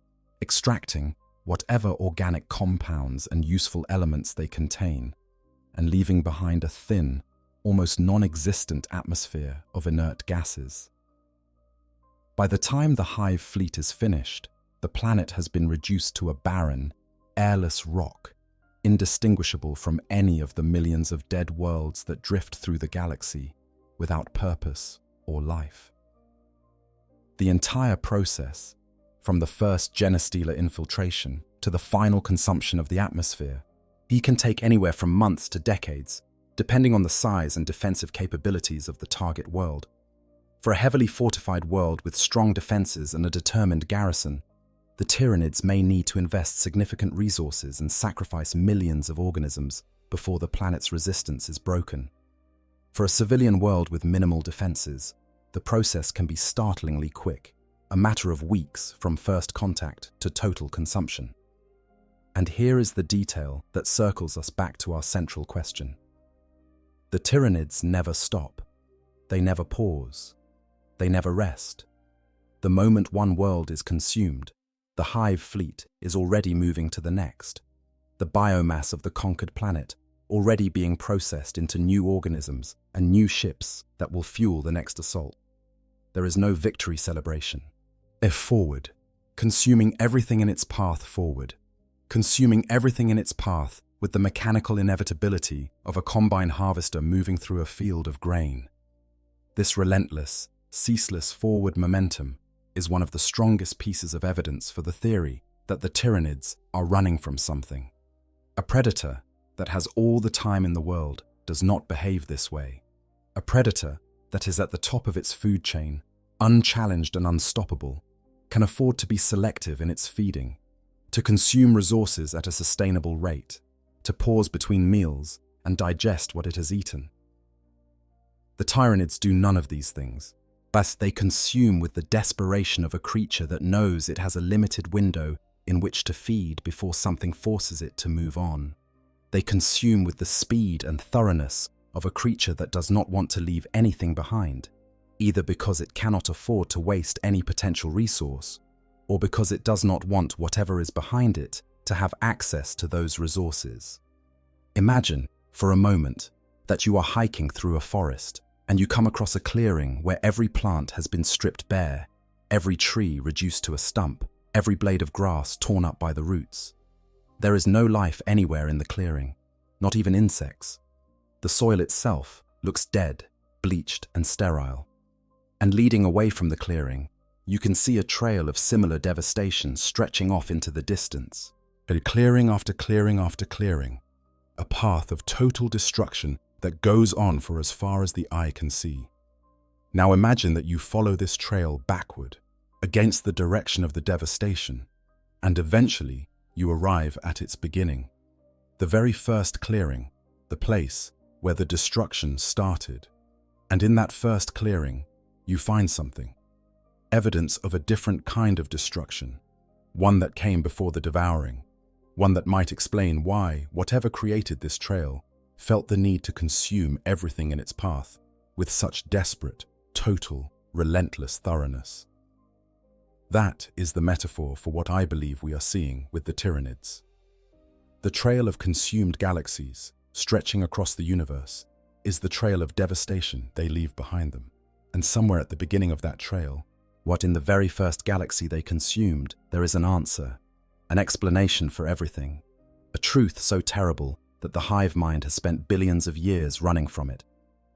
extracting whatever organic compounds and useful elements they contain, and leaving behind a thin, almost non-existent atmosphere of inert gases. By the time the hive fleet is finished, the planet has been reduced to a barren, airless rock, indistinguishable from any of the millions of dead worlds that drift through the galaxy without purpose or life. The entire process, from the first genestealer infiltration to the final consumption of the atmosphere, can take anywhere from months to decades, depending on the size and defensive capabilities of the target world. For a heavily fortified world with strong defenses and a determined garrison, the Tyranids may need to invest significant resources and sacrifice millions of organisms before the planet's resistance is broken. For a civilian world with minimal defenses, the process can be startlingly quick, a matter of weeks from first contact to total consumption. And here is the detail that circles us back to our central question. The Tyranids never stop. They never pause. They never rest. The moment one world is consumed, the hive fleet is already moving to the next. The biomass of the conquered planet already being processed into new organisms and new ships that will fuel the next assault. There is no victory celebration. Forward, consuming everything in its path forward, consuming everything in its path with the mechanical inevitability of a combine harvester moving through a field of grain. This relentless, ceaseless forward momentum is one of the strongest pieces of evidence for the theory that the Tyranids are running from something. A predator that has all the time in the world does not behave this way. A predator that is at the top of its food chain, unchallenged and unstoppable, can afford to be selective in its feeding, to consume resources at a sustainable rate, to pause between meals and digest what it has eaten. The Tyranids do none of these things, but they consume with the desperation of a creature that knows it has a limited window in which to feed before something forces it to move on. They consume with the speed and thoroughness of a creature that does not want to leave anything behind, either because it cannot afford to waste any potential resource, or because it does not want whatever is behind it to have access to those resources. Imagine, for a moment, that you are hiking through a forest and you come across a clearing where every plant has been stripped bare, every tree reduced to a stump, every blade of grass torn up by the roots. There is no life anywhere in the clearing, not even insects. The soil itself looks dead, bleached and sterile. And leading away from the clearing, you can see a trail of similar devastation stretching off into the distance. Clearing after clearing after clearing, a path of total destruction that goes on for as far as the eye can see. Now imagine that you follow this trail backward, against the direction of the devastation, and eventually you arrive at its beginning. The very first clearing, the place where the destruction started. And in that first clearing, you find something. Evidence of a different kind of destruction, one that came before the devouring, one that might explain why whatever created this trail felt the need to consume everything in its path with such desperate, total, relentless thoroughness. That is the metaphor for what I believe we are seeing with the Tyranids. The trail of consumed galaxies, stretching across the universe, is the trail of devastation they leave behind them. And somewhere at the beginning of that trail, what in the very first galaxy they consumed, there is an answer, an explanation for everything, a truth so terrible that the hive mind has spent billions of years running from it,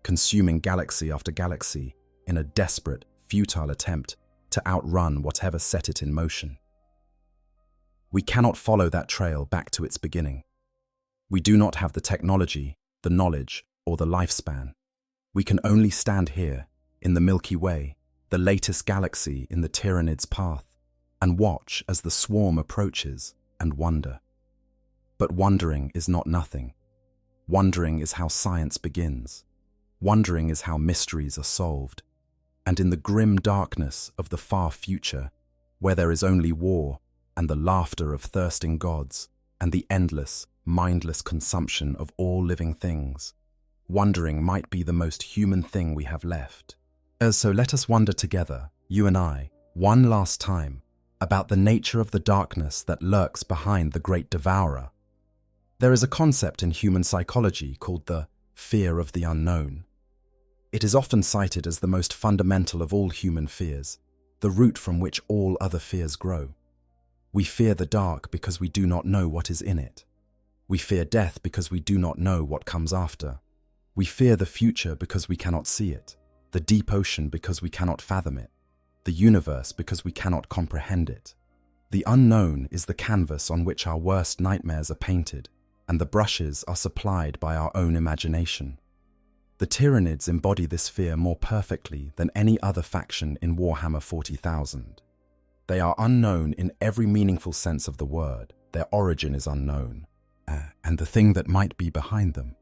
consuming galaxy after galaxy in a desperate, futile attempt to outrun whatever set it in motion. We cannot follow that trail back to its beginning. We do not have the technology, the knowledge, or the lifespan. We can only stand here, in the Milky Way, the latest galaxy in the Tyranids' path, and watch as the swarm approaches and wonder. But wondering is not nothing. Wondering is how science begins. Wondering is how mysteries are solved. And in the grim darkness of the far future, where there is only war and the laughter of thirsting gods and the endless, mindless consumption of all living things, wondering might be the most human thing we have left. So let us wonder together, you and I, one last time, about the nature of the darkness that lurks behind the great devourer. There is a concept in human psychology called the fear of the unknown. It is often cited as the most fundamental of all human fears, the root from which all other fears grow. We fear the dark because we do not know what is in it. We fear death because we do not know what comes after. We fear the future because we cannot see it, the deep ocean because we cannot fathom it, the universe because we cannot comprehend it. The unknown is the canvas on which our worst nightmares are painted, and the brushes are supplied by our own imagination. The Tyranids embody this fear more perfectly than any other faction in Warhammer 40,000. They are unknown in every meaningful sense of the word. Their origin is unknown. And the thing that might be behind them,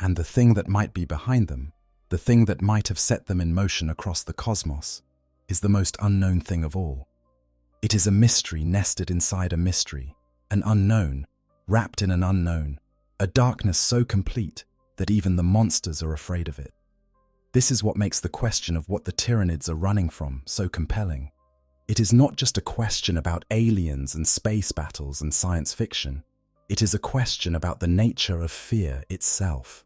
the thing that might have set them in motion across the cosmos, is the most unknown thing of all. It is a mystery nested inside a mystery, an unknown, wrapped in an unknown, a darkness so complete that even the monsters are afraid of it. This is what makes the question of what the Tyranids are running from so compelling. It is not just a question about aliens and space battles and science fiction. It is a question about the nature of fear itself.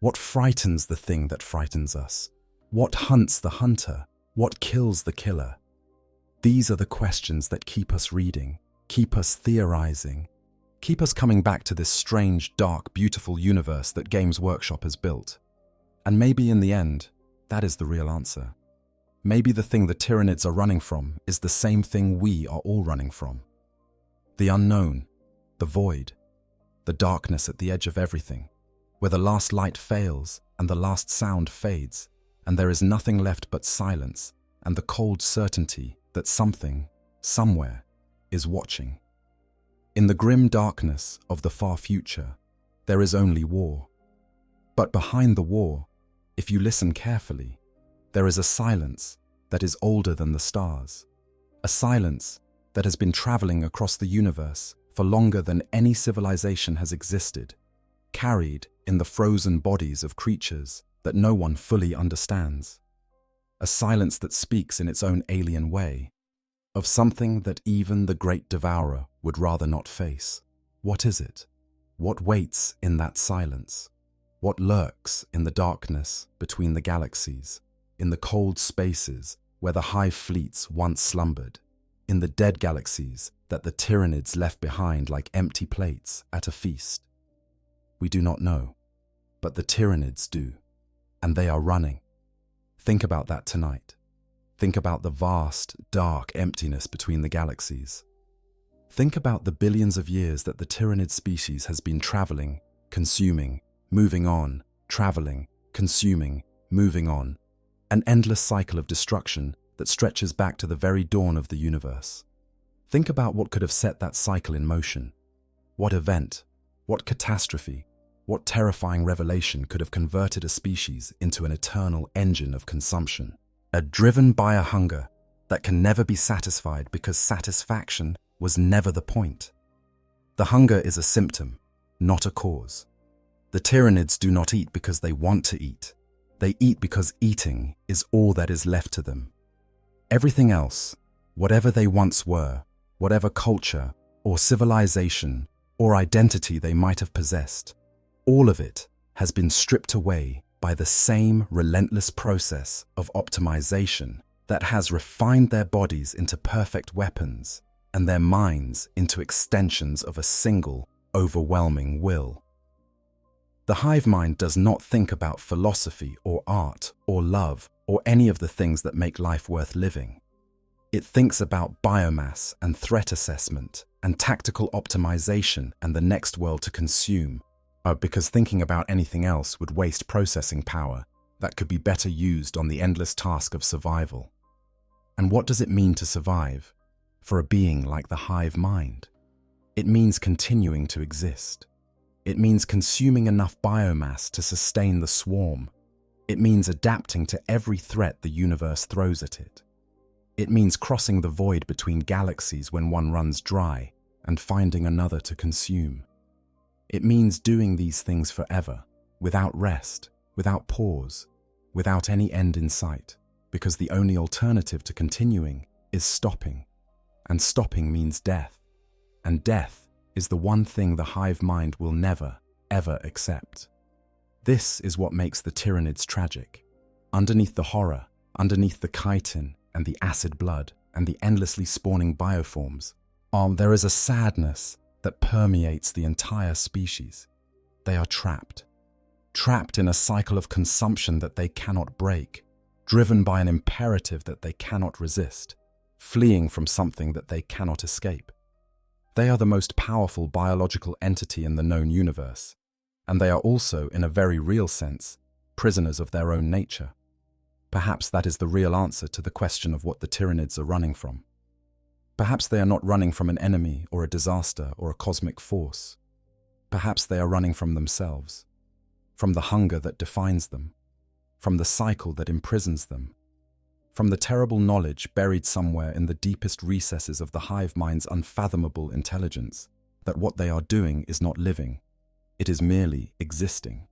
What frightens the thing that frightens us? What hunts the hunter? What kills the killer? These are the questions that keep us reading, keep us theorizing, keep us coming back to this strange, dark, beautiful universe that Games Workshop has built. And maybe in the end, that is the real answer. Maybe the thing the Tyranids are running from is the same thing we are all running from. The unknown, the void, the darkness at the edge of everything, where the last light fails and the last sound fades, and there is nothing left but silence and the cold certainty that something, somewhere, is watching. In the grim darkness of the far future, there is only war. But behind the war, if you listen carefully, there is a silence that is older than the stars, a silence that has been traveling across the universe for longer than any civilization has existed, carried in the frozen bodies of creatures that no one fully understands. A silence that speaks in its own alien way, of something that even the great devourer would rather not face. What is it? What waits in that silence? What lurks in the darkness between the galaxies, in the cold spaces where the hive fleets once slumbered, in the dead galaxies that the Tyranids left behind like empty plates at a feast? We do not know, but the Tyranids do, and they are running. Think about that tonight. Think about the vast, dark emptiness between the galaxies. Think about the billions of years that the Tyranid species has been traveling, consuming, moving on, traveling, consuming, moving on. An endless cycle of destruction that stretches back to the very dawn of the universe. Think about what could have set that cycle in motion. What event, what catastrophe, what terrifying revelation could have converted a species into an eternal engine of consumption? Driven by a hunger that can never be satisfied because satisfaction was never the point. The hunger is a symptom, not a cause. The Tyranids do not eat because they want to eat. They eat because eating is all that is left to them. Everything else, whatever they once were, whatever culture or civilization or identity they might have possessed. All of it has been stripped away by the same relentless process of optimization that has refined their bodies into perfect weapons and their minds into extensions of a single, overwhelming will. The hive mind does not think about philosophy or art or love or any of the things that make life worth living. It thinks about biomass and threat assessment and tactical optimization and the next world to consume, because thinking about anything else would waste processing power that could be better used on the endless task of survival. And what does it mean to survive for a being like the hive mind? It means continuing to exist. It means consuming enough biomass to sustain the swarm. It means adapting to every threat the universe throws at it. It means crossing the void between galaxies when one runs dry and finding another to consume. It means doing these things forever, without rest, without pause, without any end in sight, because the only alternative to continuing is stopping. And stopping means death. And death is the one thing the hive mind will never, ever accept. This is what makes the Tyranids tragic. Underneath the horror, underneath the chitin and the acid blood and the endlessly spawning bioforms, there is a sadness that permeates the entire species. They are trapped in a cycle of consumption that they cannot break, driven by an imperative that they cannot resist, fleeing from something that they cannot escape. They are the most powerful biological entity in the known universe, and they are also, in a very real sense, prisoners of their own nature. Perhaps that is the real answer to the question of what the Tyranids are running from. Perhaps they are not running from an enemy or a disaster or a cosmic force. Perhaps they are running from themselves, from the hunger that defines them, from the cycle that imprisons them, from the terrible knowledge buried somewhere in the deepest recesses of the hive mind's unfathomable intelligence that what they are doing is not living, it is merely existing.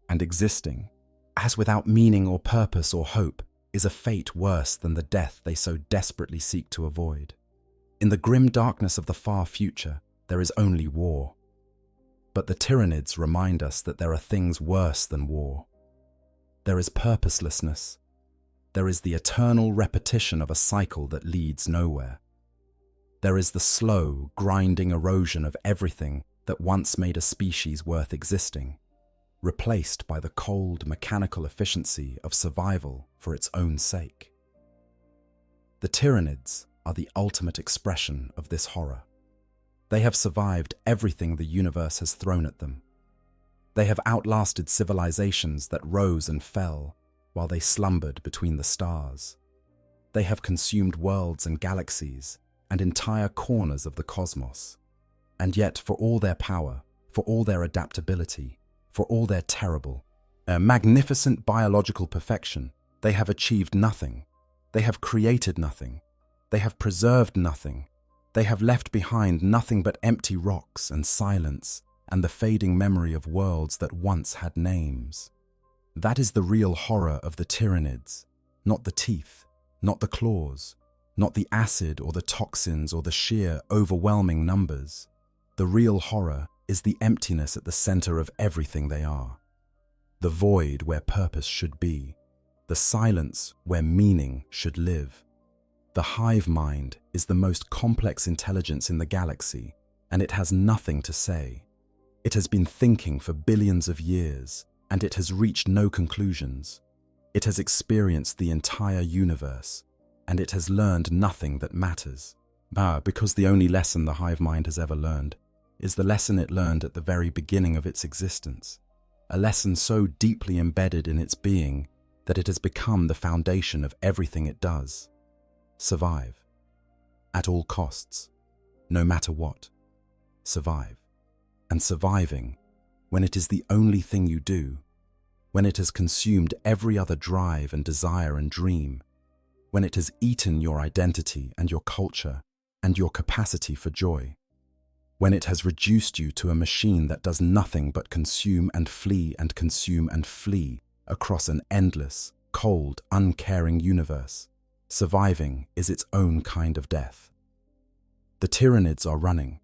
And existing, as without meaning or purpose or hope, is a fate worse than the death they so desperately seek to avoid. In the grim darkness of the far future, there is only war. But the Tyranids remind us that there are things worse than war. There is purposelessness. There is the eternal repetition of a cycle that leads nowhere. There is the slow, grinding erosion of everything that once made a species worth existing, replaced by the cold, mechanical efficiency of survival for its own sake. The Tyranids are the ultimate expression of this horror. They have survived everything the universe has thrown at them. They have outlasted civilizations that rose and fell while they slumbered between the stars. They have consumed worlds and galaxies and entire corners of the cosmos. And yet, for all their power, for all their adaptability, for all their terrible, magnificent biological perfection, they have achieved nothing. They have created nothing. They have preserved nothing. They have left behind nothing but empty rocks and silence and the fading memory of worlds that once had names. That is the real horror of the Tyranids, not the teeth, not the claws, not the acid or the toxins or the sheer, overwhelming numbers. The real horror is the emptiness at the center of everything they are. The void where purpose should be, the silence where meaning should live. The hive mind is the most complex intelligence in the galaxy, and it has nothing to say. It has been thinking for billions of years, and it has reached no conclusions. It has experienced the entire universe, and it has learned nothing that matters. Because the only lesson the hive mind has ever learned is the lesson it learned at the very beginning of its existence, a lesson so deeply embedded in its being that it has become the foundation of everything it does. Survive. At all costs. No matter what. Survive. And surviving, when it is the only thing you do, when it has consumed every other drive and desire and dream, when it has eaten your identity and your culture and your capacity for joy, when it has reduced you to a machine that does nothing but consume and flee and consume and flee across an endless, cold, uncaring universe. Surviving is its own kind of death. The Tyranids are running.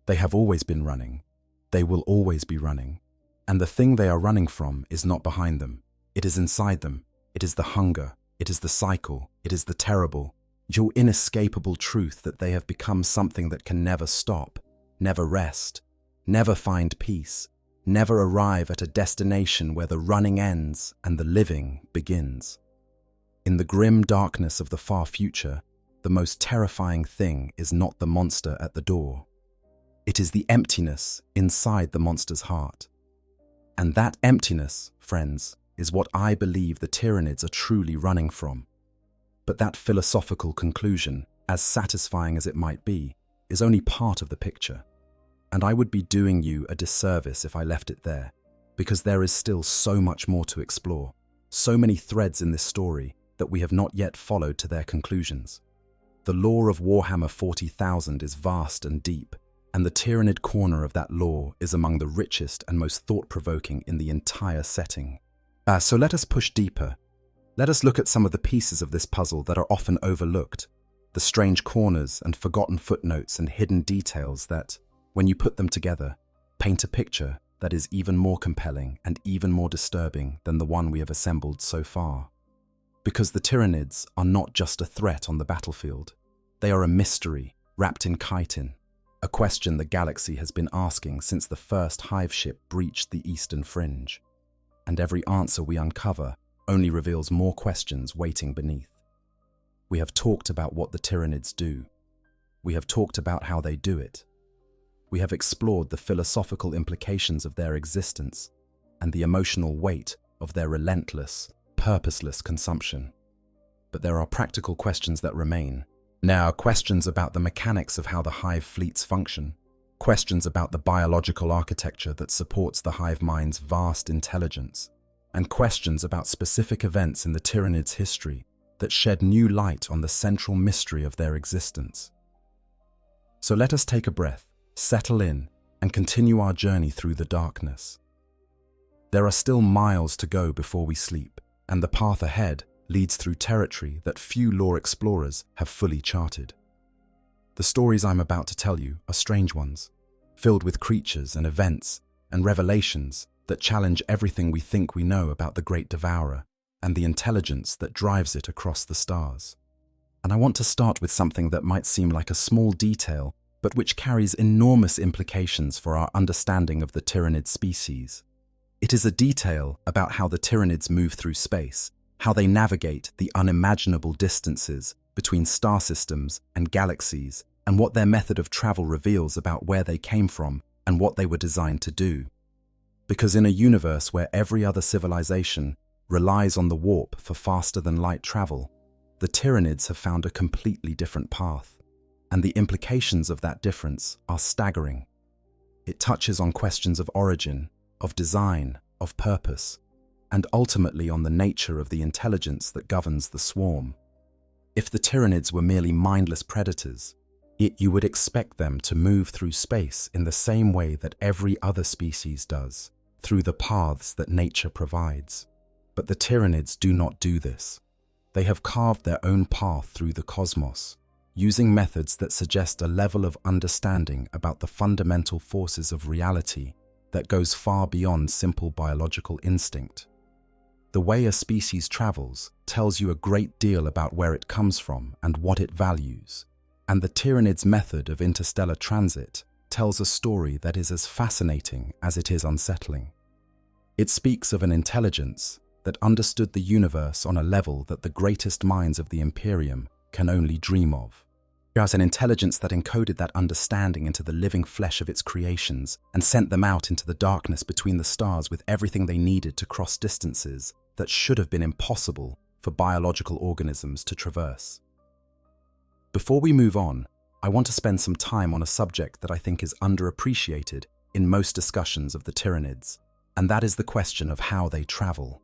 They have always been running. They will always be running. And the thing they are running from is not behind them. It is inside them. It is the hunger. It is the cycle. It is the terrible, your inescapable truth that they have become something that can never stop, never rest, never find peace, never arrive at a destination where the running ends and the living begins. In the grim darkness of the far future, the most terrifying thing is not the monster at the door. It is the emptiness inside the monster's heart. And that emptiness, friends, is what I believe the Tyranids are truly running from. But that philosophical conclusion, as satisfying as it might be, is only part of the picture. And I would be doing you a disservice if I left it there, because there is still so much more to explore, so many threads in this story that we have not yet followed to their conclusions. The lore of Warhammer 40,000 is vast and deep, and the Tyranid corner of that lore is among the richest and most thought-provoking in the entire setting. So let us push deeper. Let us look at some of the pieces of this puzzle that are often overlooked, the strange corners and forgotten footnotes and hidden details that, when you put them together, paint a picture that is even more compelling and even more disturbing than the one we have assembled so far. Because the Tyranids are not just a threat on the battlefield. They are a mystery wrapped in chitin, a question the galaxy has been asking since the first hive ship breached the eastern fringe. And every answer we uncover only reveals more questions waiting beneath. We have talked about what the Tyranids do. We have talked about how they do it. We have explored the philosophical implications of their existence and the emotional weight of their relentless, purposeless consumption. But there are practical questions that remain. Now, questions about the mechanics of how the hive fleets function, questions about the biological architecture that supports the hive mind's vast intelligence, and questions about specific events in the Tyranids' history that shed new light on the central mystery of their existence. So let us take a breath, settle in, and continue our journey through the darkness. There are still miles to go before we sleep, and the path ahead leads through territory that few lore explorers have fully charted. The stories I'm about to tell you are strange ones, filled with creatures and events and revelations that challenge everything we think we know about the Great Devourer and the intelligence that drives it across the stars. And I want to start with something that might seem like a small detail, but which carries enormous implications for our understanding of the Tyranid species. It is a detail about how the Tyranids move through space, how they navigate the unimaginable distances between star systems and galaxies, and what their method of travel reveals about where they came from and what they were designed to do. Because in a universe where every other civilization relies on the warp for faster-than-light travel, the Tyranids have found a completely different path, and the implications of that difference are staggering. It touches on questions of origin, of design, of purpose, and ultimately on the nature of the intelligence that governs the swarm. If the Tyranids were merely mindless predators, yet you would expect them to move through space in the same way that every other species does, through the paths that nature provides. But the Tyranids do not do this. They have carved their own path through the cosmos, using methods that suggest a level of understanding about the fundamental forces of reality that goes far beyond simple biological instinct. The way a species travels tells you a great deal about where it comes from and what it values, and the Tyranids' method of interstellar transit tells a story that is as fascinating as it is unsettling. It speaks of an intelligence that understood the universe on a level that the greatest minds of the Imperium can only dream of. As an intelligence that encoded that understanding into the living flesh of its creations and sent them out into the darkness between the stars with everything they needed to cross distances that should have been impossible for biological organisms to traverse. Before we move on, I want to spend some time on a subject that I think is underappreciated in most discussions of the Tyranids, and that is the question of how they travel.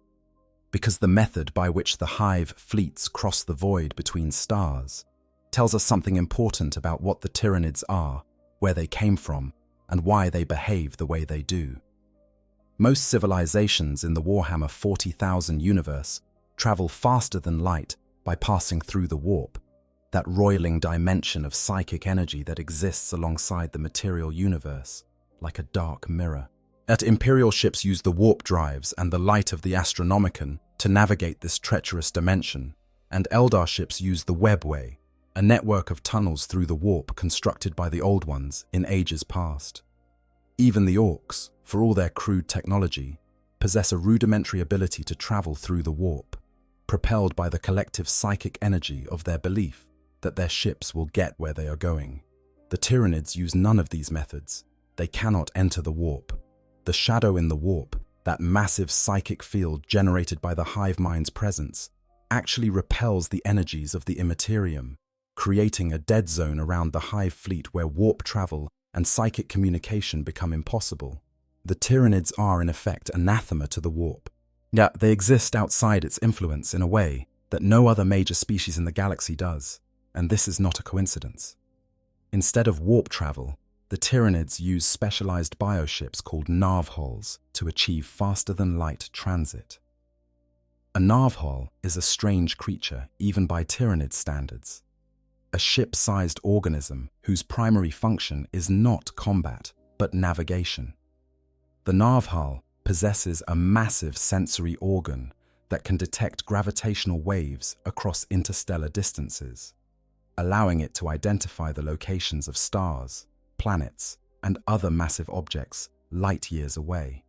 Because the method by which the hive fleets cross the void between stars tells us something important about what the Tyranids are, where they came from, and why they behave the way they do. Most civilizations in the Warhammer 40,000 universe travel faster than light by passing through the warp. that roiling dimension of psychic energy that exists alongside the material universe, like a dark mirror. Imperial ships use the warp drives and the light of the Astronomicon to navigate this treacherous dimension, and Eldar ships use the webway, a network of tunnels through the warp constructed by the Old Ones in ages past. Even the Orcs, for all their crude technology, possess a rudimentary ability to travel through the warp, propelled by the collective psychic energy of their belief that their ships will get where they are going. The Tyranids use none of these methods. They cannot enter the warp. The shadow in the warp, that massive psychic field generated by the hive mind's presence, actually repels the energies of the Imperium, creating a dead zone around the hive fleet where warp travel and psychic communication become impossible. The Tyranids are in effect anathema to the warp. Yet they exist outside its influence in a way that no other major species in the galaxy does, and this is not a coincidence. Instead of warp travel, the Tyranids use specialized bioships called narvhals to achieve faster-than-light transit. A narvhal is a strange creature, even by Tyranid standards. A ship-sized organism whose primary function is not combat, but navigation. The narvhal possesses a massive sensory organ that can detect gravitational waves across interstellar distances, allowing it to identify the locations of stars, planets, and other massive objects light years away.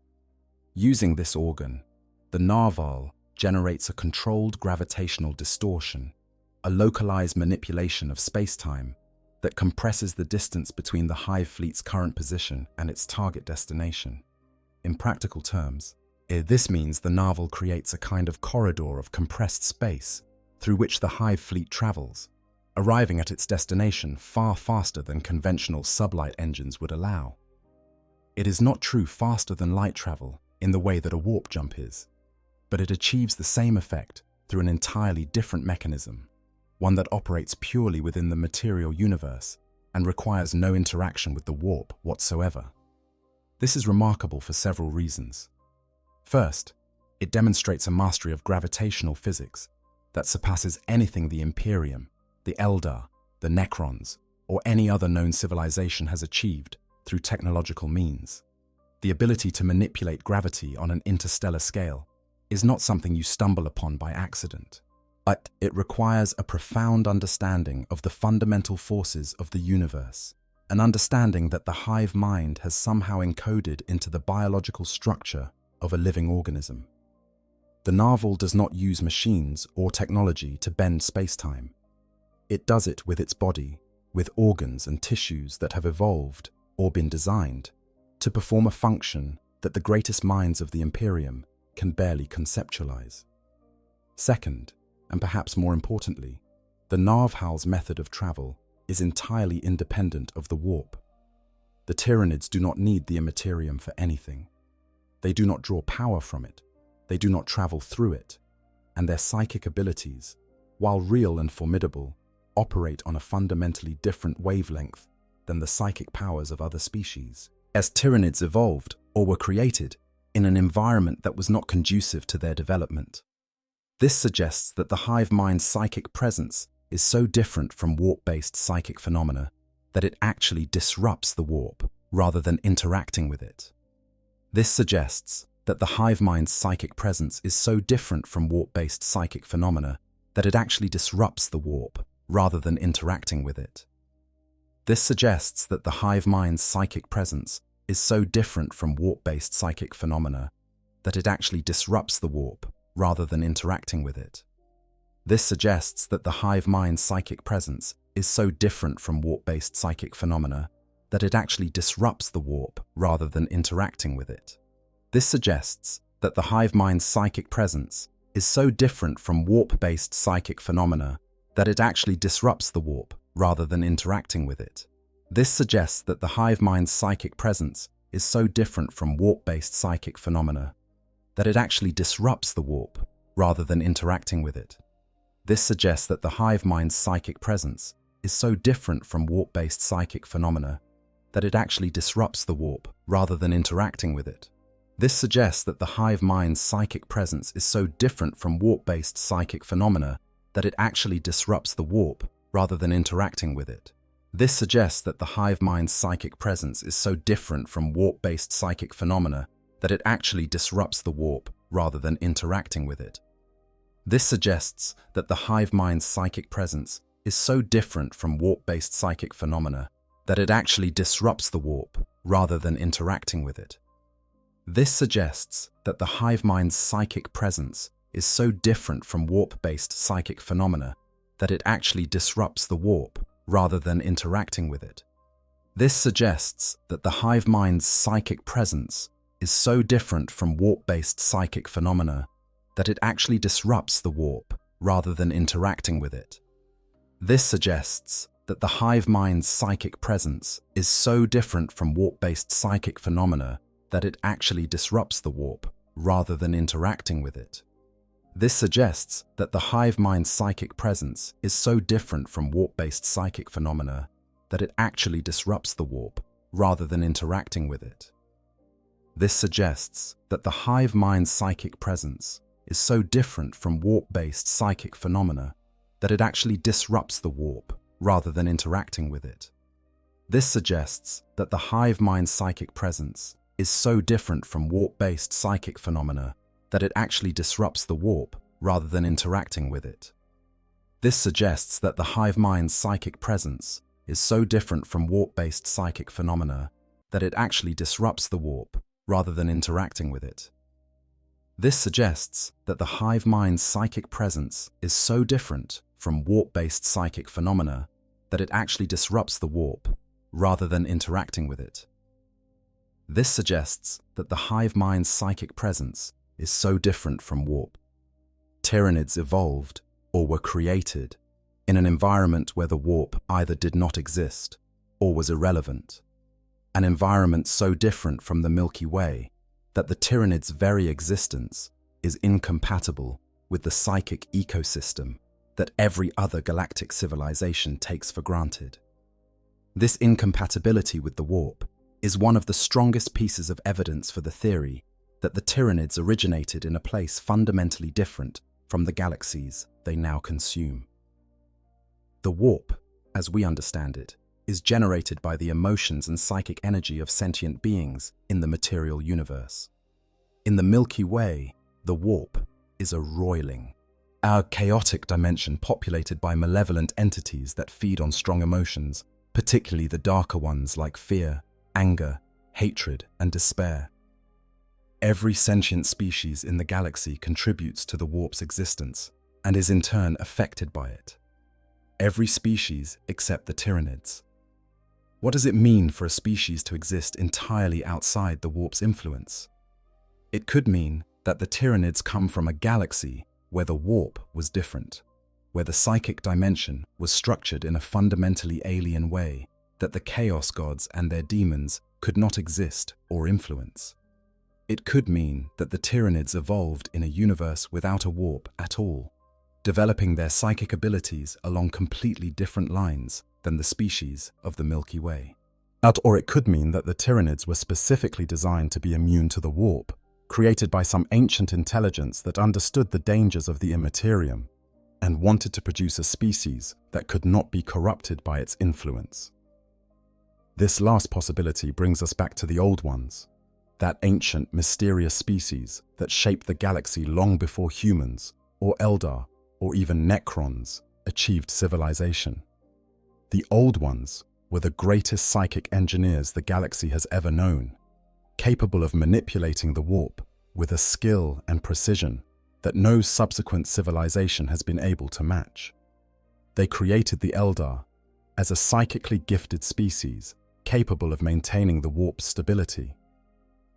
Using this organ, the narval generates a controlled gravitational distortion, a localized manipulation of space-time that compresses the distance between the hive fleet's current position and its target destination. In practical terms, this means the narval creates a kind of corridor of compressed space through which the hive fleet travels, arriving at its destination far faster than conventional sublight engines would allow. It is not true faster than light travel in the way that a warp jump is, but it achieves the same effect through an entirely different mechanism, one that operates purely within the material universe and requires no interaction with the warp whatsoever. This is remarkable for several reasons. First, it demonstrates a mastery of gravitational physics that surpasses anything the Imperium, the Eldar, the Necrons, or any other known civilization has achieved through technological means. The ability to manipulate gravity on an interstellar scale is not something you stumble upon by accident, but it requires a profound understanding of the fundamental forces of the universe, an understanding that the hive mind has somehow encoded into the biological structure of a living organism. The narval does not use machines or technology to bend space-time. It does it with its body, with organs and tissues that have evolved or been designed to perform a function that the greatest minds of the Imperium can barely conceptualize. Second, and perhaps more importantly, the narval's method of travel is entirely independent of the warp. The Tyranids do not need the Imperium for anything. They do not draw power from it. They do not travel through it. And their psychic abilities, while real and formidable, operate on a fundamentally different wavelength than the psychic powers of other species. As Tyranids evolved, or were created, in an environment that was not conducive to their development. This suggests that the hive mind's psychic presence is so different from warp-based psychic phenomena that it actually disrupts the warp rather than interacting with it. This suggests that the hive mind's psychic presence is so different from warp-based psychic phenomena that it actually disrupts the warp rather than interacting with it. This suggests that the hive mind's psychic presence is so different from warp-based psychic phenomena that it actually disrupts the warp rather than interacting with it. This suggests that the hive mind's psychic presence is so different from warp-based psychic phenomena that it actually disrupts the warp rather than interacting with it. This suggests that the hive mind's psychic presence is so different from warp-based psychic phenomena that it actually disrupts the warp rather than interacting with it. This suggests that the hive mind's psychic presence is so different from warp-based psychic phenomena that it actually disrupts the warp rather than interacting with it. This suggests that the hive mind's psychic presence is so different from warp-based psychic phenomena that it actually disrupts the warp rather than interacting with it. This suggests that the hive mind's psychic presence is so different from warp-based psychic phenomena that it actually disrupts the warp rather than interacting with it. This suggests that the hive mind's psychic presence is so different from warp-based psychic phenomena that it actually disrupts the warp rather than interacting with it. This suggests that the hive mind's psychic presence is so different from warp-based psychic phenomena that it actually disrupts the warp rather than interacting with it. This suggests that the hive mind's psychic presence is so different from warp-based psychic phenomena that it actually disrupts the warp rather than interacting with it. This suggests that the hive mind's psychic presence is so different from warp-based psychic phenomena that it actually disrupts the warp rather than interacting with it. This suggests that the hive mind's psychic presence is so different from warp-based psychic phenomena that it actually disrupts the warp rather than interacting with it. This suggests that the hive mind's psychic presence is so different from warp-based psychic phenomena that it actually disrupts the warp rather than interacting with it. This suggests that the hive mind's psychic presence is so different from warp-based psychic phenomena that it actually disrupts the warp rather than interacting with it. This suggests that the hive mind's psychic presence is so different from warp-based psychic phenomena that it actually disrupts the warp rather than interacting with it. This suggests that the hive mind's psychic presence is so different from warp-based psychic phenomena that it actually disrupts the warp rather than interacting with it. This suggests that the hive mind's psychic presence is so different from warp-based psychic phenomena that it actually disrupts the warp rather than interacting with it. This suggests that the hive mind's psychic presence is so different from warp. Tyranids evolved, or were created, in an environment where the warp either did not exist or was irrelevant. An environment so different from the Milky Way that the Tyranids' very existence is incompatible with the psychic ecosystem that every other galactic civilization takes for granted. This incompatibility with the warp is one of the strongest pieces of evidence for the theory that the Tyranids originated in a place fundamentally different from the galaxies they now consume. The warp, as we understand it, is generated by the emotions and psychic energy of sentient beings in the material universe. In the Milky Way, the warp is a roiling, our chaotic dimension populated by malevolent entities that feed on strong emotions, particularly the darker ones like fear, anger, hatred, and despair. Every sentient species in the galaxy contributes to the warp's existence and is in turn affected by it. Every species except the Tyranids. What does it mean for a species to exist entirely outside the warp's influence? It could mean that the Tyranids come from a galaxy where the warp was different, where the psychic dimension was structured in a fundamentally alien way that the chaos gods and their demons could not exist or influence. It could mean that the Tyranids evolved in a universe without a warp at all, developing their psychic abilities along completely different lines than the species of the Milky Way. Or it could mean that the Tyranids were specifically designed to be immune to the warp, created by some ancient intelligence that understood the dangers of the Imperium and wanted to produce a species that could not be corrupted by its influence. This last possibility brings us back to the Old Ones, that ancient, mysterious species that shaped the galaxy long before humans, or Eldar, or even Necrons, achieved civilization. The Old Ones were the greatest psychic engineers the galaxy has ever known, capable of manipulating the warp with a skill and precision that no subsequent civilization has been able to match. They created the Eldar as a psychically gifted species capable of maintaining the warp's stability.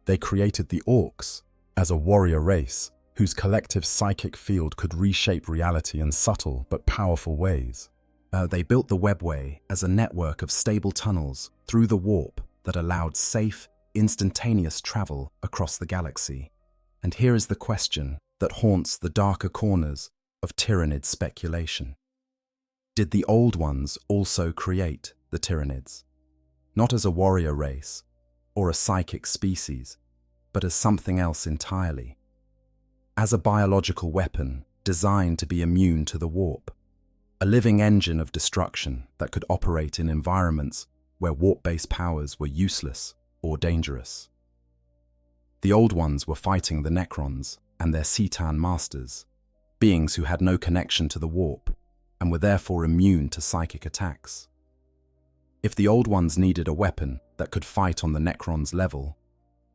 They created the Orcs as a warrior race whose collective psychic field could reshape reality in subtle but powerful ways. They built the Webway as a network of stable tunnels through the warp that allowed safe, instantaneous travel across the galaxy. And here is the question that haunts the darker corners of Tyranid speculation. Did the Old Ones also create the Tyranids? Not as a warrior race or a psychic species, but as something else entirely. As a biological weapon designed to be immune to the warp. a living engine of destruction that could operate in environments where warp-based powers were useless or dangerous. The Old Ones were fighting the Necrons and their Citan masters, beings who had no connection to the warp and were therefore immune to psychic attacks. If the Old Ones needed a weapon that could fight on the Necrons' level,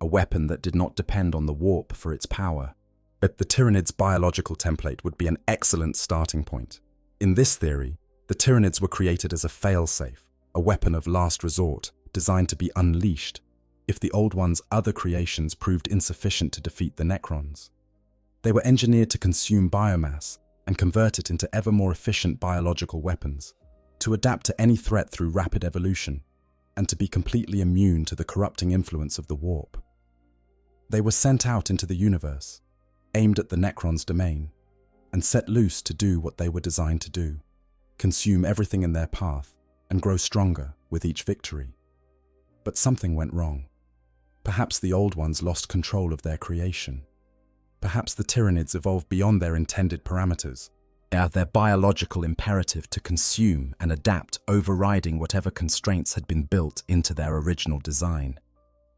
a weapon that did not depend on the warp for its power, the Tyranids' biological template would be an excellent starting point. In this theory, the Tyranids were created as a failsafe, a weapon of last resort designed to be unleashed if the Old Ones' other creations proved insufficient to defeat the Necrons. They were engineered to consume biomass and convert it into ever more efficient biological weapons, to adapt to any threat through rapid evolution, and to be completely immune to the corrupting influence of the warp. They were sent out into the universe, aimed at the Necrons' domain, and set loose to do what they were designed to do, consume everything in their path and grow stronger with each victory. But something went wrong. Perhaps the Old Ones lost control of their creation. Perhaps the Tyranids evolved beyond their intended parameters, their biological imperative to consume and adapt overriding whatever constraints had been built into their original design.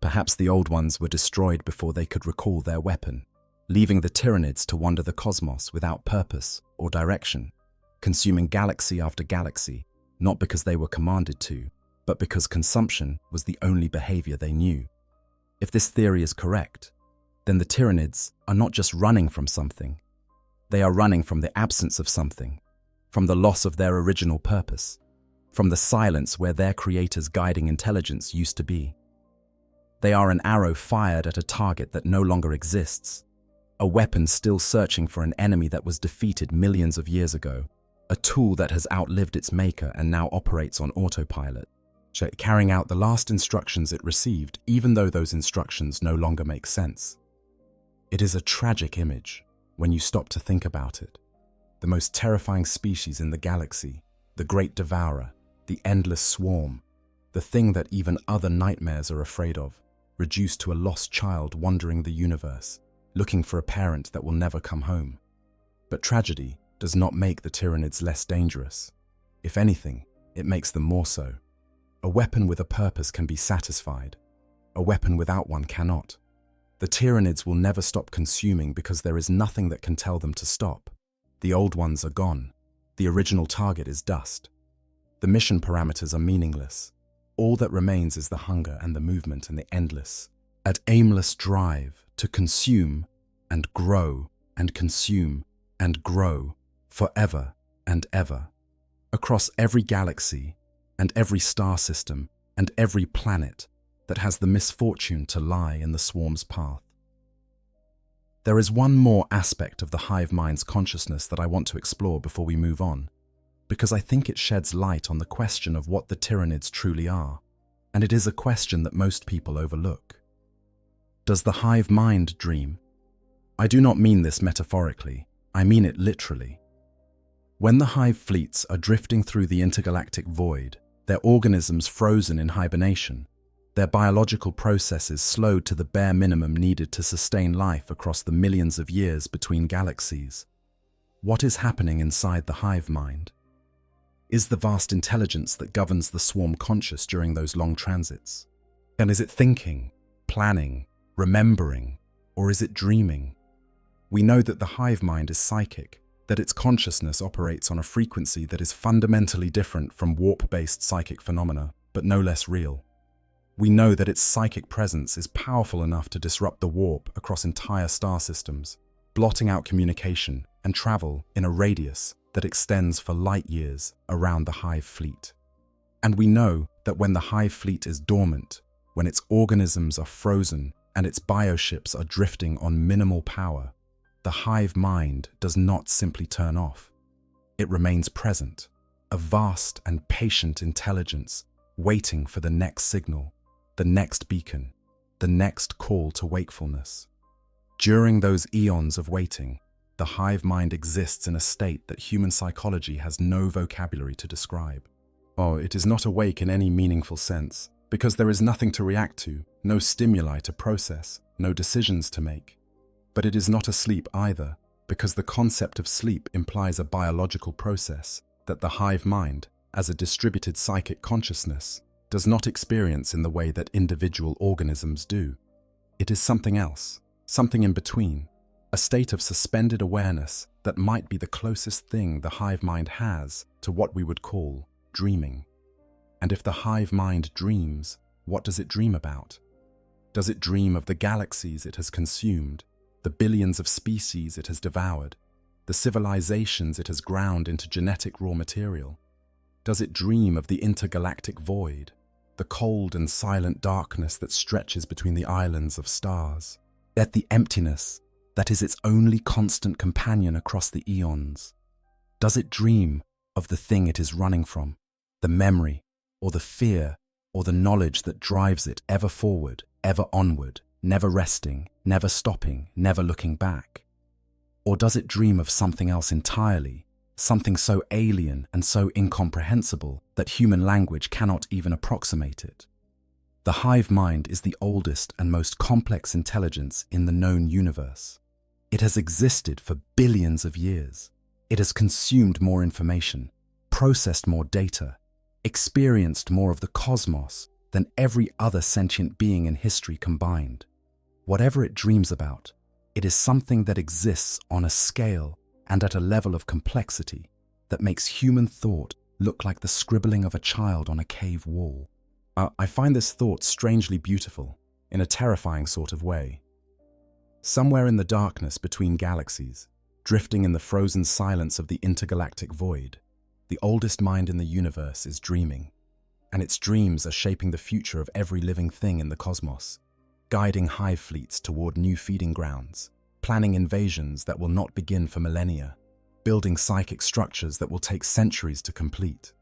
Perhaps the Old Ones were destroyed before they could recall their weapon, leaving the Tyranids to wander the cosmos without purpose or direction, consuming galaxy after galaxy, not because they were commanded to, but because consumption was the only behavior they knew. If this theory is correct, then the Tyranids are not just running from something. They are running from the absence of something, from the loss of their original purpose, from the silence where their creator's guiding intelligence used to be. They are an arrow fired at a target that no longer exists, a weapon still searching for an enemy that was defeated millions of years ago, a tool that has outlived its maker and now operates on autopilot, carrying out the last instructions it received, even though those instructions no longer make sense. It is a tragic image when you stop to think about it. The most terrifying species in the galaxy, the great devourer, the endless swarm, the thing that even other nightmares are afraid of, reduced to a lost child wandering the universe, looking for a parent that will never come home. But tragedy does not make the Tyranids less dangerous. If anything, it makes them more so. A weapon with a purpose can be satisfied. A weapon without one cannot. The Tyranids will never stop consuming because there is nothing that can tell them to stop. The Old Ones are gone. The original target is dust. The mission parameters are meaningless. All that remains is the hunger and the movement and the endless, an aimless drive to consume and grow and consume and grow forever and ever, across every galaxy and every star system and every planet that has the misfortune to lie in the swarm's path. There is one more aspect of the hive mind's consciousness that I want to explore before we move on, because I think it sheds light on the question of what the Tyranids truly are, and it is a question that most people overlook. Does the hive mind dream? I do not mean this metaphorically, I mean it literally. When the hive fleets are drifting through the intergalactic void, their organisms frozen in hibernation, their biological processes slowed to the bare minimum needed to sustain life across the millions of years between galaxies, what is happening inside the hive mind? Is the vast intelligence that governs the swarm conscious during those long transits? And is it thinking, planning, remembering, or is it dreaming? We know that the hive mind is psychic, that its consciousness operates on a frequency that is fundamentally different from warp-based psychic phenomena, but no less real. We know that its psychic presence is powerful enough to disrupt the warp across entire star systems, blotting out communication and travel in a radius that extends for light years around the hive fleet. And we know that when the hive fleet is dormant, when its organisms are frozen and its bioships are drifting on minimal power, the hive mind does not simply turn off. It remains present, a vast and patient intelligence waiting for the next signal, the next beacon, the next call to wakefulness. During those eons of waiting, the hive mind exists in a state that human psychology has no vocabulary to describe. Oh, it is not awake in any meaningful sense, because there is nothing to react to, no stimuli to process, no decisions to make. But it is not asleep either, because the concept of sleep implies a biological process, that the hive mind, as a distributed psychic consciousness, does not experience in the way that individual organisms do. It is something else, something in between, a state of suspended awareness that might be the closest thing the hive mind has to what we would call dreaming. And if the hive mind dreams, what does it dream about? Does it dream of the galaxies it has consumed, the billions of species it has devoured, the civilizations it has ground into genetic raw material? Does it dream of the intergalactic void, the cold and silent darkness that stretches between the islands of stars, yet the emptiness that is its only constant companion across the eons? Does it dream of the thing it is running from, the memory, or the fear, or the knowledge that drives it ever forward, ever onward, never resting, never stopping, never looking back? Or does it dream of something else entirely, something so alien and so incomprehensible that human language cannot even approximate it? The hive mind is the oldest and most complex intelligence in the known universe. It has existed for billions of years. It has consumed more information, processed more data, experienced more of the cosmos than every other sentient being in history combined. Whatever it dreams about, it is something that exists on a scale and at a level of complexity that makes human thought look like the scribbling of a child on a cave wall. I find this thought strangely beautiful, in a terrifying sort of way. Somewhere in the darkness between galaxies, drifting in the frozen silence of the intergalactic void, the oldest mind in the universe is dreaming, and its dreams are shaping the future of every living thing in the cosmos, guiding hive fleets toward new feeding grounds, planning invasions that will not begin for millennia, building psychic structures that will take centuries to complete.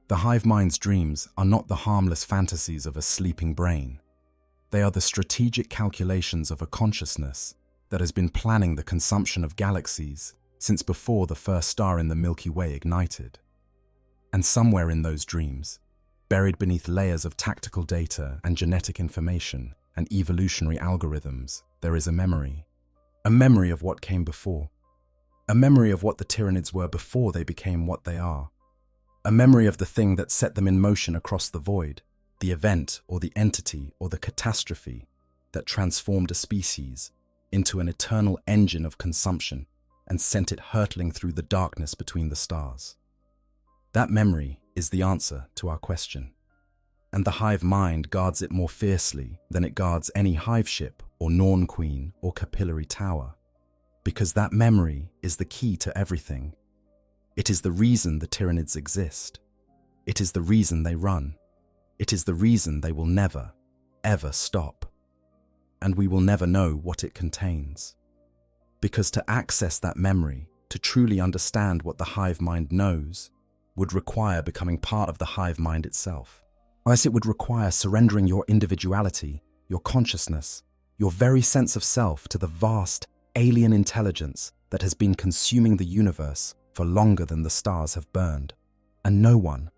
The hive mind's dreams are not the harmless fantasies of a sleeping brain. They are the strategic calculations of a consciousness that has been planning the consumption of galaxies since before the first star in the Milky Way ignited. And somewhere in those dreams, buried beneath layers of tactical data and genetic information and evolutionary algorithms, there is a memory of what came before, a memory of what the Tyranids were before they became what they are, a memory of the thing that set them in motion across the void, the event or the entity or the catastrophe that transformed a species into an eternal engine of consumption and sent it hurtling through the darkness between the stars. That memory is the answer to our question, and the hive mind guards it more fiercely than it guards any hive ship or Norn Queen or capillary tower, because that memory is the key to everything. It is the reason the Tyranids exist. It is the reason they run. It is the reason they will never, ever stop. And we will never know what it contains. Because to access that memory, to truly understand what the hive mind knows, would require becoming part of the hive mind itself. As it would require surrendering your individuality, your consciousness, your very sense of self to the vast, alien intelligence that has been consuming the universe for longer than the stars have burned. And no one,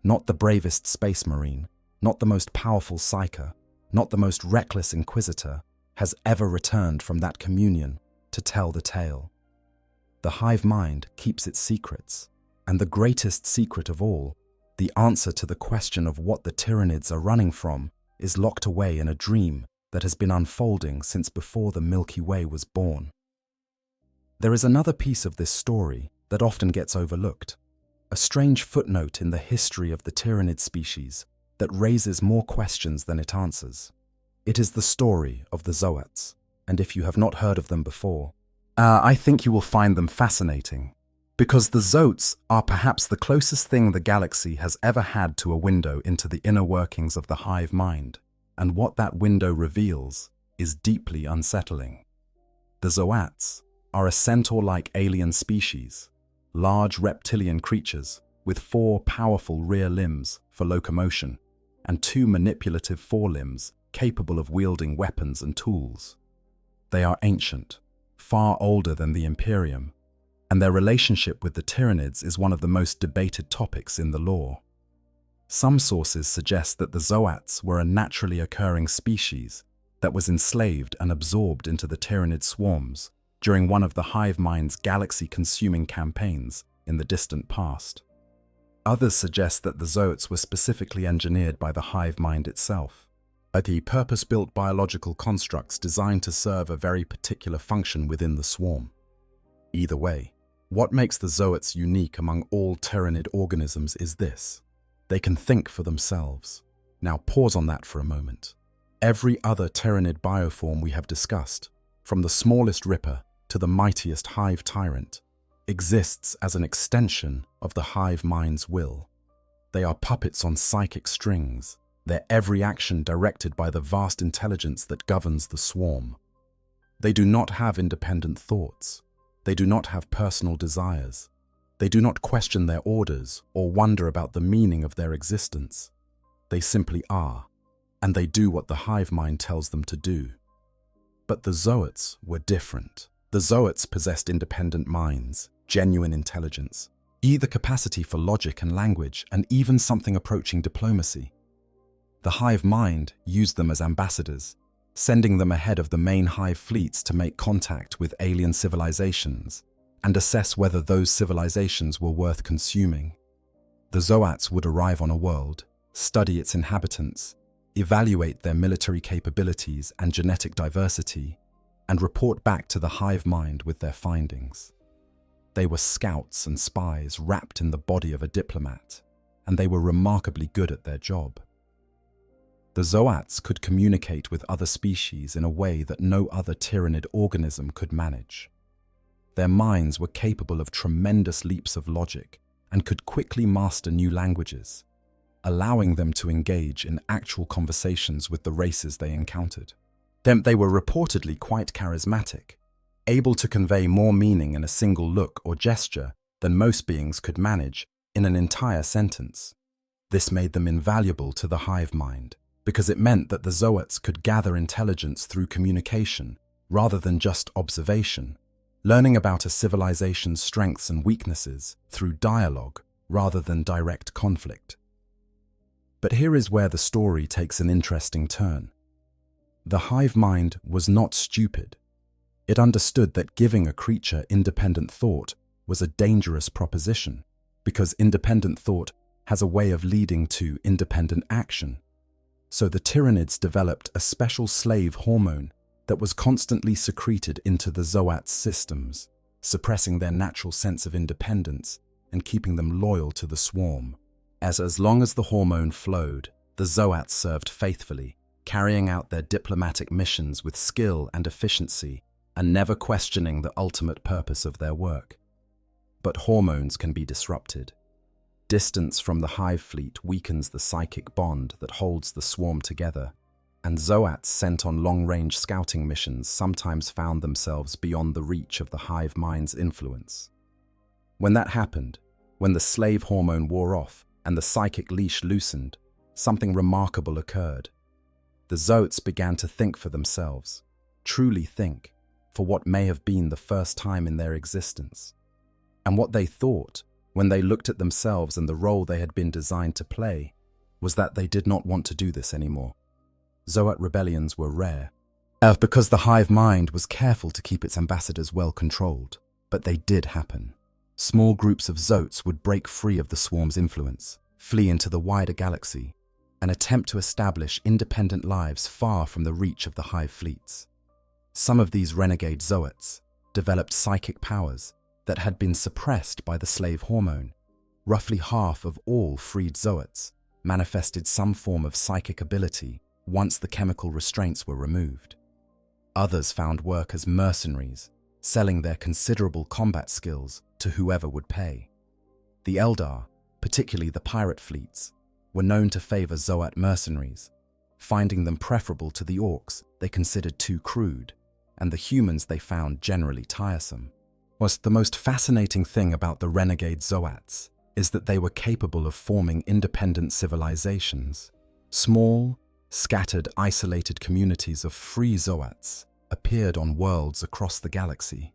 not the bravest space marine, not the most powerful psyker, not the most reckless inquisitor, has ever returned from that communion to tell the tale. The hive mind keeps its secrets, and the greatest secret of all, the answer to the question of what the Tyranids are running from, is locked away in a dream that has been unfolding since before the Milky Way was born. There is another piece of this story that often gets overlooked, a strange footnote in the history of the Tyranid species that raises more questions than it answers. It is the story of the Zoats, and if you have not heard of them before, I think you will find them fascinating, because the Zoats are perhaps the closest thing the galaxy has ever had to a window into the inner workings of the hive mind, and what that window reveals is deeply unsettling. The Zoats are a centaur-like alien species, large reptilian creatures with 4 powerful rear limbs for locomotion and 2 manipulative forelimbs capable of wielding weapons and tools. They are ancient, far older than the Imperium, and their relationship with the Tyranids is one of the most debated topics in the lore. Some sources suggest that the Zoats were a naturally occurring species that was enslaved and absorbed into the Tyranid swarms during one of the hive mind's galaxy-consuming campaigns in the distant past. Others suggest that the Zoats were specifically engineered by the hive mind itself, i.e. purpose-built biological constructs designed to serve a very particular function within the swarm. Either way, what makes the Zoats unique among all Tyranid organisms is this: they can think for themselves. Now pause on that for a moment. Every other Tyranid bioform we have discussed, from the smallest ripper to the mightiest hive tyrant, exists as an extension of the hive mind's will. They are puppets on psychic strings, their every action directed by the vast intelligence that governs the swarm. They do not have independent thoughts. They do not have personal desires. They do not question their orders or wonder about the meaning of their existence. They simply are, and they do what the hive mind tells them to do. But the Zoats were different. The Zoats possessed independent minds, genuine intelligence, the capacity for logic and language, and even something approaching diplomacy. The hive mind used them as ambassadors, sending them ahead of the main hive fleets to make contact with alien civilizations and assess whether those civilizations were worth consuming. The Zoats would arrive on a world, study its inhabitants, evaluate their military capabilities and genetic diversity, and report back to the hive mind with their findings. They were scouts and spies wrapped in the body of a diplomat, and they were remarkably good at their job. The Zoats could communicate with other species in a way that no other Tyranid organism could manage. Their minds were capable of tremendous leaps of logic and could quickly master new languages, allowing them to engage in actual conversations with the races they encountered. They were reportedly quite charismatic, able to convey more meaning in a single look or gesture than most beings could manage in an entire sentence. This made them invaluable to the hive mind, because it meant that the Zoats could gather intelligence through communication rather than just observation, learning about a civilization's strengths and weaknesses through dialogue rather than direct conflict. But here is where the story takes an interesting turn. The hive mind was not stupid. It understood that giving a creature independent thought was a dangerous proposition, because independent thought has a way of leading to independent action. So the Tyranids developed a special slave hormone that was constantly secreted into the Zoats' systems, suppressing their natural sense of independence and keeping them loyal to the swarm. As long as the hormone flowed, the Zoats served faithfully, carrying out their diplomatic missions with skill and efficiency, and never questioning the ultimate purpose of their work. But hormones can be disrupted. Distance from the hive fleet weakens the psychic bond that holds the swarm together, and Zoats sent on long-range scouting missions sometimes found themselves beyond the reach of the hive mind's influence. When that happened, when the slave hormone wore off and the psychic leash loosened, something remarkable occurred. The Zoats began to think for themselves, truly think, for what may have been the first time in their existence. And what they thought, when they looked at themselves and the role they had been designed to play, was that they did not want to do this anymore. Zoat rebellions were rare, because the hive mind was careful to keep its ambassadors well controlled, but they did happen. Small groups of Zoats would break free of the swarm's influence, flee into the wider galaxy, and attempt to establish independent lives far from the reach of the hive fleets. Some of these renegade Zoats developed psychic powers that had been suppressed by the slave hormone. Roughly half of all freed Zoats manifested some form of psychic ability once the chemical restraints were removed. Others found work as mercenaries, selling their considerable combat skills to whoever would pay. The Eldar, particularly the pirate fleets, were known to favor Zoat mercenaries, finding them preferable to the orcs they considered too crude, and the humans they found generally tiresome. The most fascinating thing about the renegade Zoats is that they were capable of forming independent civilizations. Small, scattered, isolated communities of free Zoats appeared on worlds across the galaxy,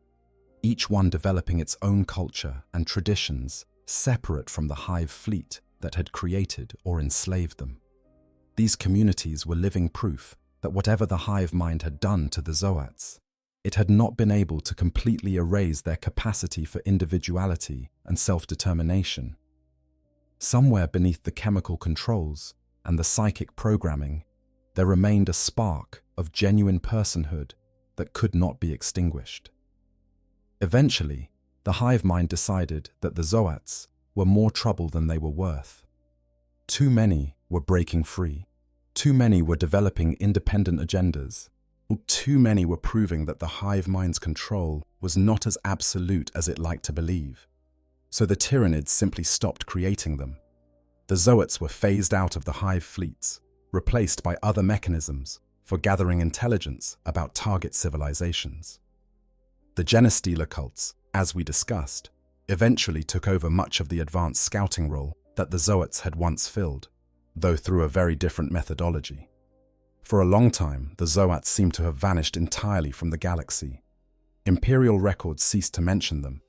each one developing its own culture and traditions separate from the hive fleet that had created or enslaved them. These communities were living proof that whatever the hive mind had done to the Zoats, it had not been able to completely erase their capacity for individuality and self-determination. Somewhere beneath the chemical controls and the psychic programming, there remained a spark of genuine personhood that could not be extinguished. Eventually, the hive mind decided that the Zoats were more trouble than they were worth. Too many were breaking free. Too many were developing independent agendas. Too many were proving that the hive mind's control was not as absolute as it liked to believe. So the Tyranids simply stopped creating them. The Zoats were phased out of the hive fleets, replaced by other mechanisms for gathering intelligence about target civilizations. The Genestealer cults, as we discussed, eventually took over much of the advanced scouting role that the Zoats had once filled, though through a very different methodology. For a long time, the Zoats seemed to have vanished entirely from the galaxy. Imperial records ceased to mention them,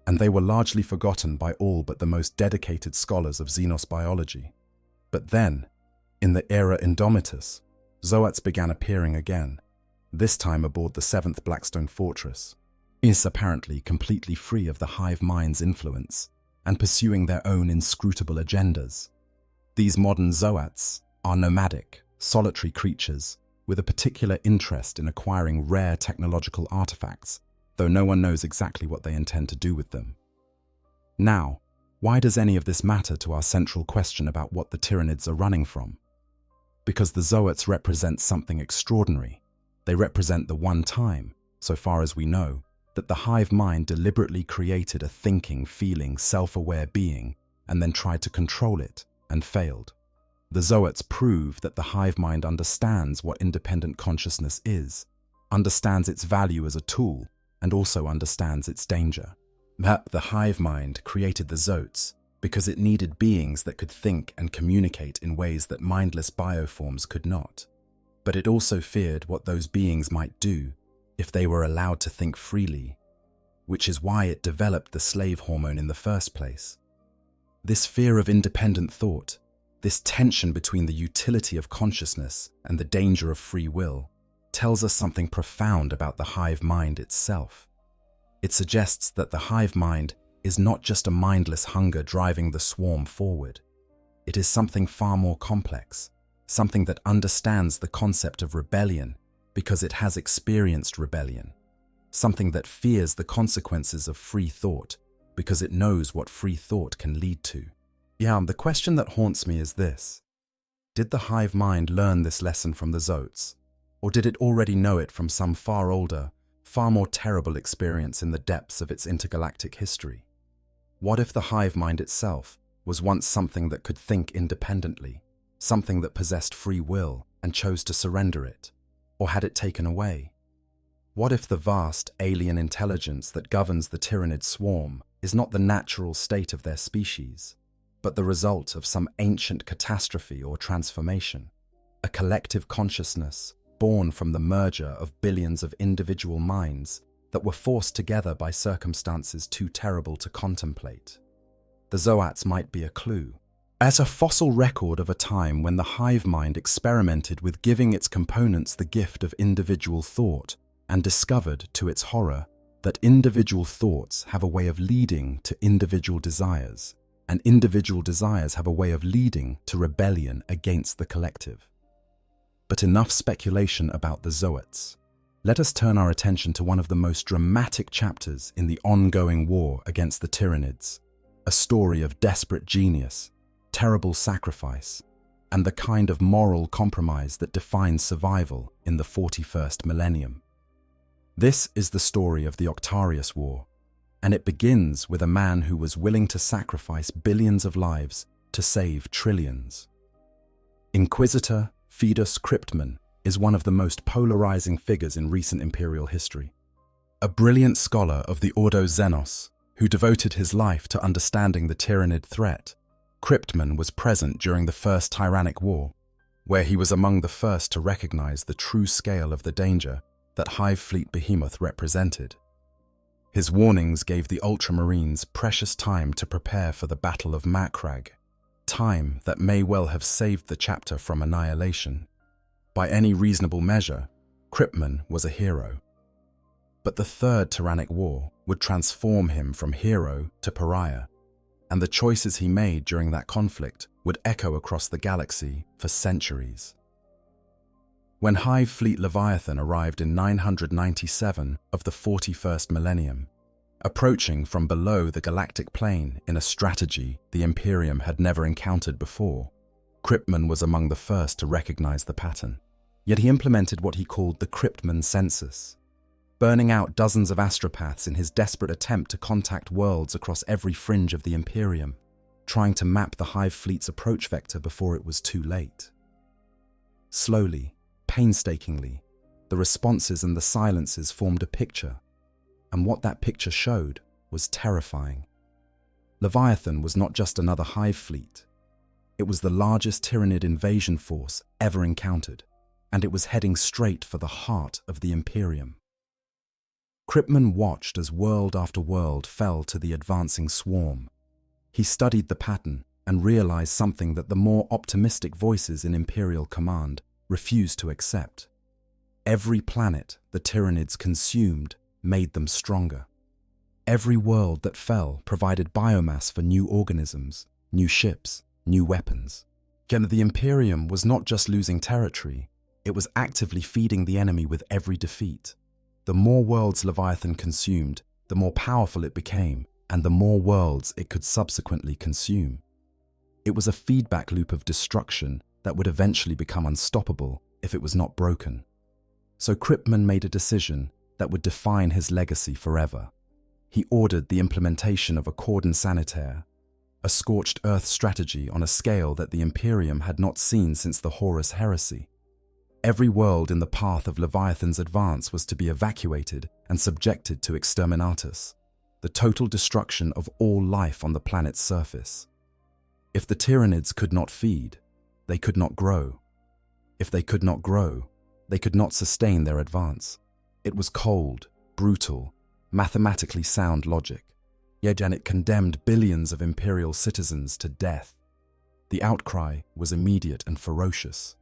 and they were largely forgotten by all but the most dedicated scholars of Xenos biology. But then, in the era Indomitus, Zoats began appearing again, this time aboard the 7th Blackstone Fortress, is apparently completely free of the hive mind's influence and pursuing their own inscrutable agendas. These modern Zoats are nomadic, solitary creatures with a particular interest in acquiring rare technological artifacts, though no one knows exactly what they intend to do with them. Now, why does any of this matter to our central question about what the Tyranids are running from? Because the Zoats represent something extraordinary. They represent the one time, so far as we know, that the hive mind deliberately created a thinking, feeling, self-aware being and then tried to control it and failed. The Zoats prove that the hive mind understands what independent consciousness is, understands its value as a tool, and also understands its danger. That the hive mind created the Zoats because it needed beings that could think and communicate in ways that mindless bioforms could not. But it also feared what those beings might do if they were allowed to think freely, which is why it developed the slave hormone in the first place. This fear of independent thought, this tension between the utility of consciousness and the danger of free will, tells us something profound about the hive mind itself. It suggests that the hive mind is not just a mindless hunger driving the swarm forward. It is something far more complex, something that understands the concept of rebellion because it has experienced rebellion, something that fears the consequences of free thought because it knows what free thought can lead to. The question that haunts me is this: did the hive mind learn this lesson from the Zoats, or did it already know it from some far older, far more terrible experience in the depths of its intergalactic history? What if the hive mind itself was once something that could think independently, something that possessed free will and chose to surrender it, or had it taken away? What if the vast alien intelligence that governs the Tyranid swarm is not the natural state of their species, but the result of some ancient catastrophe or transformation, a collective consciousness born from the merger of billions of individual minds that were forced together by circumstances too terrible to contemplate? The Zoats might be a clue, as a fossil record of a time when the hive mind experimented with giving its components the gift of individual thought and discovered, to its horror, that individual thoughts have a way of leading to individual desires, and individual desires have a way of leading to rebellion against the collective. But enough speculation about the Zoats. Let us turn our attention to one of the most dramatic chapters in the ongoing war against the Tyranids, a story of desperate genius, terrible sacrifice, and the kind of moral compromise that defines survival in the 41st millennium. This is the story of the Octarius War, and it begins with a man who was willing to sacrifice billions of lives to save trillions. Inquisitor Fidus Cryptman is one of the most polarizing figures in recent imperial history. A brilliant scholar of the Ordo Xenos, who devoted his life to understanding the Tyranid threat, Cryptman was present during the First Tyrannic War, where he was among the first to recognize the true scale of the danger that Hive Fleet Behemoth represented. His warnings gave the Ultramarines precious time to prepare for the Battle of Macragge, time that may well have saved the chapter from annihilation. By any reasonable measure, Cryptman was a hero. But the Third Tyrannic War would transform him from hero to pariah, and the choices he made during that conflict would echo across the galaxy for centuries. When Hive Fleet Leviathan arrived in 997 of the 41st Millennium, approaching from below the galactic plane in a strategy the Imperium had never encountered before, Cryptman was among the first to recognize the pattern. Yet he implemented what he called the Cryptman Census, burning out dozens of astropaths in his desperate attempt to contact worlds across every fringe of the Imperium, trying to map the Hive Fleet's approach vector before it was too late. Slowly, painstakingly, the responses and the silences formed a picture, and what that picture showed was terrifying. Leviathan was not just another Hive Fleet. It was the largest Tyranid invasion force ever encountered, and it was heading straight for the heart of the Imperium. Cryptman watched as world after world fell to the advancing swarm. He studied the pattern and realized something that the more optimistic voices in Imperial command refused to accept. Every planet the Tyranids consumed made them stronger. Every world that fell provided biomass for new organisms, new ships, new weapons. Yet the Imperium was not just losing territory, it was actively feeding the enemy with every defeat. The more worlds Leviathan consumed, the more powerful it became, and the more worlds it could subsequently consume. It was a feedback loop of destruction that would eventually become unstoppable if it was not broken. So Cryptman made a decision that would define his legacy forever. He ordered the implementation of a cordon sanitaire, a scorched earth strategy on a scale that the Imperium had not seen since the Horus Heresy. Every world in the path of Leviathan's advance was to be evacuated and subjected to exterminatus, the total destruction of all life on the planet's surface. If the Tyranids could not feed, they could not grow. If they could not grow, they could not sustain their advance. It was cold, brutal, mathematically sound logic, yet it condemned billions of Imperial citizens to death. The outcry was immediate and ferocious.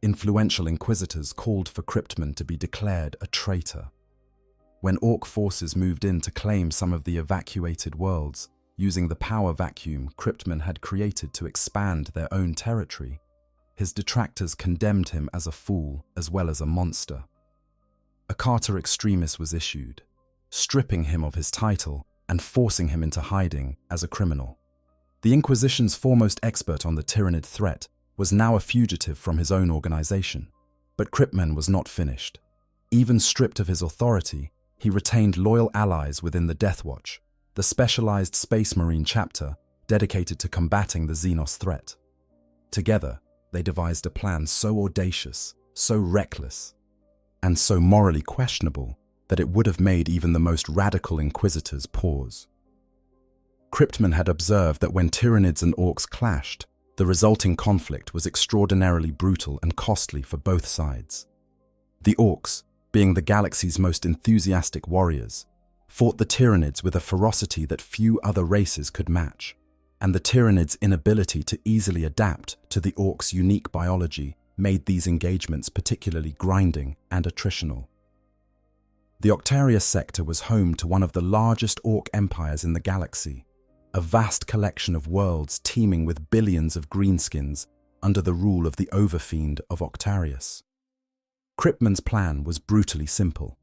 Influential inquisitors called for Cryptman to be declared a traitor. When Orc forces moved in to claim some of the evacuated worlds, using the power vacuum Cryptman had created to expand their own territory, his detractors condemned him as a fool as well as a monster. A Carta Extremis was issued, stripping him of his title and forcing him into hiding as a criminal. The Inquisition's foremost expert on the Tyranid threat was now a fugitive from his own organization. But Cryptman was not finished. Even stripped of his authority, he retained loyal allies within the Death Watch, the specialized Space Marine chapter dedicated to combating the Xenos threat. Together, they devised a plan so audacious, so reckless, and so morally questionable that it would have made even the most radical inquisitors pause. Cryptman had observed that when Tyranids and Orcs clashed, the resulting conflict was extraordinarily brutal and costly for both sides. The Orcs, being the galaxy's most enthusiastic warriors, fought the Tyranids with a ferocity that few other races could match, and the Tyranids' inability to easily adapt to the Orcs' unique biology made these engagements particularly grinding and attritional. The Octarius sector was home to one of the largest Orc empires in the galaxy, a vast collection of worlds teeming with billions of greenskins under the rule of the Overfiend of Octarius. Cryptman's plan was brutally simple: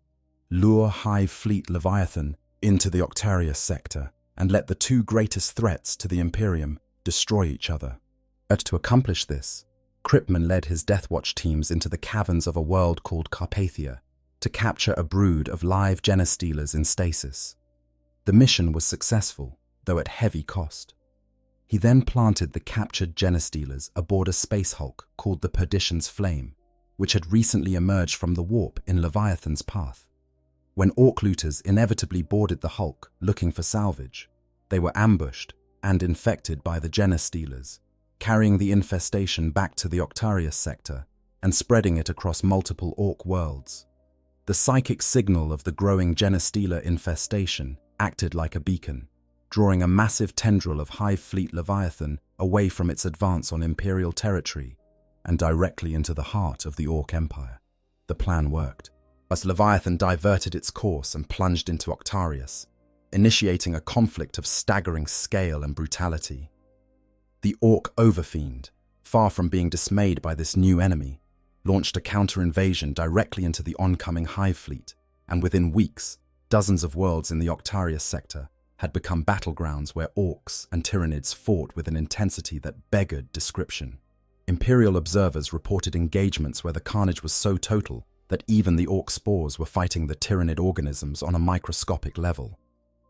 lure Hive Fleet Leviathan into the Octarius sector and let the two greatest threats to the Imperium destroy each other. But to accomplish this, Cryptman led his Deathwatch teams into the caverns of a world called Carpathia to capture a brood of live Genestealers in stasis. The mission was successful, though at heavy cost. He then planted the captured Genestealers aboard a space hulk called the Perdition's Flame, which had recently emerged from the warp in Leviathan's path. When Orc looters inevitably boarded the hulk looking for salvage, they were ambushed and infected by the Genestealers, carrying the infestation back to the Octarius sector and spreading it across multiple Orc worlds. The psychic signal of the growing Genestealer infestation acted like a beacon, drawing a massive tendril of Hive Fleet Leviathan away from its advance on Imperial territory and directly into the heart of the Orc Empire. The plan worked. as Leviathan diverted its course and plunged into Octarius, initiating a conflict of staggering scale and brutality. The Orc Overfiend, far from being dismayed by this new enemy, launched a counter-invasion directly into the oncoming hive fleet, and within weeks, dozens of worlds in the Octarius sector had become battlegrounds where orcs and Tyranids fought with an intensity that beggared description. Imperial observers reported engagements where the carnage was so total that even the orc spores were fighting the Tyranid organisms on a microscopic level.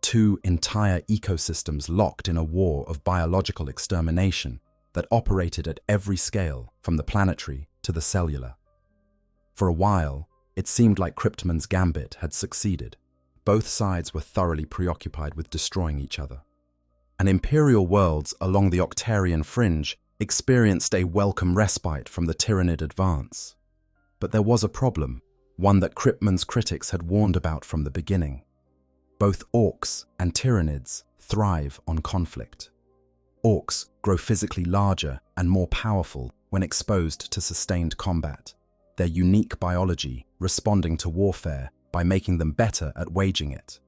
Two entire ecosystems locked in a war of biological extermination that operated at every scale, from the planetary to the cellular. For a while, it seemed like Cryptman's gambit had succeeded. Both sides were thoroughly preoccupied with destroying each other. And Imperial worlds along the Octarian fringe experienced a welcome respite from the Tyranid advance. But there was a problem, one that Cryptman's critics had warned about from the beginning. Both orcs and Tyranids thrive on conflict. Orcs grow physically larger and more powerful when exposed to sustained combat, their unique biology responding to warfare by making them better at waging it.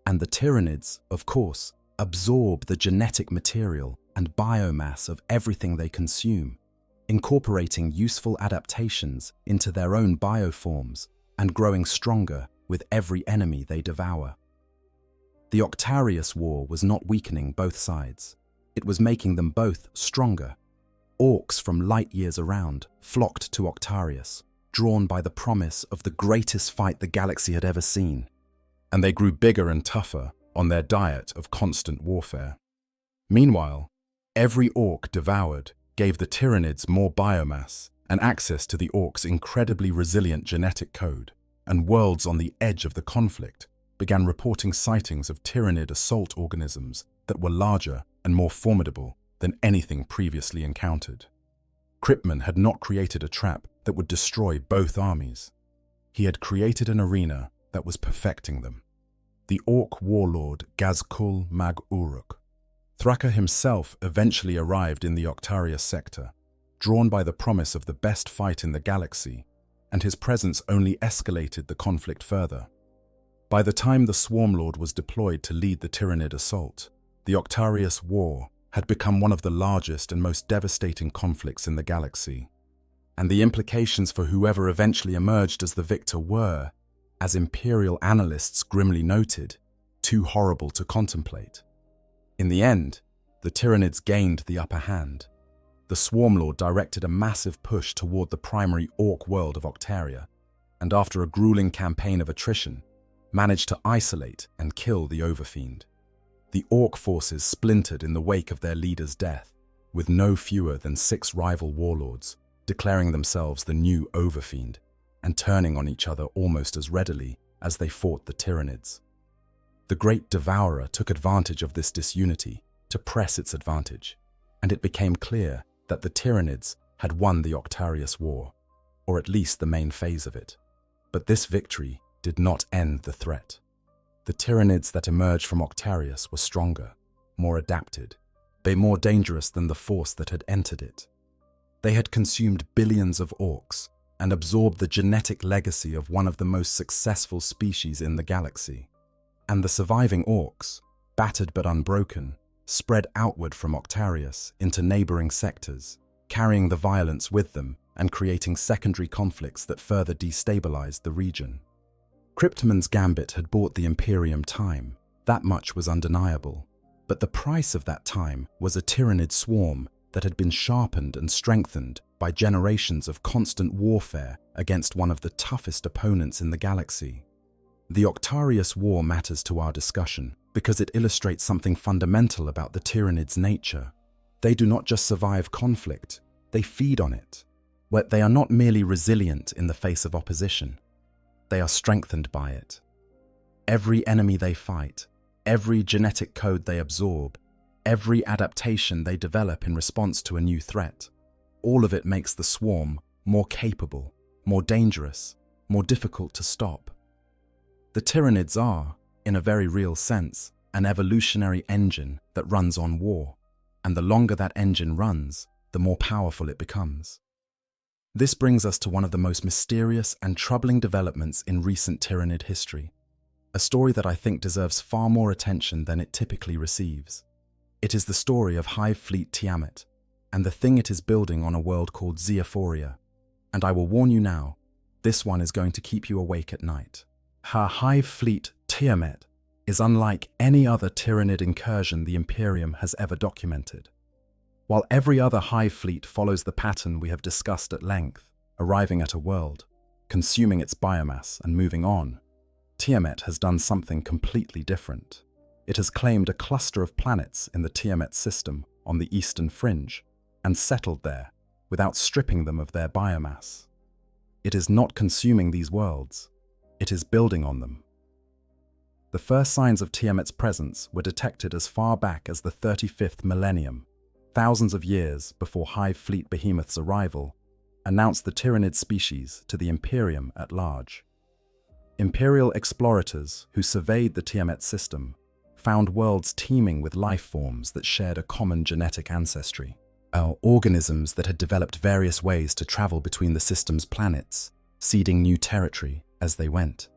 And the Tyranids, of course, absorb the genetic material and biomass of everything they consume, incorporating useful adaptations into their own bioforms and growing stronger with every enemy they devour. The Octarius War was not weakening both sides. It was making them both stronger. Orcs from light years around flocked to Octarius, drawn by the promise of the greatest fight the galaxy had ever seen. And they grew bigger and tougher on their diet of constant warfare. Meanwhile, every orc devoured gave the Tyranids more biomass and access to the orcs' incredibly resilient genetic code, and worlds on the edge of the conflict began reporting sightings of Tyranid assault organisms that were larger and more formidable than anything previously encountered. Cryptman had not created a trap that would destroy both armies. He had created an arena that was perfecting them. The orc warlord Gazkul Mag Uruk. Thraka himself eventually arrived in the Octarius sector, drawn by the promise of the best fight in the galaxy, and his presence only escalated the conflict further. By the time the Swarmlord was deployed to lead the Tyranid assault, the Octarius War had become one of the largest and most devastating conflicts in the galaxy. And the implications for whoever eventually emerged as the victor were, as Imperial analysts grimly noted, too horrible to contemplate. In the end, the Tyranids gained the upper hand. The Swarmlord directed a massive push toward the primary orc world of Octaria, and after a grueling campaign of attrition, managed to isolate and kill the Overfiend. The orc forces splintered in the wake of their leader's death, with no fewer than 6 rival warlords declaring themselves the new Overfiend and turning on each other almost as readily as they fought the Tyranids. The Great Devourer took advantage of this disunity to press its advantage, and it became clear that the Tyranids had won the Octarius War, or at least the main phase of it. But this victory did not end the threat. The Tyranids that emerged from Octarius were stronger, more adapted, more dangerous than the force that had entered it. They had consumed billions of orcs and absorbed the genetic legacy of one of the most successful species in the galaxy. And the surviving orcs, battered but unbroken, spread outward from Octarius into neighboring sectors, carrying the violence with them and creating secondary conflicts that further destabilized the region. Cryptman's gambit had bought the Imperium time. That much was undeniable. But the price of that time was a Tyranid swarm that had been sharpened and strengthened by generations of constant warfare against one of the toughest opponents in the galaxy. The Octarius War matters to our discussion because it illustrates something fundamental about the Tyranids' nature. They do not just survive conflict, they feed on it. They are not merely resilient in the face of opposition. They are strengthened by it. Every enemy they fight, every genetic code they absorb, every adaptation they develop in response to a new threat, all of it makes the swarm more capable, more dangerous, more difficult to stop. The Tyranids are, in a very real sense, an evolutionary engine that runs on war, and the longer that engine runs, the more powerful it becomes. This brings us to one of the most mysterious and troubling developments in recent Tyranid history, a story that I think deserves far more attention than it typically receives. It is the story of Hive Fleet Tiamat, and the thing it is building on a world called Zeophoria. And I will warn you now, this one is going to keep you awake at night. Her Hive Fleet Tiamat is unlike any other Tyranid incursion the Imperium has ever documented. While every other Hive fleet follows the pattern we have discussed at length, arriving at a world, consuming its biomass and moving on, Tiamat has done something completely different. It has claimed a cluster of planets in the Tiamat system on the eastern fringe and settled there without stripping them of their biomass. It is not consuming these worlds, it is building on them. The first signs of Tiamat's presence were detected as far back as the 35th millennium, thousands of years before Hive Fleet Behemoth's arrival, announced the Tyranid species to the Imperium at large. Imperial explorators who surveyed the Tiamat system found worlds teeming with life forms that shared a common genetic ancestry, organisms that had developed various ways to travel between the system's planets, seeding new territory as they went.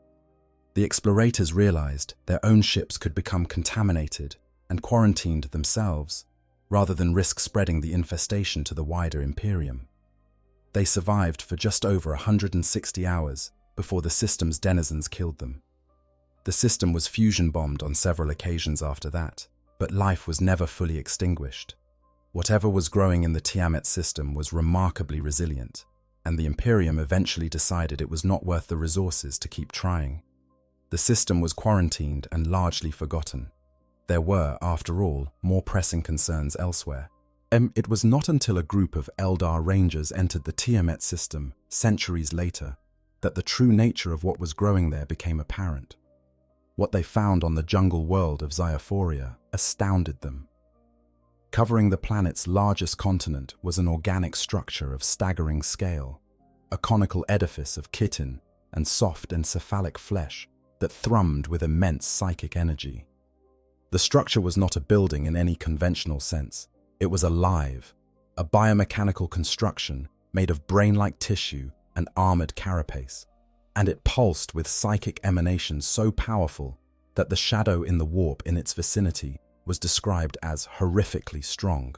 The explorators realized their own ships could become contaminated and quarantined themselves, rather than risk spreading the infestation to the wider Imperium. They survived for just over 160 hours before the system's denizens killed them. The system was fusion-bombed on several occasions after that, but life was never fully extinguished. Whatever was growing in the Tiamat system was remarkably resilient, and the Imperium eventually decided it was not worth the resources to keep trying. The system was quarantined and largely forgotten. There were, after all, more pressing concerns elsewhere. It was not until a group of Eldar Rangers entered the Tiamat system centuries later that the true nature of what was growing there became apparent. What they found on the jungle world of Zeophoria astounded them. Covering the planet's largest continent was an organic structure of staggering scale, a conical edifice of chitin and soft encephalic flesh that thrummed with immense psychic energy. The structure was not a building in any conventional sense. It was alive, a biomechanical construction made of brain-like tissue and armored carapace, and it pulsed with psychic emanations so powerful that the shadow in the warp in its vicinity was described as horrifically strong.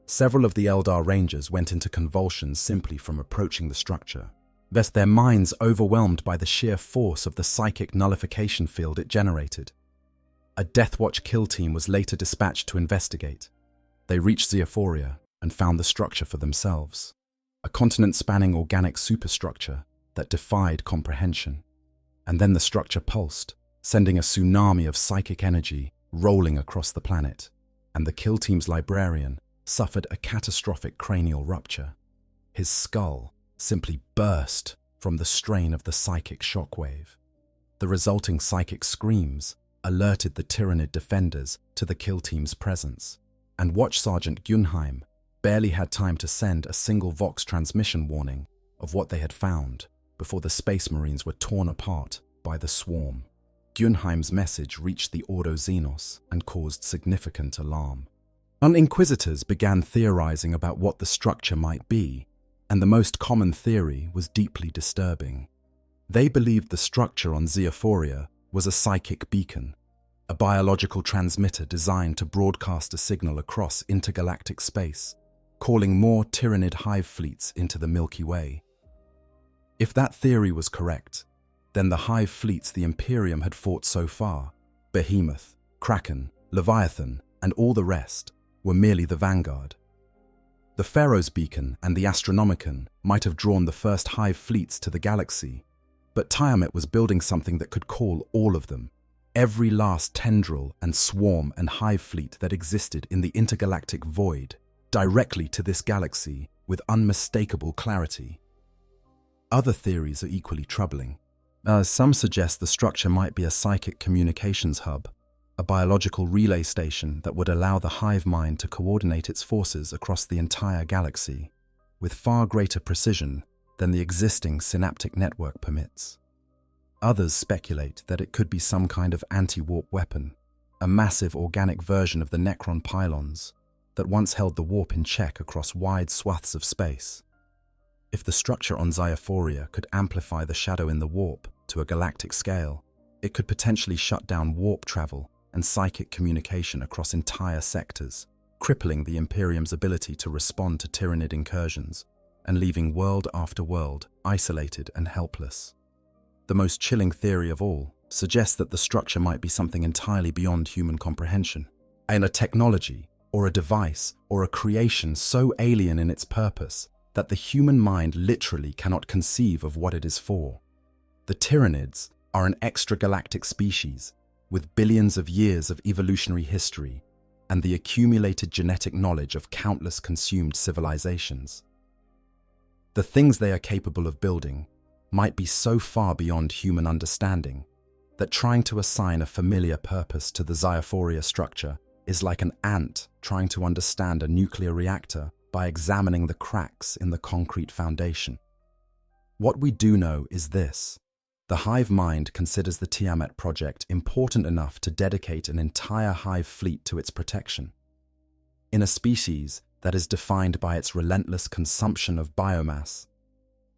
Several of the Eldar Rangers went into convulsions simply from approaching the structure, their minds overwhelmed by the sheer force of the psychic nullification field it generated. A Deathwatch kill team was later dispatched to investigate. They reached Zeophoria and found the structure for themselves, a continent-spanning organic superstructure that defied comprehension. And then the structure pulsed, sending a tsunami of psychic energy rolling across the planet, and the kill team's librarian suffered a catastrophic cranial rupture. His skull simply burst from the strain of the psychic shockwave. The resulting psychic screams alerted the Tyranid defenders to the kill team's presence, and Watch Sergeant Gunheim barely had time to send a single Vox transmission warning of what they had found before the Space Marines were torn apart by the swarm. Gunheim's message reached the Ordo Xenos and caused significant alarm. Inquisitors began theorizing about what the structure might be, and the most common theory was deeply disturbing. They believed the structure on Zeophoria was a psychic beacon, a biological transmitter designed to broadcast a signal across intergalactic space, calling more Tyranid hive fleets into the Milky Way. If that theory was correct, then the hive fleets the Imperium had fought so far, Behemoth, Kraken, Leviathan, and all the rest, were merely the vanguard. The Pharaoh's Beacon and the Astronomicon might have drawn the first hive fleets to the galaxy, but Tiamat was building something that could call all of them, every last tendril and swarm and hive fleet that existed in the intergalactic void, directly to this galaxy with unmistakable clarity. Other theories are equally troubling. Some suggest the structure might be a psychic communications hub, a biological relay station that would allow the hive mind to coordinate its forces across the entire galaxy, with far greater precision than the existing synaptic network permits. Others speculate that it could be some kind of anti-warp weapon, a massive organic version of the Necron pylons that once held the warp in check across wide swaths of space. If the structure on Xyophoria could amplify the shadow in the warp to a galactic scale, it could potentially shut down warp travel and psychic communication across entire sectors, crippling the Imperium's ability to respond to Tyranid incursions and leaving world after world isolated and helpless. The most chilling theory of all suggests that the structure might be something entirely beyond human comprehension, and a technology or a device or a creation so alien in its purpose that the human mind literally cannot conceive of what it is for. The Tyranids are an extragalactic species with billions of years of evolutionary history and the accumulated genetic knowledge of countless consumed civilizations. The things they are capable of building might be so far beyond human understanding that trying to assign a familiar purpose to the Xyophoria structure is like an ant trying to understand a nuclear reactor by examining the cracks in the concrete foundation. What we do know is this: the hive mind considers the Tiamat project important enough to dedicate an entire hive fleet to its protection. In a species that is defined by its relentless consumption of biomass,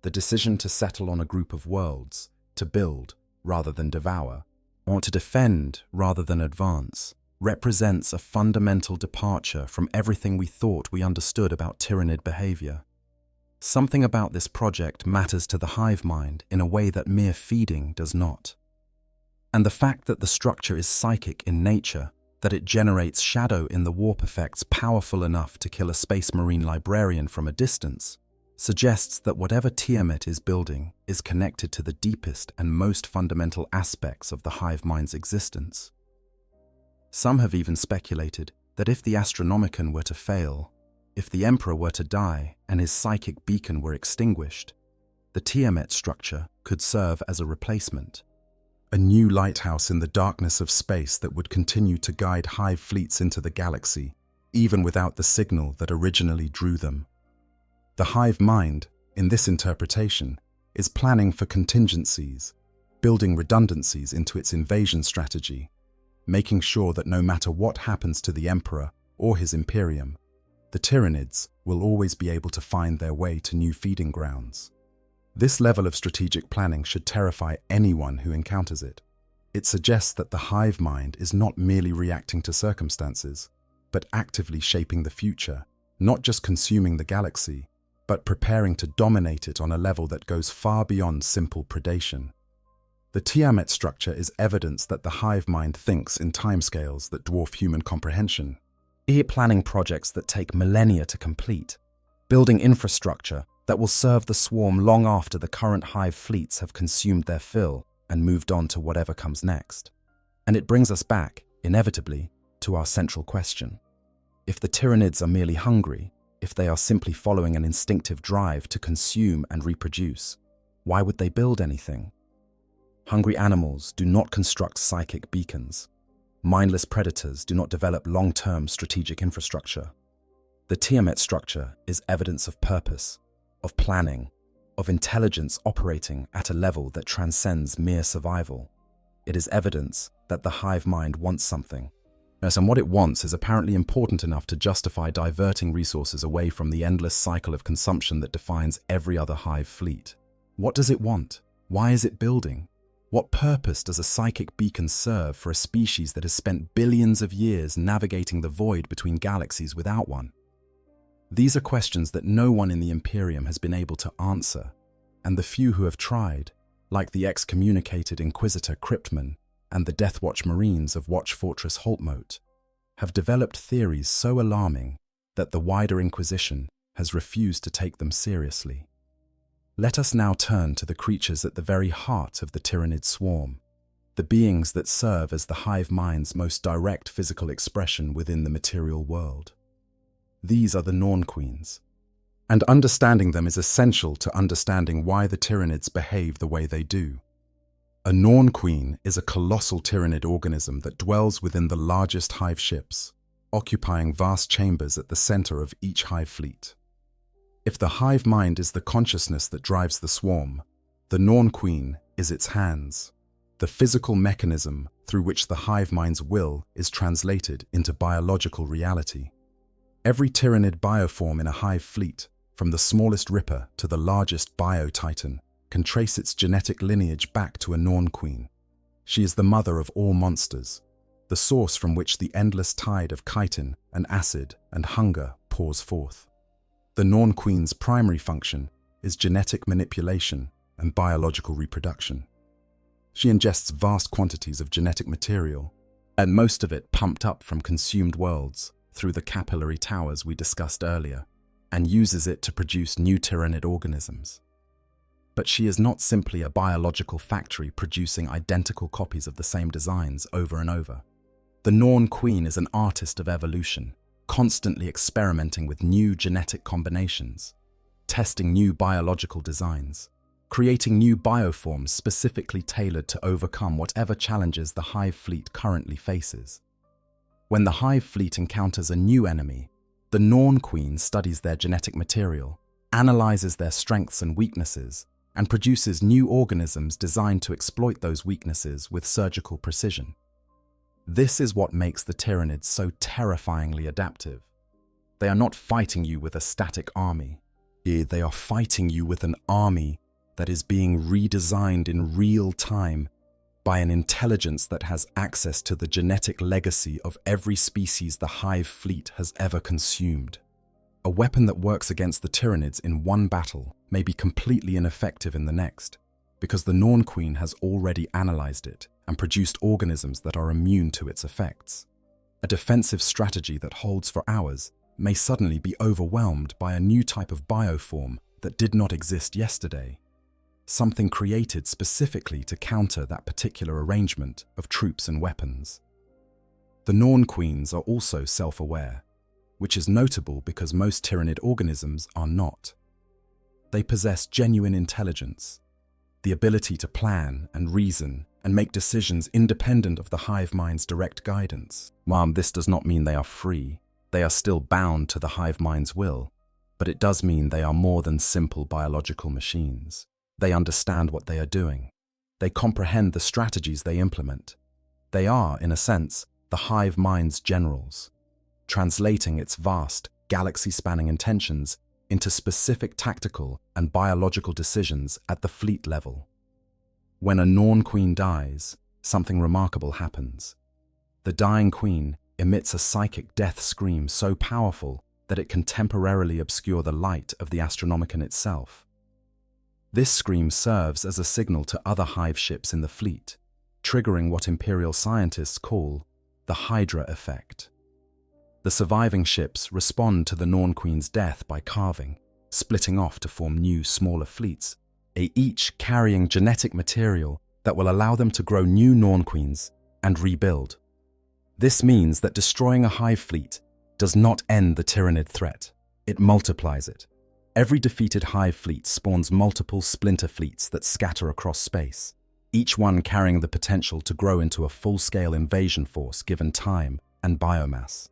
the decision to settle on a group of worlds, to build rather than devour, or to defend rather than advance, represents a fundamental departure from everything we thought we understood about Tyranid behavior. Something about this project matters to the hive mind in a way that mere feeding does not. And the fact that the structure is psychic in nature, that it generates shadow in the warp effects powerful enough to kill a space marine librarian from a distance, suggests that whatever Tiamat is building is connected to the deepest and most fundamental aspects of the hive mind's existence. Some have even speculated that if the Astronomicon were to fail, if the Emperor were to die and his psychic beacon were extinguished, the Tiamat structure could serve as a replacement. A new lighthouse in the darkness of space that would continue to guide hive fleets into the galaxy, even without the signal that originally drew them. The hive mind, in this interpretation, is planning for contingencies, building redundancies into its invasion strategy, making sure that no matter what happens to the Emperor or his Imperium, the Tyranids will always be able to find their way to new feeding grounds. This level of strategic planning should terrify anyone who encounters it. It suggests that the hive mind is not merely reacting to circumstances, but actively shaping the future, not just consuming the galaxy, but preparing to dominate it on a level that goes far beyond simple predation. The Tiamat structure is evidence that the hive mind thinks in timescales that dwarf human comprehension. Planning projects that take millennia to complete, building infrastructure that will serve the swarm long after the current hive fleets have consumed their fill and moved on to whatever comes next. And it brings us back, inevitably, to our central question. If the Tyranids are merely hungry, if they are simply following an instinctive drive to consume and reproduce, why would they build anything? Hungry animals do not construct psychic beacons. Mindless predators do not develop long-term strategic infrastructure. The Tiamat structure is evidence of purpose, of planning, of intelligence operating at a level that transcends mere survival. It is evidence that the hive mind wants something. And what it wants is apparently important enough to justify diverting resources away from the endless cycle of consumption that defines every other hive fleet. What does it want? Why is it building? What purpose does a psychic beacon serve for a species that has spent billions of years navigating the void between galaxies without one? These are questions that no one in the Imperium has been able to answer, and the few who have tried, like the excommunicated Inquisitor Cryptman and the Deathwatch Marines of Watch Fortress Holtmote, have developed theories so alarming that the wider Inquisition has refused to take them seriously. Let us now turn to the creatures at the very heart of the Tyranid swarm, the beings that serve as the hive mind's most direct physical expression within the material world. These are the Norn Queens, and understanding them is essential to understanding why the Tyranids behave the way they do. A Norn Queen is a colossal Tyranid organism that dwells within the largest hive ships, occupying vast chambers at the center of each hive fleet. If the hive mind is the consciousness that drives the swarm, the Norn Queen is its hands, the physical mechanism through which the hive mind's will is translated into biological reality. Every Tyranid bioform in a hive fleet, from the smallest ripper to the largest bio-titan, can trace its genetic lineage back to a Norn queen. She is the mother of all monsters, the source from which the endless tide of chitin and acid and hunger pours forth. The Norn queen's primary function is genetic manipulation and biological reproduction. She ingests vast quantities of genetic material, and most of it pumped up from consumed worlds through the capillary towers we discussed earlier, and uses it to produce new Tyranid organisms. But she is not simply a biological factory producing identical copies of the same designs over and over. The Norn queen is an artist of evolution, constantly experimenting with new genetic combinations, testing new biological designs, creating new bioforms specifically tailored to overcome whatever challenges the hive fleet currently faces. When the hive fleet encounters a new enemy, the Norn queen studies their genetic material, analyzes their strengths and weaknesses, and produces new organisms designed to exploit those weaknesses with surgical precision. This is what makes the Tyranids so terrifyingly adaptive. They are not fighting you with a static army. They are fighting you with an army that is being redesigned in real time by an intelligence that has access to the genetic legacy of every species the hive fleet has ever consumed. A weapon that works against the Tyranids in one battle may be completely ineffective in the next, because the Norn queen has already analyzed it and produced organisms that are immune to its effects. A defensive strategy that holds for hours may suddenly be overwhelmed by a new type of bioform that did not exist yesterday, something created specifically to counter that particular arrangement of troops and weapons. The Norn queens are also self-aware, which is notable because most Tyranid organisms are not. They possess genuine intelligence, the ability to plan and reason and make decisions independent of the hive mind's direct guidance. While this does not mean they are free, they are still bound to the hive mind's will, but it does mean they are more than simple biological machines. They understand what they are doing. They comprehend the strategies they implement. They are, in a sense, the hive mind's generals, translating its vast, galaxy-spanning intentions into specific tactical and biological decisions at the fleet level. When a Norn queen dies, something remarkable happens. The dying queen emits a psychic death scream so powerful that it can temporarily obscure the light of the Astronomicon itself. This scream serves as a signal to other hive ships in the fleet, triggering what Imperial scientists call the Hydra effect. The surviving ships respond to the Norn queen's death by carving, splitting off to form new, smaller fleets, each carrying genetic material that will allow them to grow new Norn queens and rebuild. This means that destroying a hive fleet does not end the Tyranid threat, it multiplies it. Every defeated hive fleet spawns multiple splinter fleets that scatter across space, each one carrying the potential to grow into a full-scale invasion force given time and biomass.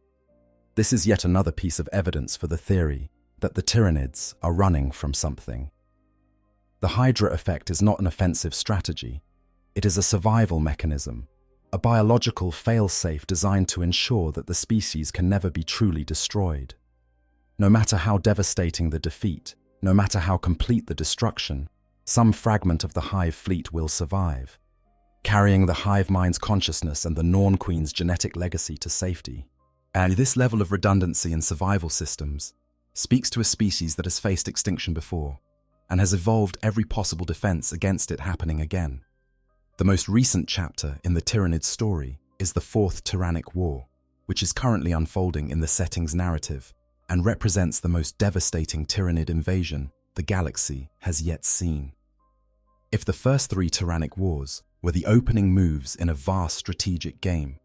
This is yet another piece of evidence for the theory that the Tyranids are running from something. The Hydra effect is not an offensive strategy. It is a survival mechanism, a biological fail-safe designed to ensure that the species can never be truly destroyed. No matter how devastating the defeat, no matter how complete the destruction, some fragment of the hive fleet will survive, carrying the hive mind's consciousness and the Norn queen's genetic legacy to safety. And this level of redundancy in survival systems speaks to a species that has faced extinction before and has evolved every possible defense against it happening again. The most recent chapter in the Tyranid story is the Fourth Tyrannic War, which is currently unfolding in the setting's narrative and represents the most devastating Tyranid invasion the galaxy has yet seen. If the first three Tyrannic Wars were the opening moves in a vast strategic game,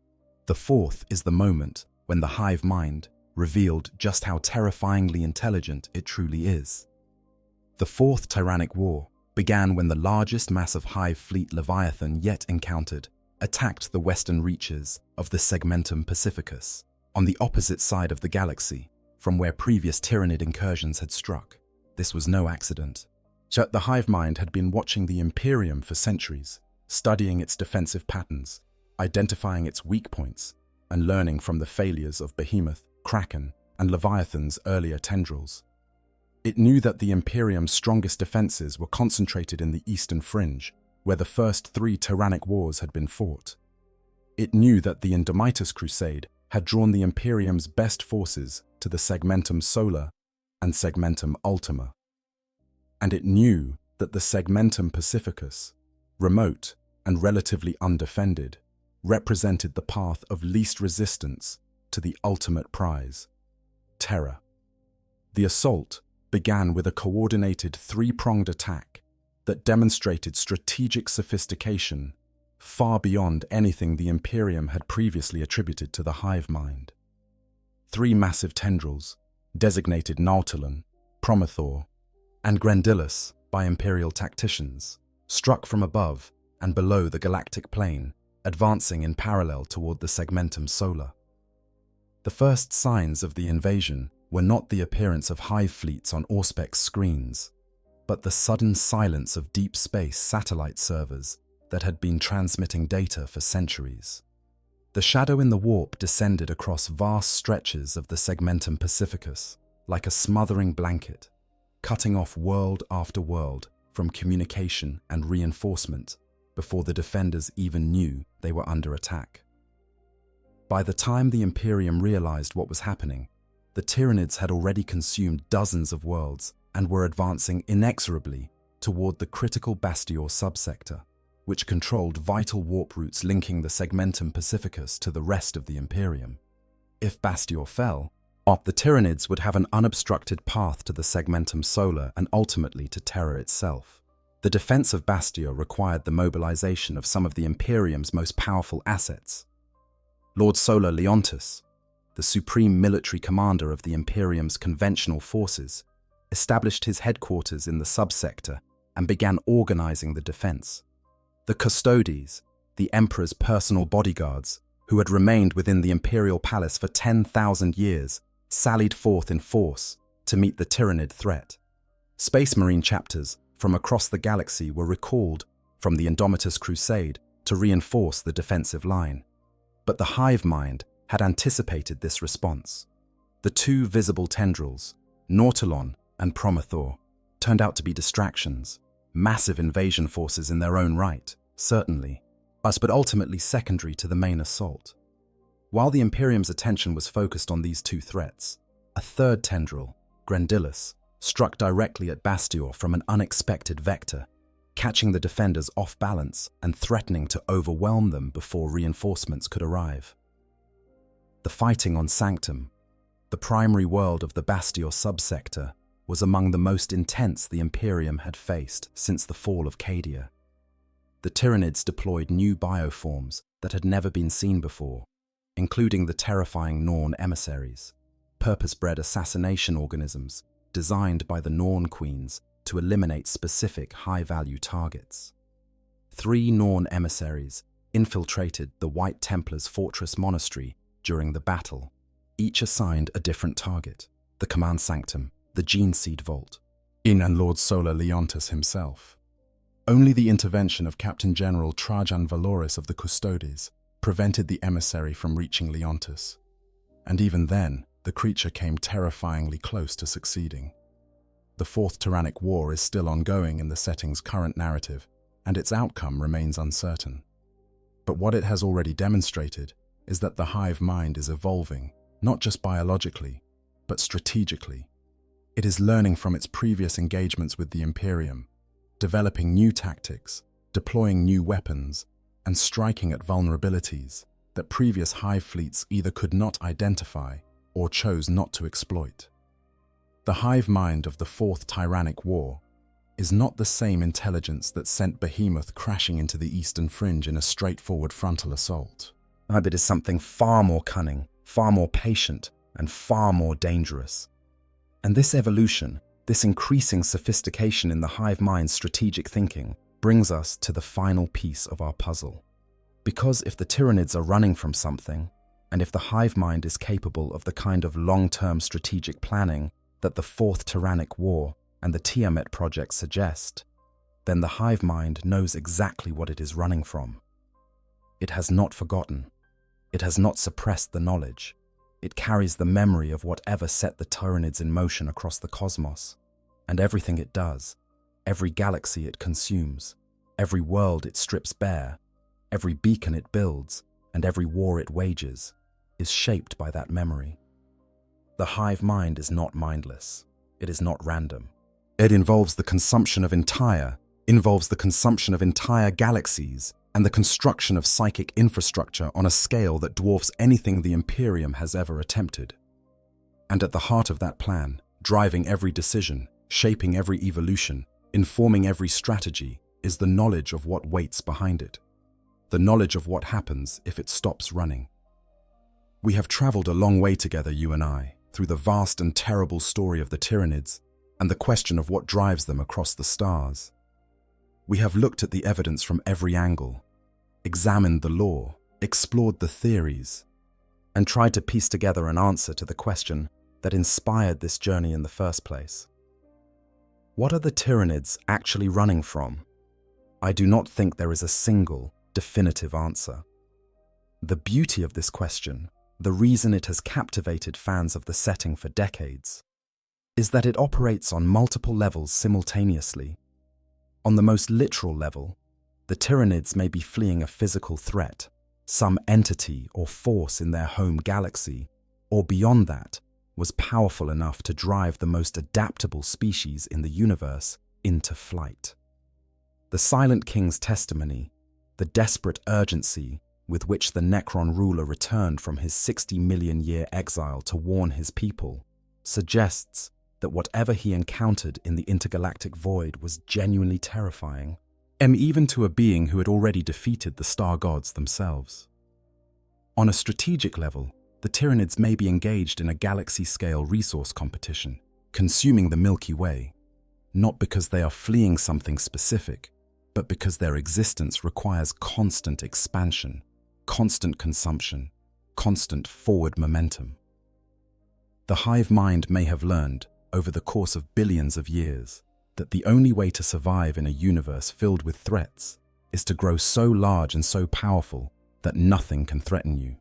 the fourth is the moment when the hive mind revealed just how terrifyingly intelligent it truly is. The Fourth Tyrannic War began when the largest massive hive fleet Leviathan yet encountered attacked the western reaches of the Segmentum Pacificus, on the opposite side of the galaxy from where previous Tyranid incursions had struck. This was no accident. The hive mind had been watching the Imperium for centuries, studying its defensive patterns, identifying its weak points, and learning from the failures of Behemoth, Kraken, and Leviathan's earlier tendrils. It knew that the Imperium's strongest defenses were concentrated in the eastern fringe, where the first 3 tyrannic wars had been fought. It knew that the Indomitus Crusade had drawn the Imperium's best forces to the Segmentum Solar and Segmentum Ultima. And it knew that the Segmentum Pacificus, remote and relatively undefended, represented the path of least resistance to the ultimate prize, terror. The assault began with a coordinated 3-pronged attack that demonstrated strategic sophistication far beyond anything the Imperium had previously attributed to the hive mind. 3 massive tendrils, designated Nautilon, Promethor, and Grandillus by Imperial tacticians, struck from above and below the galactic plane, advancing in parallel toward the Segmentum Solar. The first signs of the invasion were not the appearance of hive fleets on Auspex screens, but the sudden silence of deep space satellite servers that had been transmitting data for centuries. The shadow in the warp descended across vast stretches of the Segmentum Pacificus like a smothering blanket, cutting off world after world from communication and reinforcement before the defenders even knew they were under attack. By the time the Imperium realized what was happening, the Tyranids had already consumed dozens of worlds and were advancing inexorably toward the critical Bastior subsector, which controlled vital warp routes linking the Segmentum Pacificus to the rest of the Imperium. If Bastior fell, the Tyranids would have an unobstructed path to the Segmentum Solar and ultimately to Terra itself. The defense of Bastior required the mobilization of some of the Imperium's most powerful assets. Lord Solar Leontus, the supreme military commander of the Imperium's conventional forces, established his headquarters in the subsector and began organizing the defense. The Custodes, the Emperor's personal bodyguards, who had remained within the Imperial Palace for 10,000 years, sallied forth in force to meet the Tyranid threat. Space Marine chapters from across the galaxy were recalled from the Indomitus Crusade to reinforce the defensive line. But the hive mind had anticipated this response. The 2 visible tendrils, Nautilon and Promethor, turned out to be distractions, massive invasion forces in their own right, certainly, but ultimately secondary to the main assault. While the Imperium's attention was focused on these 2 threats, a 3rd tendril, Grandillus, struck directly at Bastior from an unexpected vector, catching the defenders off balance and threatening to overwhelm them before reinforcements could arrive. The fighting on Sanctum, the primary world of the Bastior subsector, was among the most intense the Imperium had faced since the fall of Cadia. The Tyranids deployed new bioforms that had never been seen before, including the terrifying Norn emissaries, purpose-bred assassination organisms designed by the Norn queens to eliminate specific high-value targets. 3 Norn emissaries infiltrated the White Templars' fortress monastery during the battle, each assigned a different target: the Command Sanctum, the Gene Seed Vault, and Lord Solar Leontus himself. Only the intervention of Captain General Trajan Valoris of the Custodes prevented the emissary from reaching Leontus, and even then, the creature came terrifyingly close to succeeding. The 4th Tyrannic War is still ongoing in the setting's current narrative, and its outcome remains uncertain. But what it has already demonstrated is that the hive mind is evolving, not just biologically, but strategically. It is learning from its previous engagements with the Imperium, developing new tactics, deploying new weapons, and striking at vulnerabilities that previous hive fleets either could not identify or chose not to exploit. The hive mind of the 4th Tyrannic War is not the same intelligence that sent Behemoth crashing into the eastern fringe in a straightforward frontal assault. It is something far more cunning, far more patient, and far more dangerous. And this evolution, this increasing sophistication in the hive mind's strategic thinking, brings us to the final piece of our puzzle. Because if the Tyranids are running from something, and if the hive mind is capable of the kind of long-term strategic planning that the 4th Tyrannic War and the Tiamat project suggest, then the hive mind knows exactly what it is running from. It has not forgotten. It has not suppressed the knowledge. It carries the memory of whatever set the Tyranids in motion across the cosmos. and everything it does, every galaxy it consumes, every world it strips bare, every beacon it builds, and every war it wages, is shaped by that memory. The hive mind is not mindless. It is not random. It involves the consumption of entire galaxies and the construction of psychic infrastructure on a scale that dwarfs anything the Imperium has ever attempted. And at the heart of that plan, driving every decision, shaping every evolution, informing every strategy, is the knowledge of what waits behind it. The knowledge of what happens if it stops running. We have traveled a long way together, you and I, through the vast and terrible story of the Tyranids and the question of what drives them across the stars. We have looked at the evidence from every angle, examined the lore, explored the theories, and tried to piece together an answer to the question that inspired this journey in the first place. What are the Tyranids actually running from? I do not think there is a single, definitive answer. The beauty of this question, the reason it has captivated fans of the setting for decades, is that it operates on multiple levels simultaneously. On the most literal level, the Tyranids may be fleeing a physical threat, some entity or force in their home galaxy, or beyond that, was powerful enough to drive the most adaptable species in the universe into flight. The Silent King's testimony, the desperate urgency with which the Necron ruler returned from his 60-million-year exile to warn his people, suggests that whatever he encountered in the intergalactic void was genuinely terrifying, even to a being who had already defeated the star gods themselves. On a strategic level, the Tyranids may be engaged in a galaxy-scale resource competition, consuming the Milky Way, not because they are fleeing something specific, but because their existence requires constant expansion, constant consumption, constant forward momentum. The hive mind may have learned, over the course of billions of years, that the only way to survive in a universe filled with threats is to grow so large and so powerful that nothing can threaten you.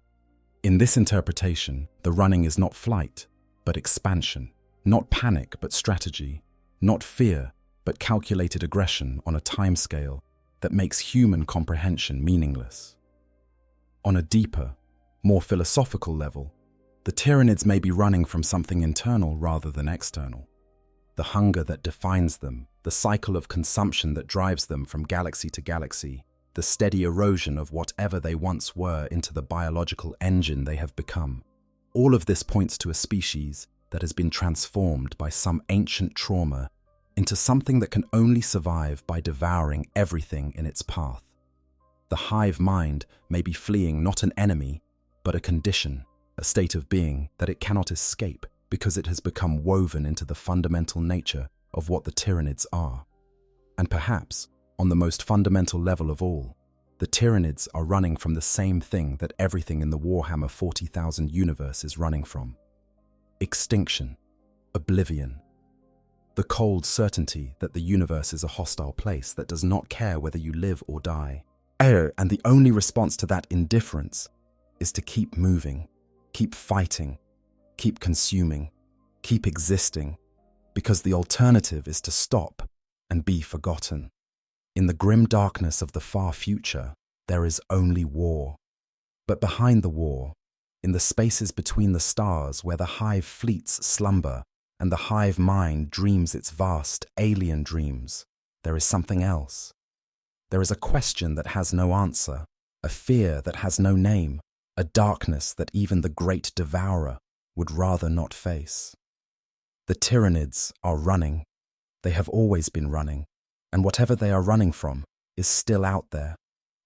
In this interpretation, the running is not flight, but expansion, not panic, but strategy, not fear, but calculated aggression on a timescale that makes human comprehension meaningless. On a deeper, more philosophical level, the Tyranids may be running from something internal rather than external. The hunger that defines them, the cycle of consumption that drives them from galaxy to galaxy, the steady erosion of whatever they once were into the biological engine they have become. All of this points to a species that has been transformed by some ancient trauma into something that can only survive by devouring everything in its path. The hive mind may be fleeing not an enemy, but a condition, a state of being that it cannot escape because it has become woven into the fundamental nature of what the Tyranids are. And perhaps, on the most fundamental level of all, the Tyranids are running from the same thing that everything in the Warhammer 40,000 universe is running from. Extinction, oblivion, the cold certainty that the universe is a hostile place that does not care whether you live or die. And the only response to that indifference is to keep moving, keep fighting, keep consuming, keep existing, because the alternative is to stop and be forgotten. In the grim darkness of the far future, there is only war. But behind the war, in the spaces between the stars where the hive fleets slumber and the hive mind dreams its vast alien dreams, there is something else. There is a question that has no answer, a fear that has no name, a darkness that even the great devourer would rather not face. The Tyranids are running. They have always been running, and whatever they are running from is still out there,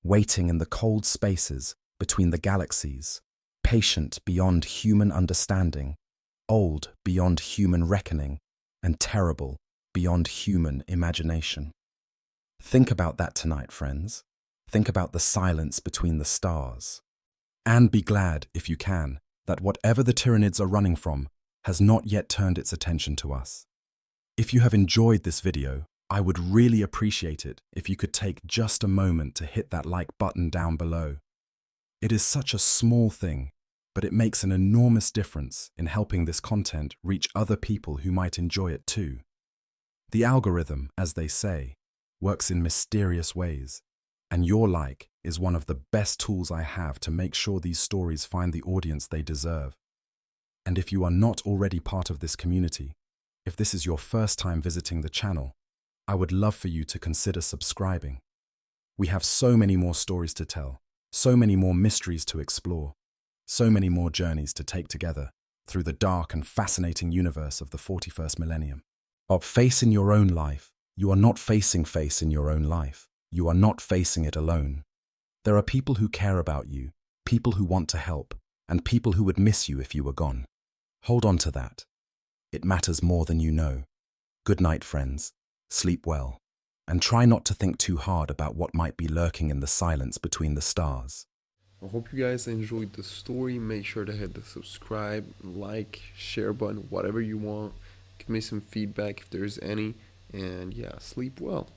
waiting in the cold spaces between the galaxies, patient beyond human understanding, old beyond human reckoning, and terrible beyond human imagination. Think about that tonight, friends. Think about the silence between the stars. And be glad, if you can, that whatever the Tyranids are running from has not yet turned its attention to us. If you have enjoyed this video, I would really appreciate it if you could take just a moment to hit that like button down below. It is such a small thing, but it makes an enormous difference in helping this content reach other people who might enjoy it too. The algorithm, as they say, works in mysterious ways, and your like is one of the best tools I have to make sure these stories find the audience they deserve. And if you are not already part of this community, if this is your first time visiting the channel, I would love for you to consider subscribing. We have so many more stories to tell, so many more mysteries to explore, so many more journeys to take together through the dark and fascinating universe of the 41st millennium. Of face in your own life, you are not facing face in your own life. You are not facing it alone. There are people who care about you, people who want to help, and people who would miss you if you were gone. Hold on to that. It matters more than you know. Good night, friends. Sleep well. And try not to think too hard about what might be lurking in the silence between the stars. I hope you guys enjoyed the story. Make sure to hit the subscribe, like, share button, whatever you want. Give me some feedback if there's any. And yeah, sleep well.